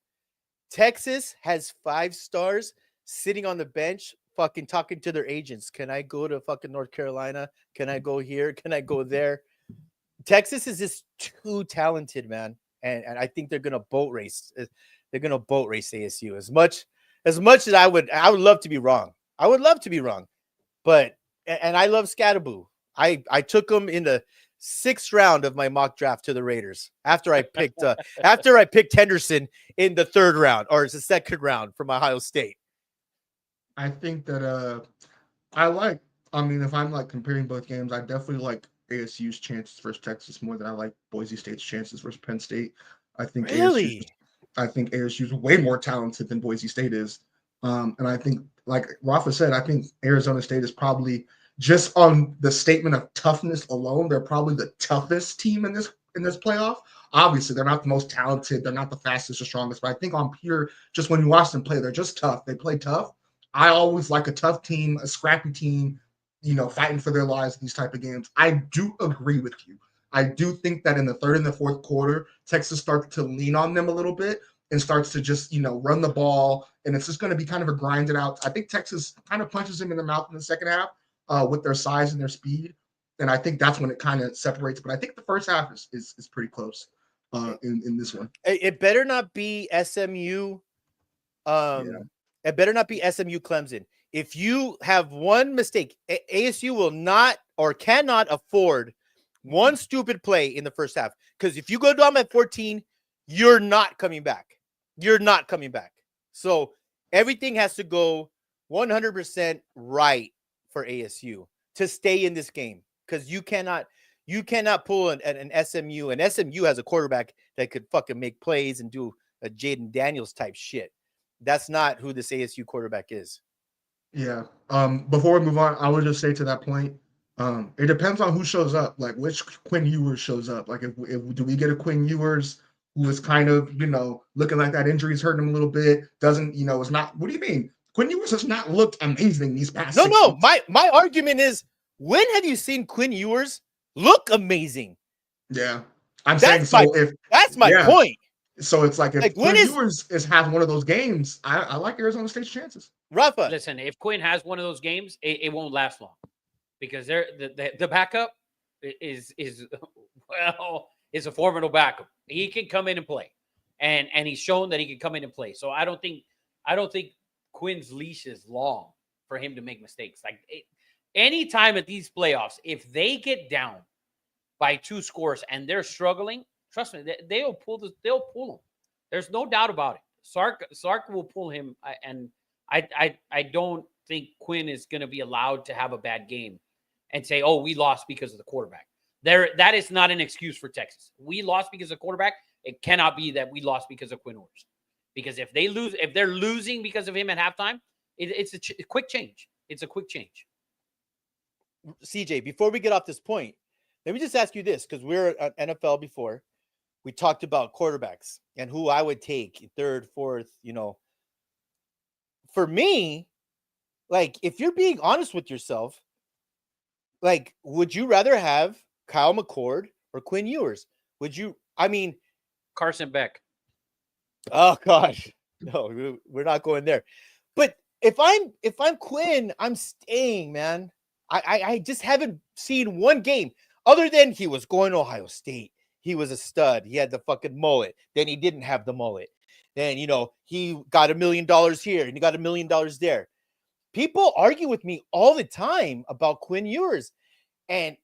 Texas has 5 stars sitting on the bench, fucking talking to their agents. Can I go to fucking North Carolina? Can I go here? Can I go there? Texas is just too talented, man. And I think they're going to boat race. They're going to boat race ASU as much as I would love to be wrong. I would love to be wrong. But I love Scatterbo. I took him in the 6th round of my mock draft to the Raiders after I picked Henderson in the 3rd round, or it's the 2nd round from Ohio State. I think that if I'm like comparing both games, I definitely like ASU's chances versus Texas more than I like Boise State's chances versus Penn State. I think ASU is way more talented than Boise State is. And I think, like Rafa said, I think Arizona State is probably, just on the statement of toughness alone, they're probably the toughest team in this playoff. Obviously, they're not the most talented, they're not the fastest or strongest, but I think on pure, just when you watch them play, they're just tough. They play tough. I always like a tough team, a scrappy team, fighting for their lives in these type of games. I do agree with you. I do think that in the 3rd and the 4th quarter, Texas started to lean on them a little bit. and starts to just, run the ball. And it's just going to be kind of a grinded out. I think Texas kind of punches him in the mouth in the second half with their size and their speed. And I think that's when it kind of separates. But I think the first half is pretty close in this one. It better not be SMU. It better not be SMU Clemson. If you have one mistake, ASU will not or cannot afford one stupid play in the first half. Because if you go down at 14, you're not coming back. You're not coming back. So everything has to go 100% right for ASU to stay in this game. Because you cannot pull an SMU. And SMU has a quarterback that could fucking make plays and do a Jaden Daniels type shit. That's not who this ASU quarterback is. Yeah. Before we move on, I would just say to that point, it depends on who shows up, like which Quinn Ewers shows up. Like if do we get a Quinn Ewers who is kind of, looking like that injury's hurting him a little bit, doesn't, is not, what do you mean? Quinn Ewers has not looked amazing these past 6 No. weeks. My argument is, when have you seen Quinn Ewers look amazing? Yeah. I'm saying that's my point. So it's like if when Quinn Ewers has one of those games, I like Arizona State's chances. Rafa, Listen, if Quinn has one of those games, it won't last long because the backup is a formidable backup. He can come in and play, and he's shown that he can come in and play. So I don't think Quinn's leash is long for him to make mistakes. Like anytime at these playoffs, if they get down by 2 scores and they're struggling, trust me, they'll pull him. There's no doubt about it. Sark will pull him, and I don't think Quinn is going to be allowed to have a bad game and say, "Oh, we lost because of the quarterback." That is not an excuse for Texas. We lost because of quarterback. It cannot be that we lost because of Quinn Ewers. Because if they're losing because of him at halftime, it's a quick change. It's a quick change. CJ, before we get off this point, let me just ask you this, because we're at NFL before. We talked about quarterbacks and who I would take third, fourth, For me, like, if you're being honest with yourself, like, would you rather have Kyle McCord or Quinn Ewers? Carson Beck. Oh gosh, no, we're not going there. But if I'm Quinn, I'm staying, man. I just haven't seen one game other than he was going to Ohio State. He was a stud. He had the fucking mullet. Then he didn't have the mullet. Then, he got $1 million here and he got $1 million there. People argue with me all the time about Quinn Ewers. And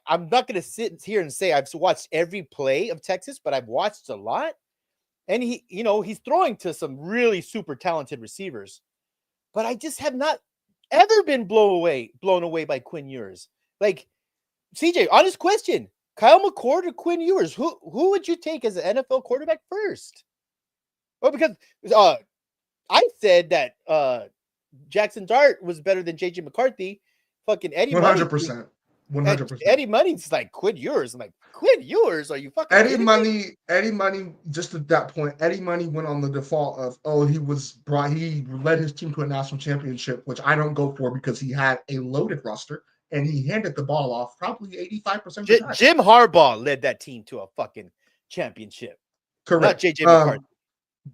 I'm not going to sit here and say I've watched every play of Texas, but I've watched a lot. And he's throwing to some really super talented receivers. But I just have not ever been blown away by Quinn Ewers. Like, CJ, honest question. Kyle McCord or Quinn Ewers? Who would you take as an NFL quarterback first? Well, because I said that Jackson Dart was better than JJ McCarthy. Fucking Eddie 100%. 100%. Eddie Money's like Quinn Ewers. I'm like, Quinn Ewers? Are you fucking Eddie Money, just at that point, Eddie Money went on the default of, he led his team to a national championship, which I don't go for because he had a loaded roster and he handed the ball off probably 85% of the time. Jim Harbaugh led that team to a fucking championship. Correct. Not JJ McCarthy.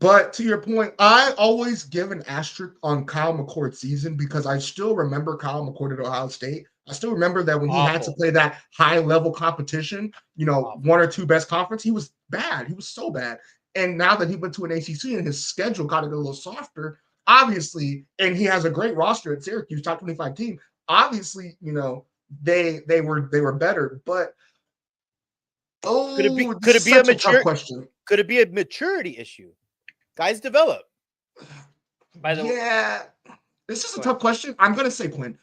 But to your point, I always give an asterisk on Kyle McCord's season because I still remember Kyle McCord at Ohio State. I still remember that when he had to play that high-level competition, one or two best conference, he was bad. He was so bad. And now that he went to an ACC and his schedule got a little softer, obviously, and he has a great roster at Syracuse, top 25 team, obviously, they were better. But could it be a mature question? Could it be a maturity issue? Guys develop. By the way, this is a tough question. I'm gonna say Quinn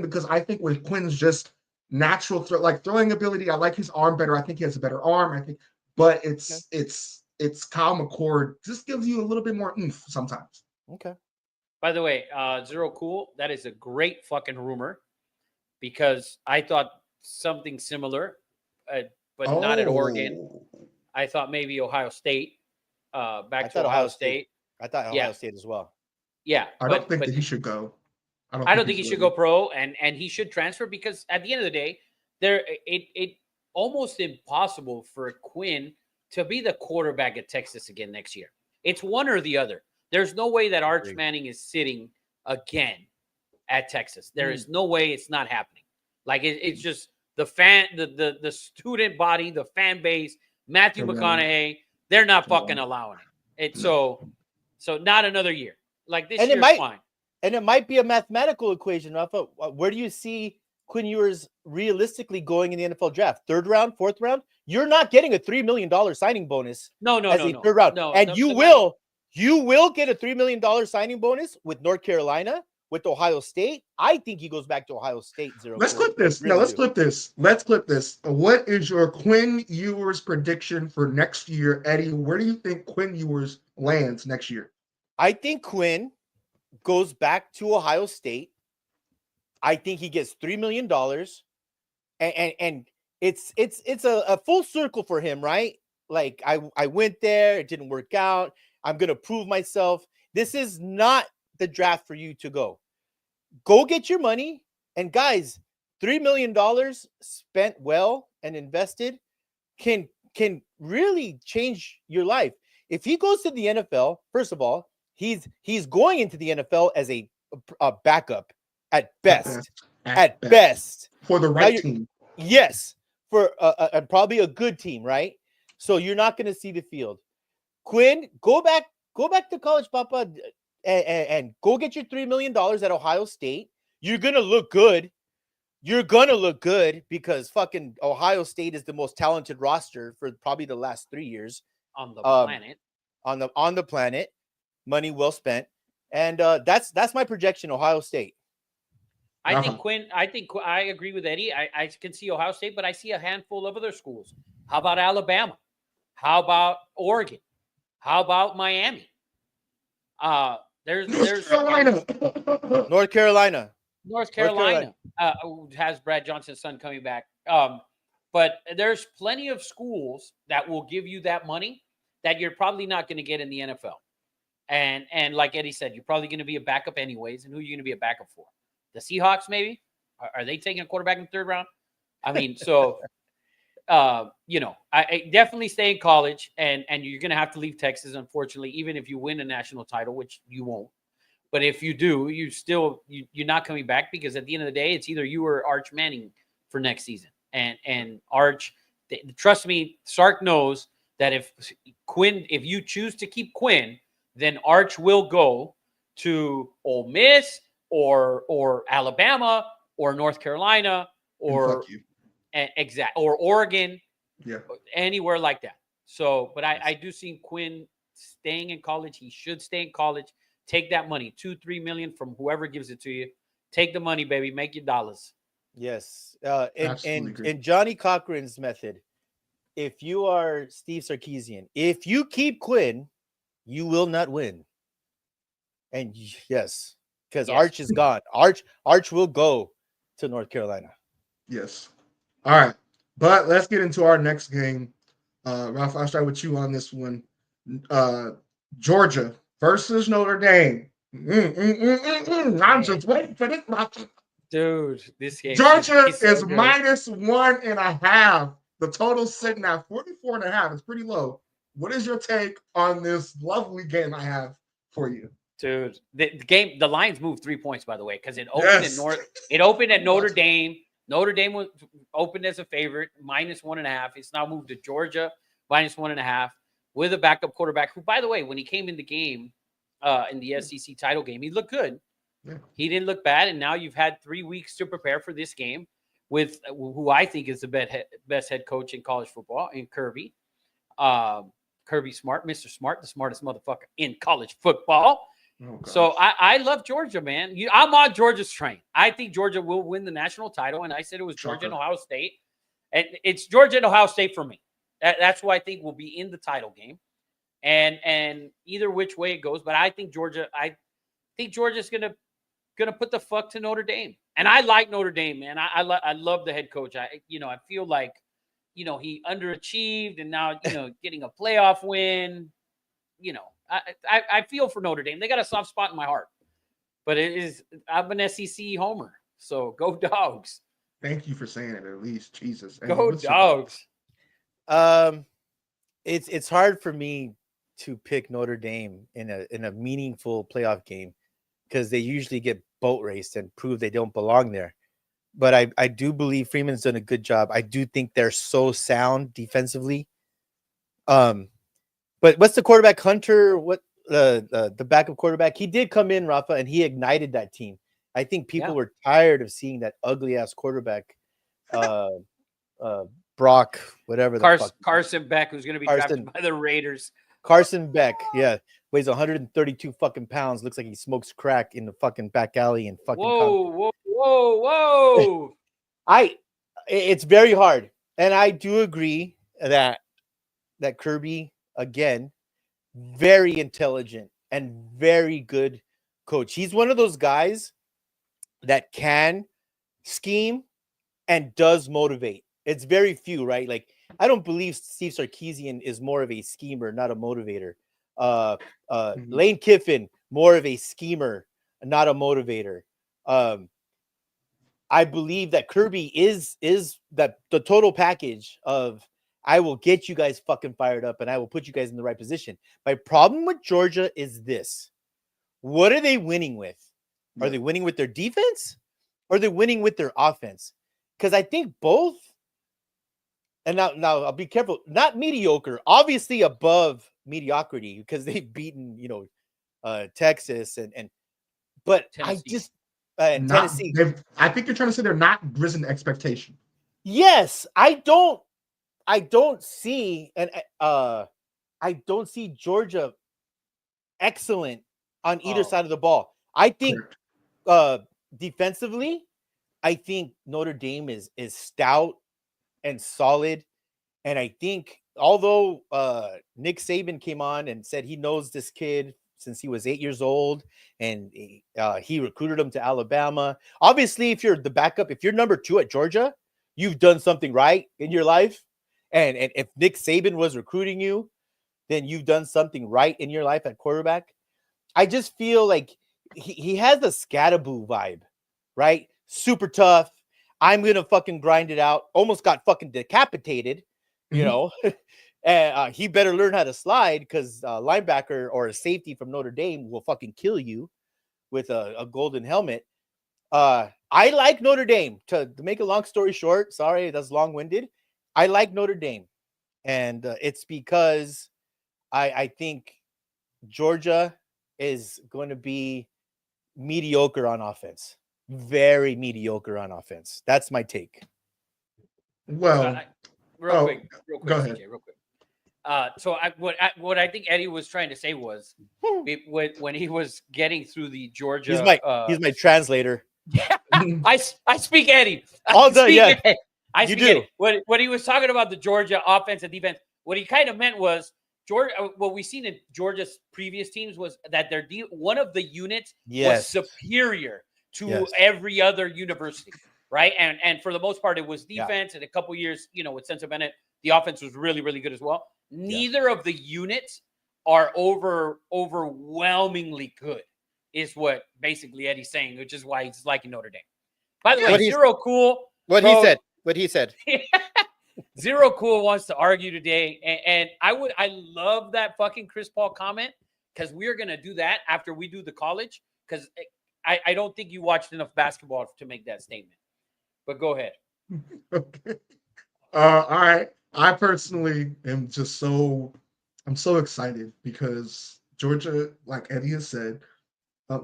because I think with Quinn's just natural throwing ability, I like his arm better. I think he has a better arm. But it's Kyle McCord just gives you a little bit more oomph sometimes. Okay. By the way, Zero Cool, that is a great fucking rumor because I thought something similar, but not at Oregon. I thought maybe Ohio State. Back to Ohio State. I thought Ohio State as well. Yeah, I don't think that he should go. I don't think he should go pro, and he should transfer because at the end of the day, it almost impossible for Quinn to be the quarterback at Texas again next year. It's one or the other. There's no way that Arch Manning is sitting again at Texas. There is no way it's not happening. Like it's just the student body, the fan base, Matthew McConaughey, they're not fucking allowing it. It's so not another year. Like this year's fine. And it might be a mathematical equation, Rafa. Where do you see Quinn Ewers realistically going in the NFL draft? Third round, fourth round? You're not getting a $3 million signing bonus. No. Third round. No, and you will get a $3 million signing bonus with North Carolina, with Ohio State. I think he goes back to Ohio State. Let's clip this. No, let's clip this. Let's clip this. What is your Quinn Ewers prediction for next year, Eddie? Where do you think Quinn Ewers lands next year? I think Quinn goes back to Ohio State. I think he gets $3 million, and it's a full circle for him, right? Like I went there, it didn't work out. I'm gonna prove myself. This is not the draft for you to go. Go get your money, and guys, $3 million spent well and invested can really change your life. If he goes to the NFL, first of all, he's going into the NFL as a backup at best. At best. For the right team. Yes, for probably a good team, right? So you're not going to see the field. Quinn, go back to college, Papa, and go get your $3 million at Ohio State. You're going to look good. You're going to look good because fucking Ohio State is the most talented roster for probably the last 3 years. On the planet. On the planet. Money well spent. And that's my projection, Ohio State. I think Quinn, I agree with Eddie. I can see Ohio State, but I see a handful of other schools. How about Alabama? How about Oregon? How about Miami? There's North Carolina. North Carolina has Brad Johnson's son coming back. But there's plenty of schools that will give you that money that you're probably not going to get in the NFL. And like Eddie said, you're probably going to be a backup anyways. And who are you going to be a backup for? The Seahawks, maybe? Are they taking a quarterback in the third round? I mean, so, I definitely stay in college, and you're going to have to leave Texas, unfortunately, even if you win a national title, which you won't. But if you do, you're not coming back because at the end of the day, it's either you or Arch Manning for next season. And Arch, trust me, Sark knows that if you choose to keep Quinn, then Arch will go to Ole Miss or Alabama or North Carolina or Oregon, anywhere like that. So, but I do see Quinn staying in college. He should stay in college. Take that money, $2-3 million from whoever gives it to you. Take the money, baby. Make your dollars. Yes. And Johnny Cochran's method, if you are Steve Sarkisian, if you keep Quinn, you will not win. And yes, because Arch is gone. Arch will go to North Carolina. Yes. All right. But let's get into our next game. Ralph, I'll start with you on this one. Georgia versus Notre Dame. I'm just waiting for this. Dude, this game. Georgia is so -1.5. The total's sitting at 44.5. It's pretty low. What is your take on this lovely game I have for you? Dude, the lines moved 3 points, by the way, because it opened at Notre Dame. Notre Dame was opened as a favorite, -1.5. It's now moved to Georgia, -1.5, with a backup quarterback who, by the way, when he came in the game, in the SEC title game, he looked good. Yeah. He didn't look bad, and now you've had 3 weeks to prepare for this game with who I think is the best head coach in college football, in Kirby. Kirby Smart, Mr. Smart, the smartest motherfucker in college football. Oh, so I love Georgia, man. I'm on Georgia's train. I think Georgia will win the national title, and I said it was Georgia and Ohio State. And it's Georgia and Ohio State for me. That's who I think will be in the title game. And either which way it goes, but I think Georgia's gonna put the fuck to Notre Dame. And I like Notre Dame, man. I love the head coach. I feel like he underachieved, and now getting a playoff win. I feel for Notre Dame. They got a soft spot in my heart. But I'm an SEC homer. So go Dogs. Thank you for saying it at least. Jesus. Go Dogs. it's hard for me to pick Notre Dame in a meaningful playoff game because they usually get boat raced and prove they don't belong there. But I do believe Freeman's done a good job. I do think they're so sound defensively. But what's the quarterback, Hunter? What the backup quarterback? He did come in, Rafa, and he ignited that team. I think people were tired of seeing that ugly ass quarterback, Brock, whatever the fuck. Carson Beck, who's going to be drafted by the Raiders. Carson Beck, weighs 132 fucking pounds. Looks like he smokes crack in the fucking back alley and fucking. Whoa! It's very hard, and I do agree that Kirby, again, very intelligent and very good coach. He's one of those guys that can scheme and does motivate. It's very few, right? Like, I don't believe Steve Sarkisian is more of a schemer, not a motivator. Lane Kiffin, more of a schemer, not a motivator. I believe that Kirby is that the total package of I will get you guys fucking fired up and I will put you guys in the right position. My problem with Georgia is this. What are they winning with? Are they winning with their defense or are they winning with their offense? Because I think both. And now I'll be careful. Not mediocre, obviously above mediocrity because they've beaten, Texas but Tennessee. I just Tennessee. I think you're trying to say they're not risen to expectation. Yes, I don't see I don't see Georgia excellent on either side of the ball. I think defensively, I think Notre Dame is stout and solid. And I think although Nick Saban came on and said he knows this kid since he was 8 years old and he recruited him to Alabama. Obviously, if you're the backup, if you're number 2 at Georgia, you've done something right in your life. And if Nick Saban was recruiting you, then you've done something right in your life at quarterback. I just feel like he has the Scatterboo vibe, right? Super tough. I'm going to fucking grind it out. Almost got fucking decapitated, you know. And he better learn how to slide because linebacker or a safety from Notre Dame will fucking kill you with a golden helmet. I like Notre Dame. To make a long story short, sorry, that's long-winded. I like Notre Dame. And it's because I think Georgia is going to be mediocre on offense. Very mediocre on offense. That's my take. Well, real quick, go ahead. CJ, real quick. So what I think Eddie was trying to say was when he was getting through the Georgia. He's my translator. Yeah, I speak Eddie. All done, yeah. I speak Eddie. What he was talking about the Georgia offense and defense. What he kind of meant was Georgia. What we've seen in Georgia's previous teams was that one of the units was superior to every other university, right? And for the most part, it was defense. And a couple years, with Spencer Bennett, the offense was really, really good as well. Neither of the units are overwhelmingly good, is what basically Eddie's saying, which is why he's liking Notre Dame. By the way, Zero Cool. What he said. Zero Cool wants to argue today, and I love that fucking Chris Paul comment because we're gonna do that after we do the college because I don't think you watched enough basketball to make that statement. But go ahead. Okay. All right. I personally am I'm so excited because Georgia, like Eddie has said,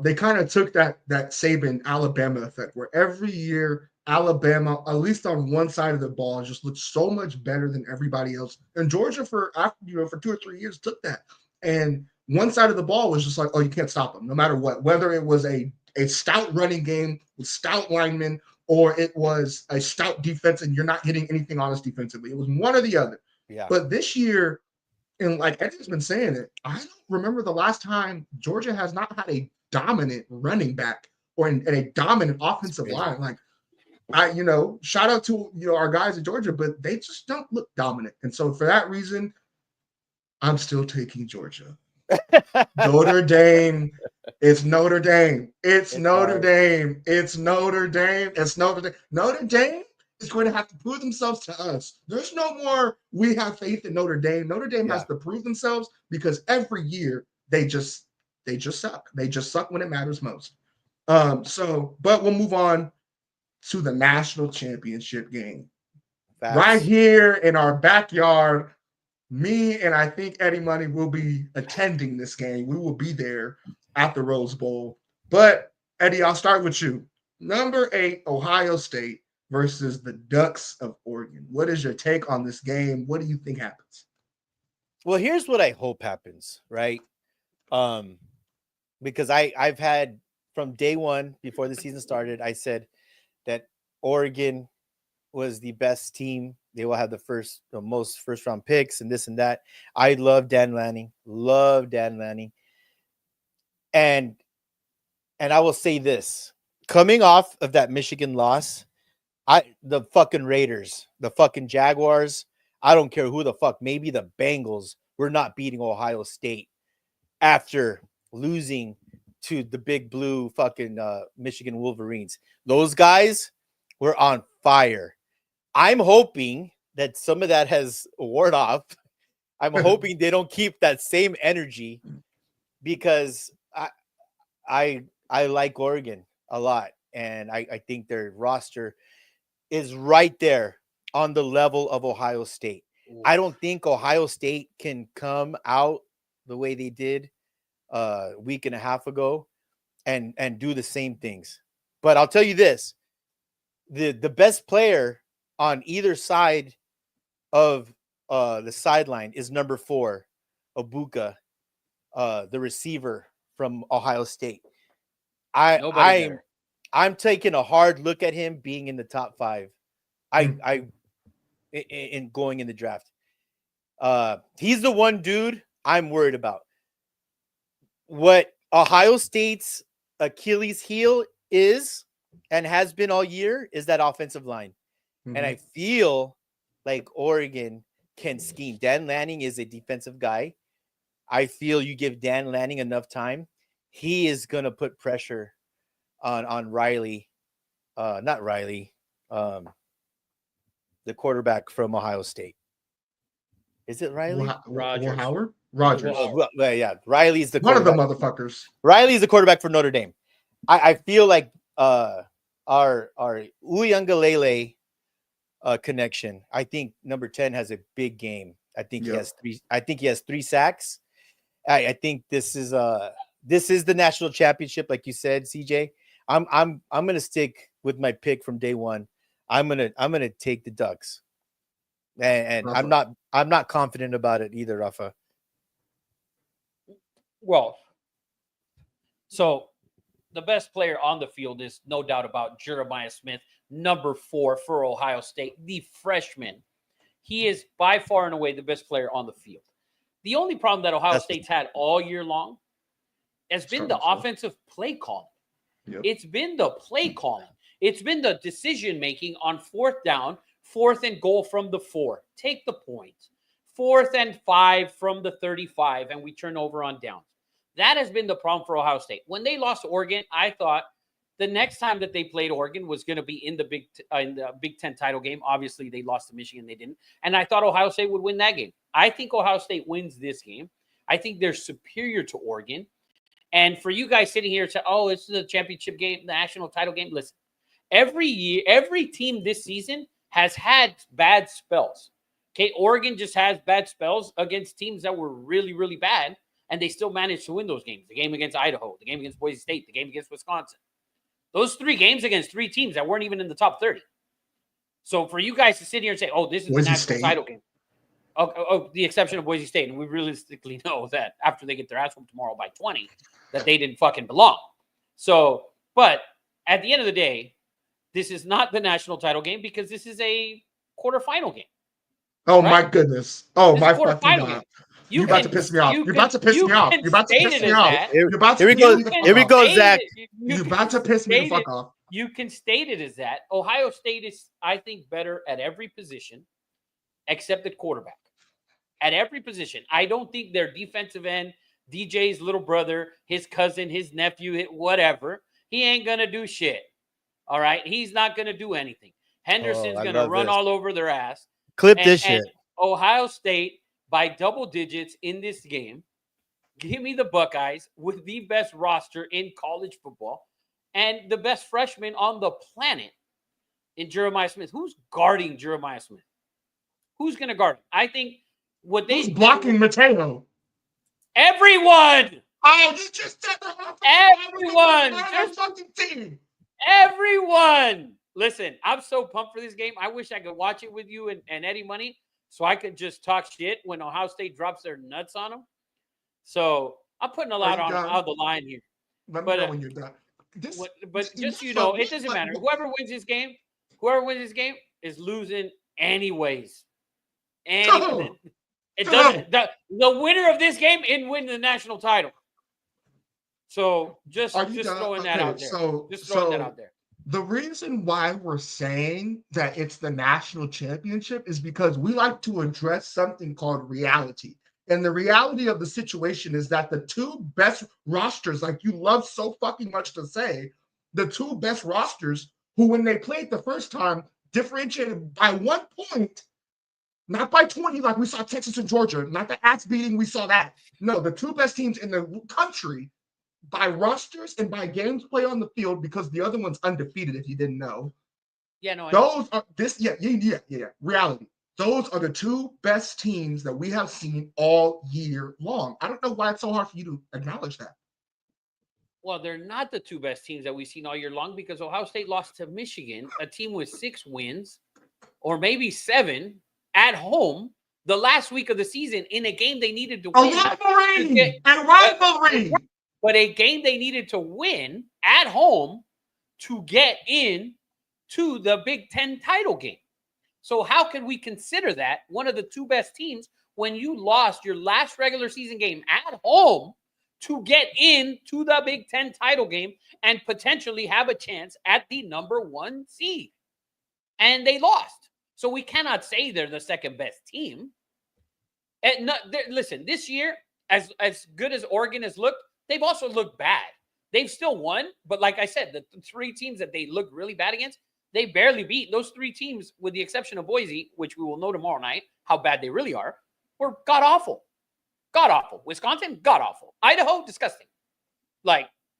they kind of took that Saban Alabama effect where every year Alabama, at least on one side of the ball, just looked so much better than everybody else. And Georgia for 2 or 3 years took that. And one side of the ball was just like, oh, you can't stop them no matter what, whether it was a stout running game with stout linemen or it was a stout defense and you're not hitting anything on us defensively. It was one or the other. Yeah. But this year, and like Eddie's been saying it, I don't remember the last time Georgia has not had a dominant running back or a dominant offensive line. Like, shout out to our guys in Georgia, but they just don't look dominant. And so for that reason, I'm still taking Georgia. Notre Dame. It's Notre Dame. It's Notre Dame. It's Notre Dame. It's Notre Dame. Notre Dame is going to have to prove themselves to us. There's no more we have faith in Notre Dame. Notre Dame has to prove themselves because every year they just suck. They just suck when it matters most. But we'll move on to the national championship game. Facts. Right here in our backyard. Me and I think Eddie Money will be attending this game. We will be there at the Rose Bowl. But Eddie, I'll start with you. Number 8, Ohio State versus the Ducks of Oregon. What is your take on this game? What do you think happens? Well, here's what I hope happens, right? Because I've had from day one before the season started, I said that Oregon was the best team. They will have the most first round picks and this and that. I love Dan Lanning. And I will say this, coming off of that Michigan loss, the fucking Raiders, the fucking Jaguars, I don't care who the fuck, maybe the Bengals were not beating Ohio State after losing to the big blue fucking Michigan Wolverines. Those guys were on fire. I'm hoping that some of that has worn off. I'm hoping they don't keep that same energy because I like Oregon a lot. And I think their roster is right there on the level of Ohio State. I don't think Ohio State can come out the way they did a week and a half ago and do the same things. But I'll tell you this, the best player on either side of the sideline is number 4, Abuka, the receiver from Ohio State. I'm taking a hard look at him being in the top 5. In going in the draft. He's the one dude I'm worried about. What Ohio State's Achilles heel is and has been all year is that offensive line. Mm-hmm. And I feel like Oregon can scheme. Dan Lanning is a defensive guy. I feel you give Dan Lanning enough time, he is going to put pressure on Riley. Not Riley. The quarterback from Ohio State. Is it Riley? Rogers. Well, yeah, Riley's the one of the motherfuckers. Riley's the quarterback for Notre Dame. I feel like our Uiagalelei connection. I think number 10 has a big game. I think he has 3. I think he has 3 sacks. I think this is the national championship, like you said, CJ. I'm gonna stick with my pick from day one. I'm gonna take the Ducks, and I'm not confident about it either, Rafa. Well, so the best player on the field is no doubt about Jeremiah Smith, number 4 for Ohio State, the freshman. He is by far and away the best player on the field. The only problem that Ohio State's had all year long has been the offensive play calling. Yep. It's been the play calling. It's been the decision-making on 4th down, 4th and goal from the 4. Take the point. 4th and 5 from the 35, and we turn over on downs. That has been the problem for Ohio State. When they lost to Oregon, I thought the next time that they played Oregon was going to be in the Big Ten title game. Obviously, they lost to Michigan. They didn't. And I thought Ohio State would win that game. I think Ohio State wins this game. I think they're superior to Oregon. And for you guys sitting here saying, oh, it's the championship game, the national title game, listen. Every year, every team this season has had bad spells. Okay, Oregon just has bad spells against teams that were really, really bad, and they still managed to win those games. The game against Idaho, the game against Boise State, the game against Wisconsin. Those 3 games against 3 teams that weren't even in the top 30. So for you guys to sit here and say, oh, this is the national title game. Oh, the exception of Boise State. And we realistically know that after they get their ass whooped tomorrow by 20, that they didn't fucking belong. So, but at the end of the day, this is not the national title game because this is a quarterfinal game. Oh, right? My goodness. Oh, this my fucking God. You're about to piss me off. You're about to piss me off. You're about to piss me off. Here we go, Zach. You're about to piss me the fuck off. You can state it as that. Ohio State is, I think, better at every position except at quarterback. At every position. I don't think their defensive end, DJ's little brother, his cousin, his nephew, whatever, he ain't going to do shit. All right? He's not going to do anything. Henderson's I going to love run this. all over their ass. Clip And- this shit. and Ohio State by double digits in this game. Give me the Buckeyes with the best roster in college football and the best freshman on the planet in Jeremiah Smith. Who's guarding Jeremiah Smith? Who's going to guard him? I think what they Who's blocking Mateo? everyone, Oh, you just said the Everyone, just- fucking team. everyone. Listen, I'm so pumped for this game. I wish I could watch it with you and Eddie Money so I could just talk shit when Ohio State drops their nuts on them. So I'm putting a lot you on done? the line here. Let me But, know when you're done. But just so you know, it doesn't matter. Whoever wins this game is losing anyways. No. It doesn't. The winner of this game and win the national title. So just Are you done? throwing that Okay, out there. so- Just throwing that so- out there. The reason why we're saying that it's the national championship is because we like to address something called reality. And the reality of the situation is that the two best rosters, like you love so fucking much to say, the two best rosters who, when they played the first time, differentiated by 1 point, not by 20, like we saw Texas and Georgia, not the ass beating, we saw that. No, the two best teams in the country by rosters and by games played on the field, because the other one's undefeated, if you didn't know. Yeah, no. I know. Those are reality. Those are the two best teams that we have seen all year long. I don't know why it's so hard for you to acknowledge that. Well, they're not the two best teams that we've seen all year long because Ohio State lost to Michigan, a team with 6 wins or maybe 7 at home the last week of the season in a game they needed to A win. rivalry! A rivalry! But a game they needed to win at home to get in to the Big Ten title game. So how can we consider that one of the two best teams when you lost your last regular season game at home to get into the Big Ten title game and potentially have a chance at the number 1 seed? And they lost. So we cannot say they're the second best team. And listen, this year, as good as Oregon has looked, they've also looked bad. They've still won, but like I said, the 3 teams that they looked really bad against, they barely beat. Those 3 teams, with the exception of Boise, which we will know tomorrow night how bad they really are, were god-awful. God-awful. Wisconsin, god-awful. Idaho, disgusting.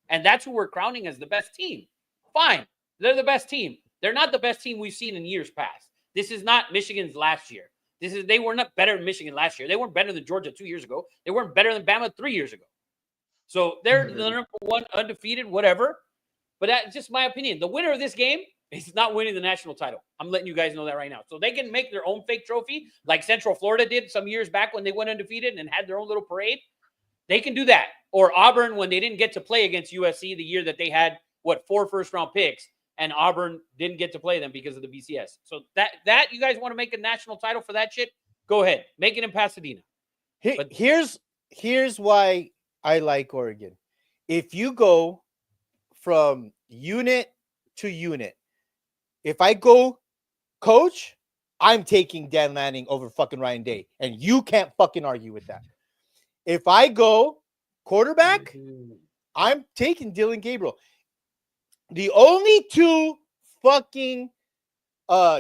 And that's who we're crowning as the best team. Fine. They're the best team. They're not the best team we've seen in years past. This is not Michigan's last year. They were not better than Michigan last year. They weren't better than Georgia 2 years ago. They weren't better than Bama 3 years ago. So they're the number 1 undefeated, whatever. But that's just my opinion. The winner of this game is not winning the national title. I'm letting you guys know that right now. So they can make their own fake trophy like Central Florida did some years back when they went undefeated and had their own little parade. They can do that. Or Auburn when they didn't get to play against USC the year that they had, 4 first-round picks, and Auburn didn't get to play them because of the BCS. So that you guys want to make a national title for that shit? Go ahead. Make it in Pasadena. But Here's why I like Oregon. If you go from unit to unit, if I go coach, I'm taking Dan Lanning over fucking Ryan Day. And you can't fucking argue with that. If I go quarterback, I'm taking Dylan Gabriel. The only 2 fucking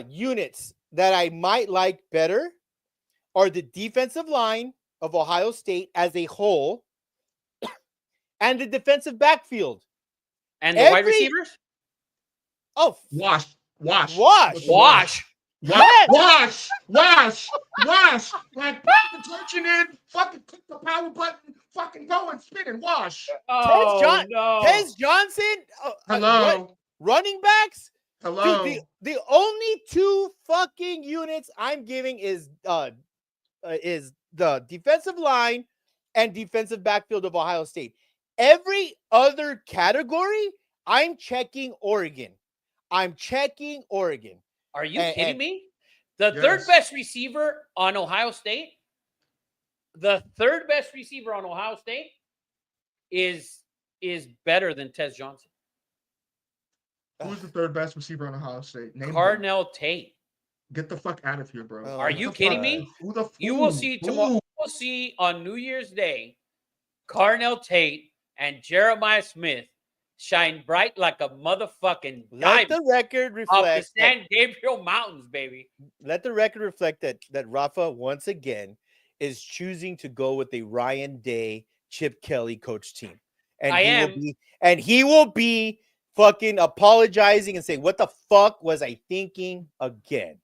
units that I might like better are the defensive line of Ohio State as a whole and the defensive backfield. And the wide receivers? Oh, Wash. Wash. Like fucking touching in, fucking click the power button, fucking go and spin and wash. Oh, Tez Johnson. Hello. Running backs. Hello. Dude, the only 2 fucking units I'm giving is the defensive line and defensive backfield of Ohio State. Every other category, I'm checking Oregon. Are you kidding me? The Yes. third best receiver on Ohio State is better than Tez Johnson. Who's the third best receiver on Ohio State? Name him. Cardinal Tate. Get the fuck out of here, bro. Oh, Are what you the kidding fuck? me? Who the You will see tomorrow. You will see on New Year's Day, Cardinal Tate and Jeremiah Smith shine bright like a motherfucking Let the diamond record off the reflect that, San Gabriel Mountains, baby. let the record reflect that Rafa once again is choosing to go with a Ryan Day, Chip Kelly coach team. And he will be fucking apologizing and saying, "What the fuck was I thinking again?"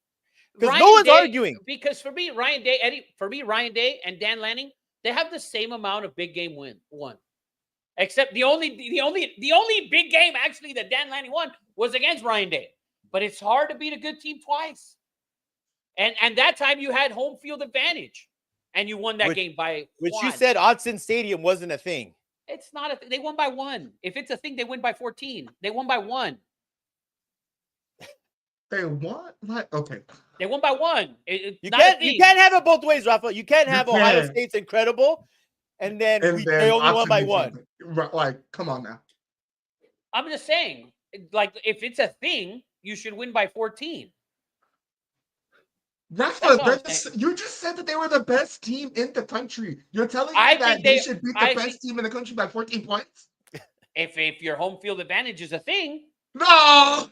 Because no one's arguing. Because for me, Ryan Day and Dan Lanning, they have the same amount of big game won. Except the only big game actually that Dan Lanning won was against Ryan Day. But it's hard to beat a good team twice. And that time you had home field advantage. And you won that game by which one. You said Autzen Stadium wasn't a thing. It's not a thing. They won by 1. If it's a thing, they win by 14. They won by 1. They won? What? Okay. They won by 1. You can't have it both ways, Rafa. You can't have Ohio State's incredible, and then they only won by 1. Like, come on now. I'm just saying, like, if it's a thing, you should win by 14. Rafa, you just said that they were the best team in the country. You're telling me that they should beat the best team in the country by 14 points? If your home field advantage is a thing. No!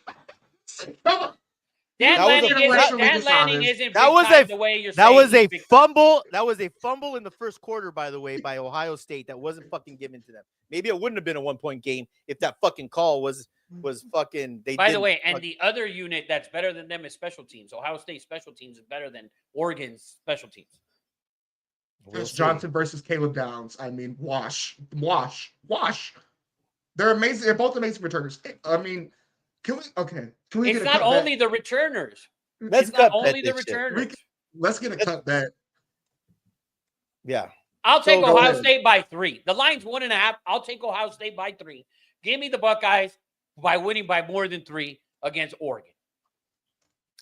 Dan Lanning isn't the way you're saying. That was a fumble. That was a fumble in the first quarter, by the way, by Ohio State. That wasn't fucking given to them. Maybe it wouldn't have been a 1-point game if that fucking call was fucking. By the way, and the other unit that's better than them is special teams. Ohio State special teams is better than Oregon's special teams. Chris Johnson versus Caleb Downs. I mean, wash. They're amazing. They're both amazing returners. I mean, it's not only the returners. Let's get a cut bet. Yeah. I'll take Ohio State by 3. The line's 1.5. I'll take Ohio State by 3. Give me the Buckeyes by winning by more than 3 against Oregon.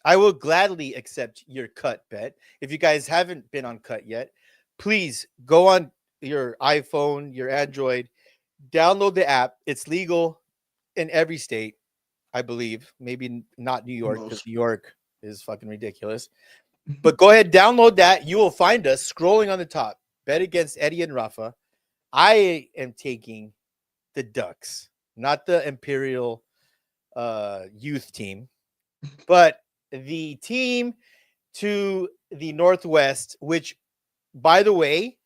I will gladly accept your cut bet. If you guys haven't been on cut yet, please go on your iPhone, your Android, download the app. It's legal in every state, I believe. Maybe not New York, because New York is fucking ridiculous. But go ahead, download that. You will find us scrolling on the top. Bet against Eddie and Rafa. I am taking the Ducks, not the Imperial youth team, but the team to the Northwest, which, by the way,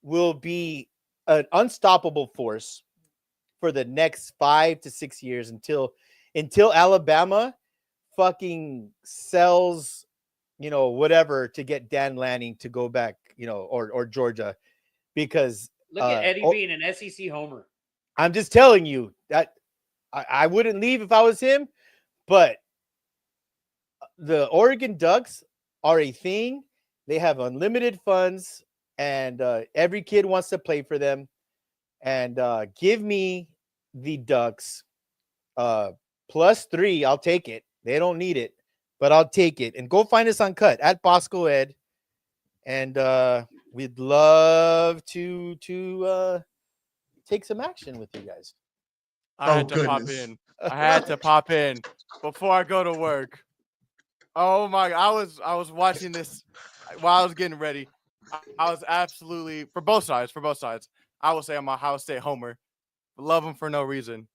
will be an unstoppable force for the next 5 to 6 years until Alabama fucking sells, whatever to get Dan Lanning to go back, or Georgia, because look at Eddie being an SEC homer. I'm just telling you that I wouldn't leave if I was him, but the Oregon Ducks are a thing. They have unlimited funds, and every kid wants to play for them. And give me the Ducks +3. I'll take it. They don't need it, but I'll take it. And go find us on Cut at Bosco Ed. And we'd love to take some action with you guys. I had to pop in before I go to work. Oh my! I was watching this while I was getting ready. I was absolutely for both sides. I will say I'm a Ohio State homer. Love them for no reason.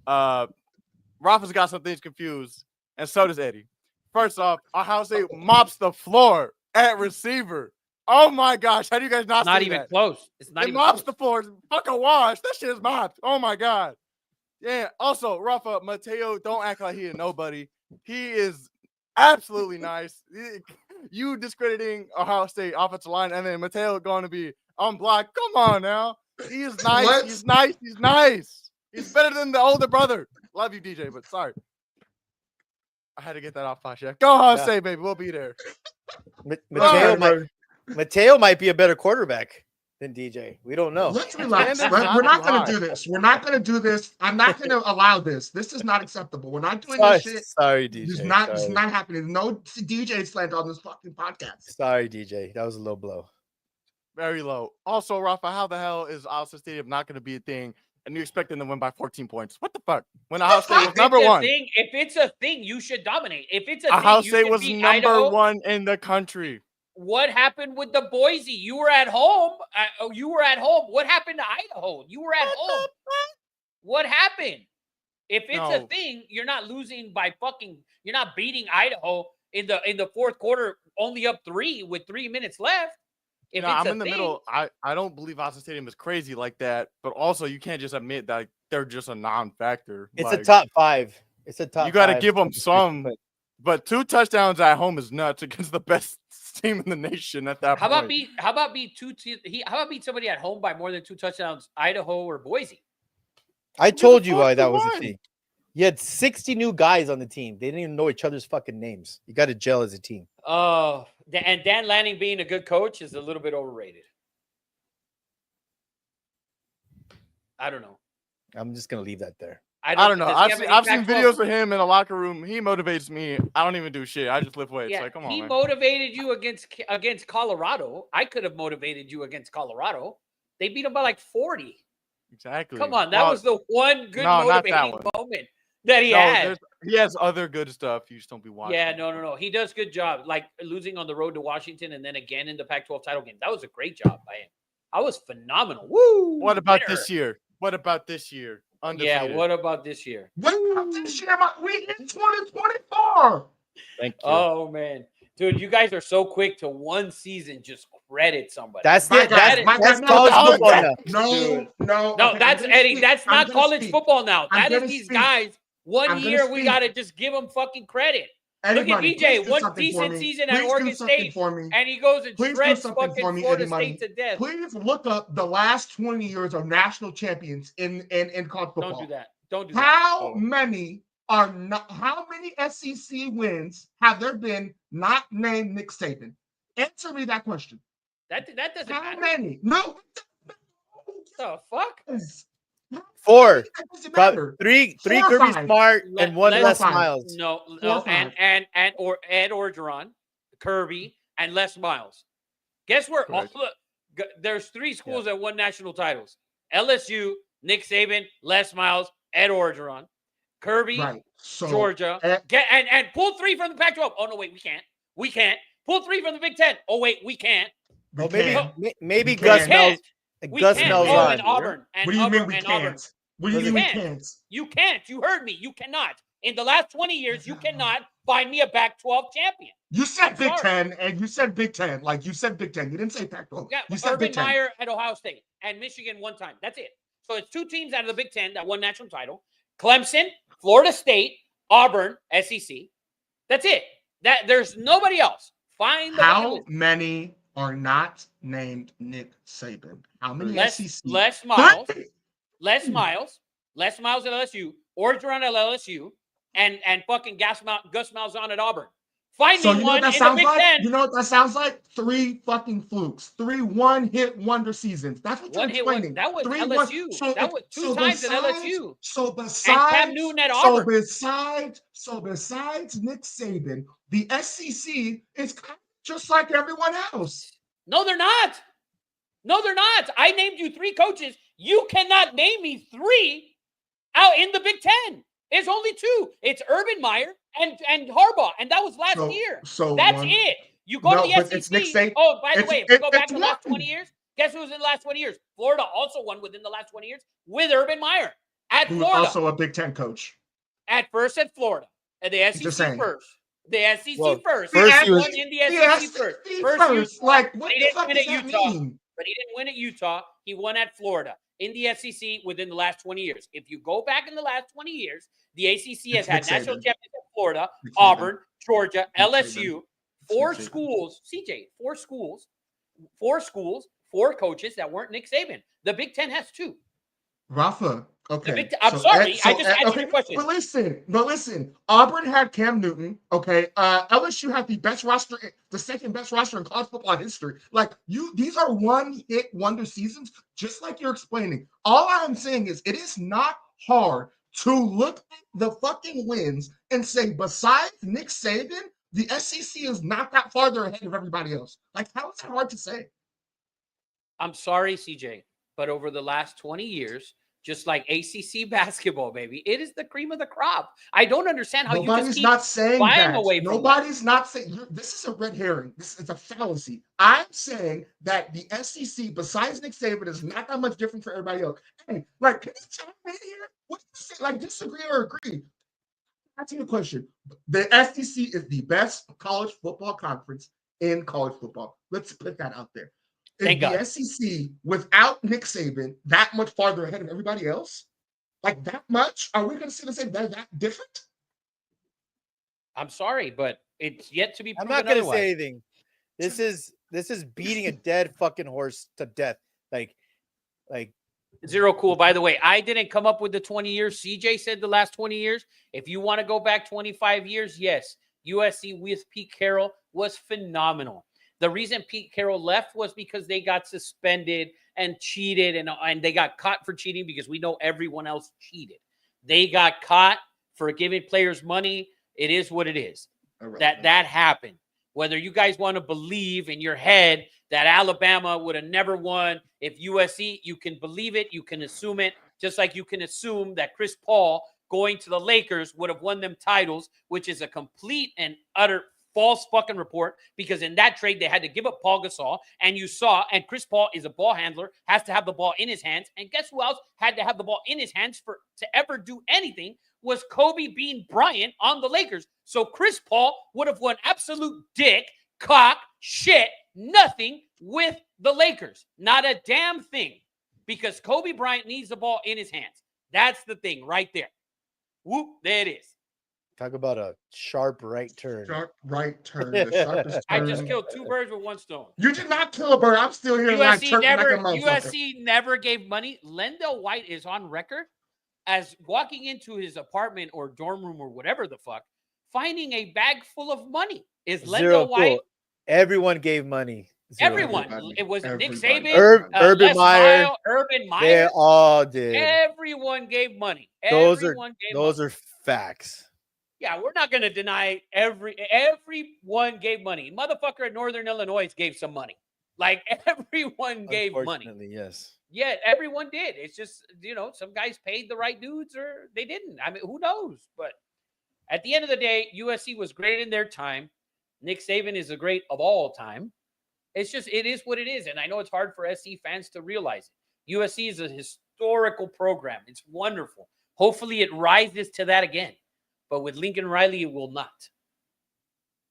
Rafa's got some things confused, and so does Eddie. First off, Ohio State mops the floor at receiver. Oh my gosh! How do you guys not? Not even close. It's not even mops close. the floor. Fucking wash. That shit is mopped. Oh my god. Yeah. Also, Rafa Mateo, don't act like he a nobody. He is absolutely nice. You discrediting Ohio State offensive line, and then Mateo going to be on block. Come on now. He is nice. What? He's nice. He's nice. He's better than the older brother. Love you, DJ, but sorry. I had to get that off my chest. Go Ohio State, baby. We'll be there. Mateo might be a better quarterback than DJ. We don't know. Let's relax. We're not going to do this. We're not going to do this. I'm not going to allow this. This is not acceptable. We're not doing this shit. Sorry, DJ. It's not happening. No DJ slander on this fucking podcast. Sorry, DJ. That was a low blow. Very low. Also, Rafa, how the hell is Ohio State Stadium not going to be a thing? And you expect them to win by 14 points? What the fuck? When Ohio State was number one. If it's a thing, you should dominate. If it's a Ohio thing, State was number one in the country. What happened with the Boise? You were at home. What happened to Idaho? You were at home. What happened? If it's a No. thing, you're not losing by you're not beating Idaho in the fourth quarter, only up 3 with 3 minutes left. If No, it's I'm a in the thing, middle. I don't believe Austin Stadium is crazy like that, but also you can't just admit that they're just a non-factor. It's a Like, top 5. It's a top. you got to 5 give them some, but but 2 touchdowns at home is nuts against the best team in the nation at that how point. about beat somebody at home by more than 2 touchdowns, Idaho or Boise? I told you fuck why you that was a won? thing. You had 60 new guys on the team. They didn't even know each other's fucking names. You got to gel as a team. Oh, and Dan Lanning being a good coach is a little bit overrated. I don't know. I'm just gonna leave that there. I don't know. does he I've have seen, any I've seen Pac-12 videos of him in a locker room. He motivates me. I don't even do shit. I just lift weights. Yeah, Like, come on, he man. motivated you against Colorado. I could have motivated you against Colorado. They beat him by like 40. Exactly. Come on, that Well, was the one good no, not that motivating one. moment that he no, had. he has other good stuff. You just don't be watching. Yeah, no. He does good job. Like losing on the road to Washington and then again in the Pac-12 title game. That was a great job by him. I was phenomenal. Woo! What about winner. this year? What about this year? Yeah, Undefeated. what about this year? What about this year? We in 2024. Thank you. Oh man, dude, you guys are so quick to one season just credit somebody. That's My it. God, my That's God, college no, football that- now. No. no, okay, that's I'm gonna Eddie. speak. That's I'm not gonna college speak. football now. I'm That is gonna these speak. guys. One I'm gonna year we speak. gotta just give them fucking credit. Eddie Look at Money, BJ, please do one something for decent me. season at Please do Oregon something State, for me. and he goes and Please do shreds something fucking for me, Florida Eddie Money. State to death. Please look up the last 20 years of national champions in college football. Don't do that. Don't do that. How many are not? How many SEC wins have there been not named Nick Saban? Answer me that question. That doesn't How matter. many? No. The fuck? 4. That doesn't About matter. 3 4 or Kirby 5. Smart and 1 Let- Les 5. Miles. No, 4 no, or 5. and Ed Orgeron, Kirby, and Les Miles. Guess where? Correct. There's 3 schools that won national titles: LSU, Nick Saban, Les Miles, Ed Orgeron, Kirby, Right. So Georgia. And pull 3 from the Pac-12. Oh no, wait, we can't. We can't pull 3 from the Big Ten. Oh wait, we can't. we Oh, maybe can't. maybe We Gus can't. Mel's We Gus can't. Mel's Oh, on. and Auburn. And What do you Auburn, mean we and Auburn. can't? What do you mean we can't? You can't. You heard me. You cannot. In the last 20 years, you cannot find me a Pac-12 champion. You said I'm Big sorry. Ten, and you said Big Ten. Like you said Big Ten. You didn't say Pac-12. Yeah, You said Urban Big Ten. Meyer at Ohio State and Michigan one time. That's it. So it's 2 teams out of the Big Ten that won national title: Clemson, Florida State, Auburn, SEC. That's it. That there's nobody else. Find the How list. many are not named Nick Saban? How many SEC? Les Miles, Three. Les Miles at LSU, Orgeron at LSU, and fucking Gus Malzahn at Auburn. Find So me you know one what that in the sounds Big like? Ten. You know what that sounds like? 3 fucking flukes. 3 one-hit wonder seasons. That's what you're One hit explaining. one. That was 3 LSU. So, That was 2 so times at besides- LSU. So And besides, Cam Newton at so Auburn. besides Nick Saban, the SEC is kind of just like everyone else. No, they're not. No, they're not. I named you 3 coaches. You cannot name me 3 out in the Big Ten. It's only 2. It's Urban Meyer and Harbaugh, and that was last year. So That's one- it. You go No, to the but SEC. it's Nick Saban. Oh, by the It's- way, if we go back it's to the last one. 20 years, guess who was in the last 20 years? Florida also won within the last 20 years with Urban Meyer at Who's Florida. also a Big Ten coach. At first at Florida. And the Just SEC saying. first. The SEC Well, first. first He he was- won in the The SEC SEC first. first. Utah. Like, what He the didn't fuck win does at that Utah. mean? But he didn't win at Utah. He won at Florida in the SEC within the last 20 years. If you go back in the last 20 years, the ACC has It's had Nick national Saban. champions at Florida, Nick Saban. Auburn, Georgia, Nick LSU. Saban. 4 Nick Saban. schools, CJ, 4 schools, 4 coaches that weren't Nick Saban. The Big Ten has 2. Rafa. Okay. Big Ten- I'm sorry, I just answered your question. But listen. Auburn had Cam Newton. Okay. LSU had the best roster, the second best roster in college football history. Like these are one-hit wonder seasons, just like you're explaining. All I'm saying is it is not hard to look at the fucking wins and say, besides Nick Saban, the SEC is not that farther ahead of everybody else. Like, how is that hard to say? I'm sorry, CJ, but over the last 20 years, just like ACC basketball, baby. It is the cream of the crop. I don't understand how you just Nobody's keep not saying flying that. away from that. Nobody's not saying this is a red herring. This is a fallacy. I'm saying that the SEC, besides Nick Saban, is not that much different for everybody else. Hey, like, can you chime in here? What do you say? Like, disagree or agree? Answer your question. The SEC is the best college football conference in college football. Let's put that out there. Is Thank the God. SEC without Nick Saban that much farther ahead of everybody else? Like that much? Are we going to sit and say they're that different? I'm sorry, but it's yet to be I'm proven not gonna otherwise. say anything. This is beating a dead fucking horse to death. Like Zero cool. By the way, I didn't come up with the 20 years. CJ said the last 20 years. If you want to go back 25 years, yes. USC with Pete Carroll was phenomenal. The reason Pete Carroll left was because they got suspended and cheated, and they got caught for cheating because we know everyone else cheated. They got caught for giving players money. It is what it is. That happened. Whether you guys want to believe in your head that Alabama would have never won if USC, you can believe it, you can assume it, just like you can assume that Chris Paul going to the Lakers would have won them titles, which is a complete and utter false fucking report, because in that trade they had to give up Paul Gasol, and Chris Paul is a ball handler, has to have the ball in his hands, and guess who else had to have the ball in his hands to ever do anything? Was Kobe Bean Bryant on the Lakers. So Chris Paul would have won absolute dick, cock, shit, nothing with the Lakers. Not a damn thing. Because Kobe Bryant needs the ball in his hands. That's the thing right there. Whoop, there it is. talk about a sharp right turn. Sharp right turn. The sharpest turn. I just killed two birds with one stone. You did not kill a bird. I'm still here. USC never gave money. Lendell White is on record as walking into his apartment or dorm room or whatever the fuck, finding a bag full of money. Is Lendell White? Everyone gave money. Everyone. It was Nick Saban, Urban Meyer. Urban Meyer. They all did. Everyone gave money. Those are facts. Yeah, we're not going to deny everyone gave money. Motherfucker at Northern Illinois gave some money. Like everyone gave money. Yes. Yeah, everyone did. It's just, some guys paid the right dudes or they didn't. I mean, who knows? But at the end of the day, USC was great in their time. Nick Saban is the great of all time. It's just, it is what it is. And I know it's hard for SC fans to realize it. USC is a historical program. It's wonderful. Hopefully it rises to that again. But with Lincoln Riley, it will not.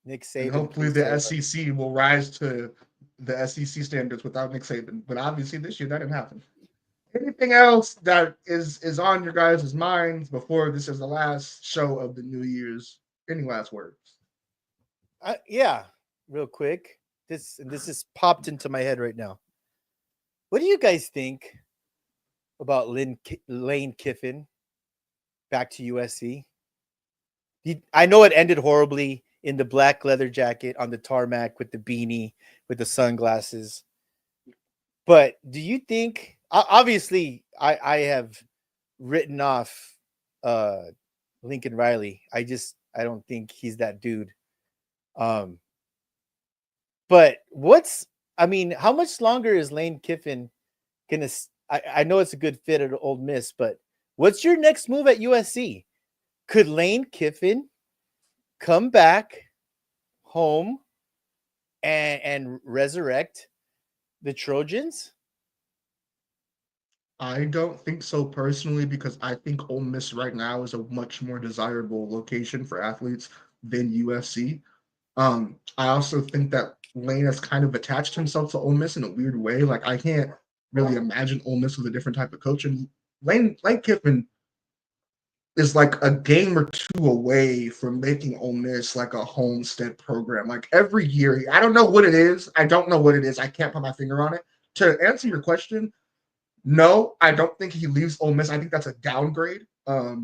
Nick Saban. And hopefully the SEC will rise to the SEC standards without Nick Saban. But obviously this year that didn't happen. Anything else that is on your guys' minds before this is the last show of the New Year's? Any last words? Yeah, real quick. This is popped into my head right now. What do you guys think about Lane Kiffin back to USC? I know it ended horribly in the black leather jacket on the tarmac with the beanie, with the sunglasses. But do you think, obviously, I have written off Lincoln Riley. I don't think he's that dude. But how much longer is Lane Kiffin gonna? I know it's a good fit at Ole Miss, but what's your next move at USC? Could Lane Kiffin come back home and resurrect the Trojans? I don't think so personally, because I think Ole Miss right now is a much more desirable location for athletes than USC. I also think that Lane has kind of attached himself to Ole Miss in a weird way. Like, I can't really imagine Ole Miss with a different type of coach. And Lane Kiffin is like a game or two away from making Ole Miss like a homestead program. Like every year, I don't know what it is. I can't put my finger on it. To answer your question, no, I don't think he leaves Ole Miss. I think that's a downgrade,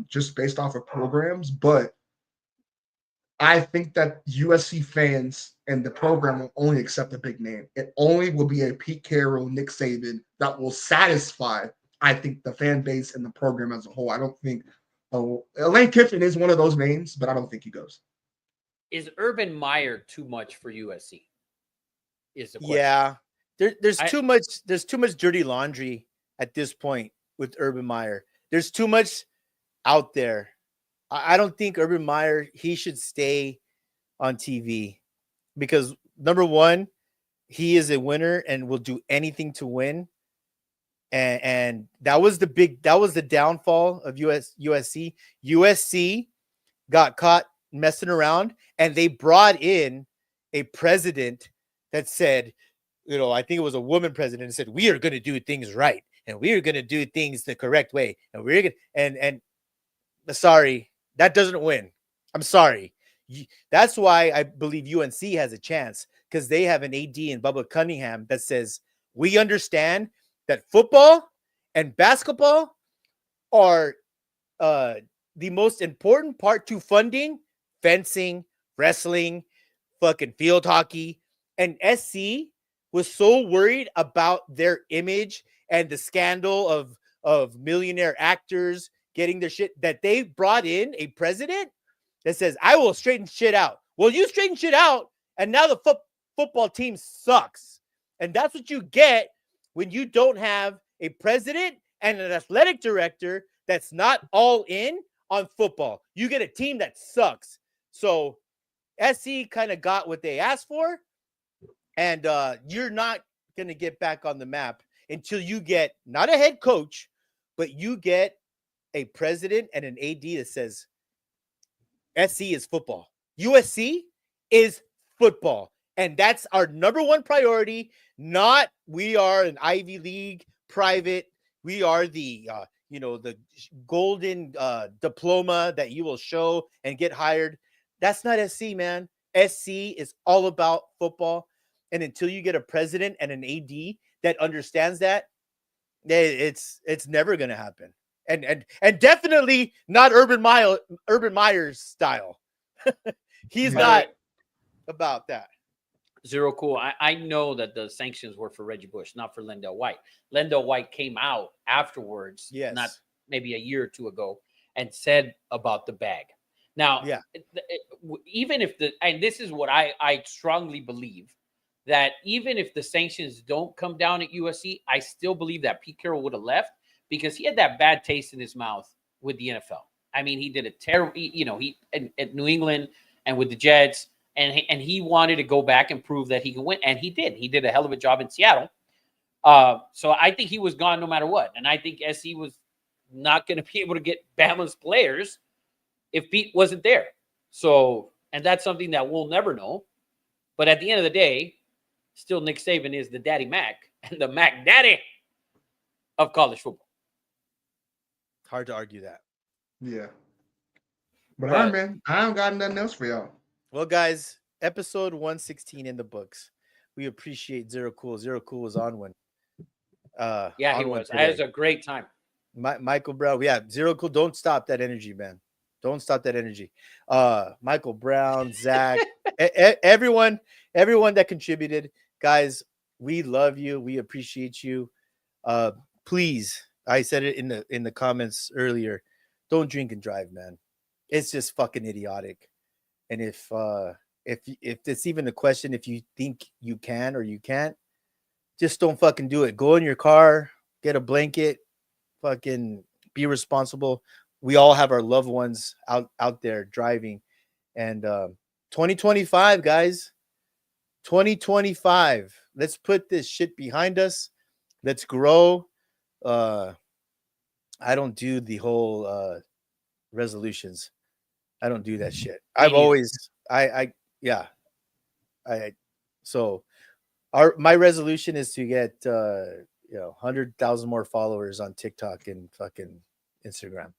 just based off of programs. But I think that USC fans and the program will only accept a big name. It only will be a Pete Carroll, Nick Saban that will satisfy, I think, the fan base and the program as a whole. I don't think Lane Kiffin is one of those names, but I don't think he goes. Is Urban Meyer too much for USC? Is the question. Yeah, there's too much dirty laundry at this point with Urban Meyer. There's too much out there. I don't think Urban Meyer, he should stay on TV because number one, he is a winner and will do anything to win. And that was the downfall of USC. USC got caught messing around and they brought in a president that said, I think it was a woman president, and said, we are going to do things right and we are going to do things the correct way. And we're going to, and sorry, that doesn't win. I'm sorry. That's why I believe UNC has a chance, because they have an AD in Bubba Cunningham that says, we understand that football and basketball are the most important part to funding fencing, wrestling, fucking field hockey. And SC was so worried about their image and the scandal of millionaire actors getting their shit that they brought in a president that says, I will straighten shit out. Well, you straighten shit out, and now the football team sucks. And that's what you get when you don't have a president and an athletic director that's not all in on football. You get a team that sucks. So SC kind of got what they asked for, and you're not going to get back on the map until you get not a head coach, but you get a president and an AD that says SC is football. USC is football. And that's our number one priority. Not we are an Ivy League private. We are the the golden diploma that you will show and get hired. That's not SC, man. SC is all about football. And until you get a president and an AD that understands that, it's never going to happen. And definitely not Urban Meyer's style. He's not about that. Zero cool. I know that the sanctions were for Reggie Bush, not for Lendell White. Lendell White came out afterwards, not maybe a year or two ago, and said about the bag. Now, even if and this is what I strongly believe, that even if the sanctions don't come down at USC, I still believe that Pete Carroll would have left, because he had that bad taste in his mouth with the NFL. I mean, he did a terrible, he at New England and with the Jets, and he wanted to go back and prove that he could win, and he did. He did a hell of a job in Seattle. So I think he was gone no matter what, and I think SC was not going to be able to get Bama's players if Pete wasn't there. So, and that's something that we'll never know. But at the end of the day, still Nick Saban is the Daddy Mac and the Mac Daddy of college football. Hard to argue that. Yeah. But all right, man, I don't got nothing else for y'all. Well, guys, episode 116 in the books. We appreciate Zero Cool. Zero Cool was on one. He was. It was a great time. Michael Brown. Yeah, Zero Cool. Don't stop that energy, man. Don't stop that energy. Michael Brown, Zach, everyone that contributed. Guys, we love you. We appreciate you. Please, I said it in the comments earlier. Don't drink and drive, man. It's just fucking idiotic. And if it's even a question, if you think you can or you can't, just don't fucking do it. Go in your car, get a blanket, fucking be responsible. We all have our loved ones out there driving. And 2025, guys, 2025. Let's put this shit behind us. Let's grow. I don't do the whole resolutions. I don't do that shit. I've always so my resolution is to get 100,000 more followers on TikTok and fucking Instagram,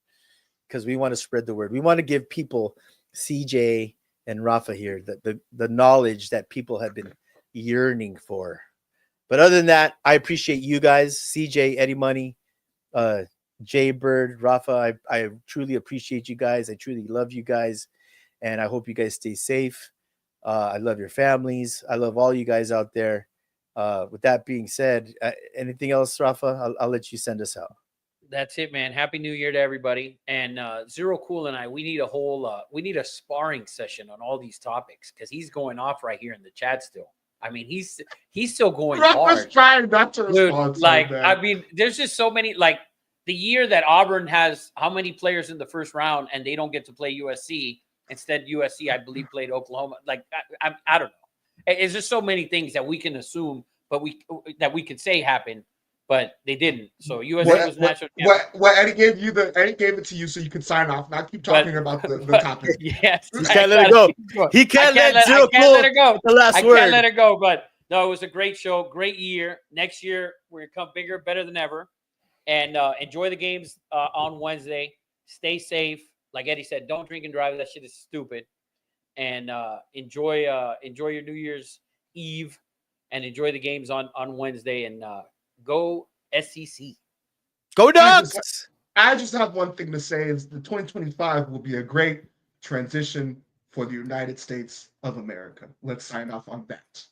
because we want to spread the word. We want to give people, CJ and Rafa here, the knowledge that people have been yearning for. But other than that, I appreciate you guys, CJ, Eddie Money, Jay Bird, Rafa. I truly appreciate you guys. I truly love you guys, and I hope you guys stay safe. I love your families. I love all you guys out there. With that being said, anything else, Rafa? I'll let you send us out. That's it, man. Happy New Year to everybody. And Zero Cool and I, we need a sparring session on all these topics, because he's going off right here in the chat still. I mean, he's still going hard. Trying not to Dude, respond like, to that. I mean, there's just so many, like, the year that Auburn has how many players in the first round and they don't get to play USC. Instead, USC, I believe, played Oklahoma. Like, I don't know. It's just so many things that we can assume, but we could say happened, but they didn't. So USC was national champion. What Eddie gave it to you so you could sign off. Now keep talking about the topic. Yes, You can't let it go. He can't let Zero I can't let it go. the last I word. can't let it go. But no, it was a great show, great year. Next year we're gonna come bigger, better than ever, and enjoy the games on Wednesday. Stay safe. Like Eddie said, don't drink and drive. That shit is stupid. And enjoy your New Year's Eve, and enjoy the games on Wednesday. And go SEC. Go Dogs! I just have one thing to say is the 2025 will be a great transition for the United States of America. Let's sign off on that.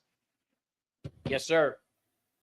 Yes, sir.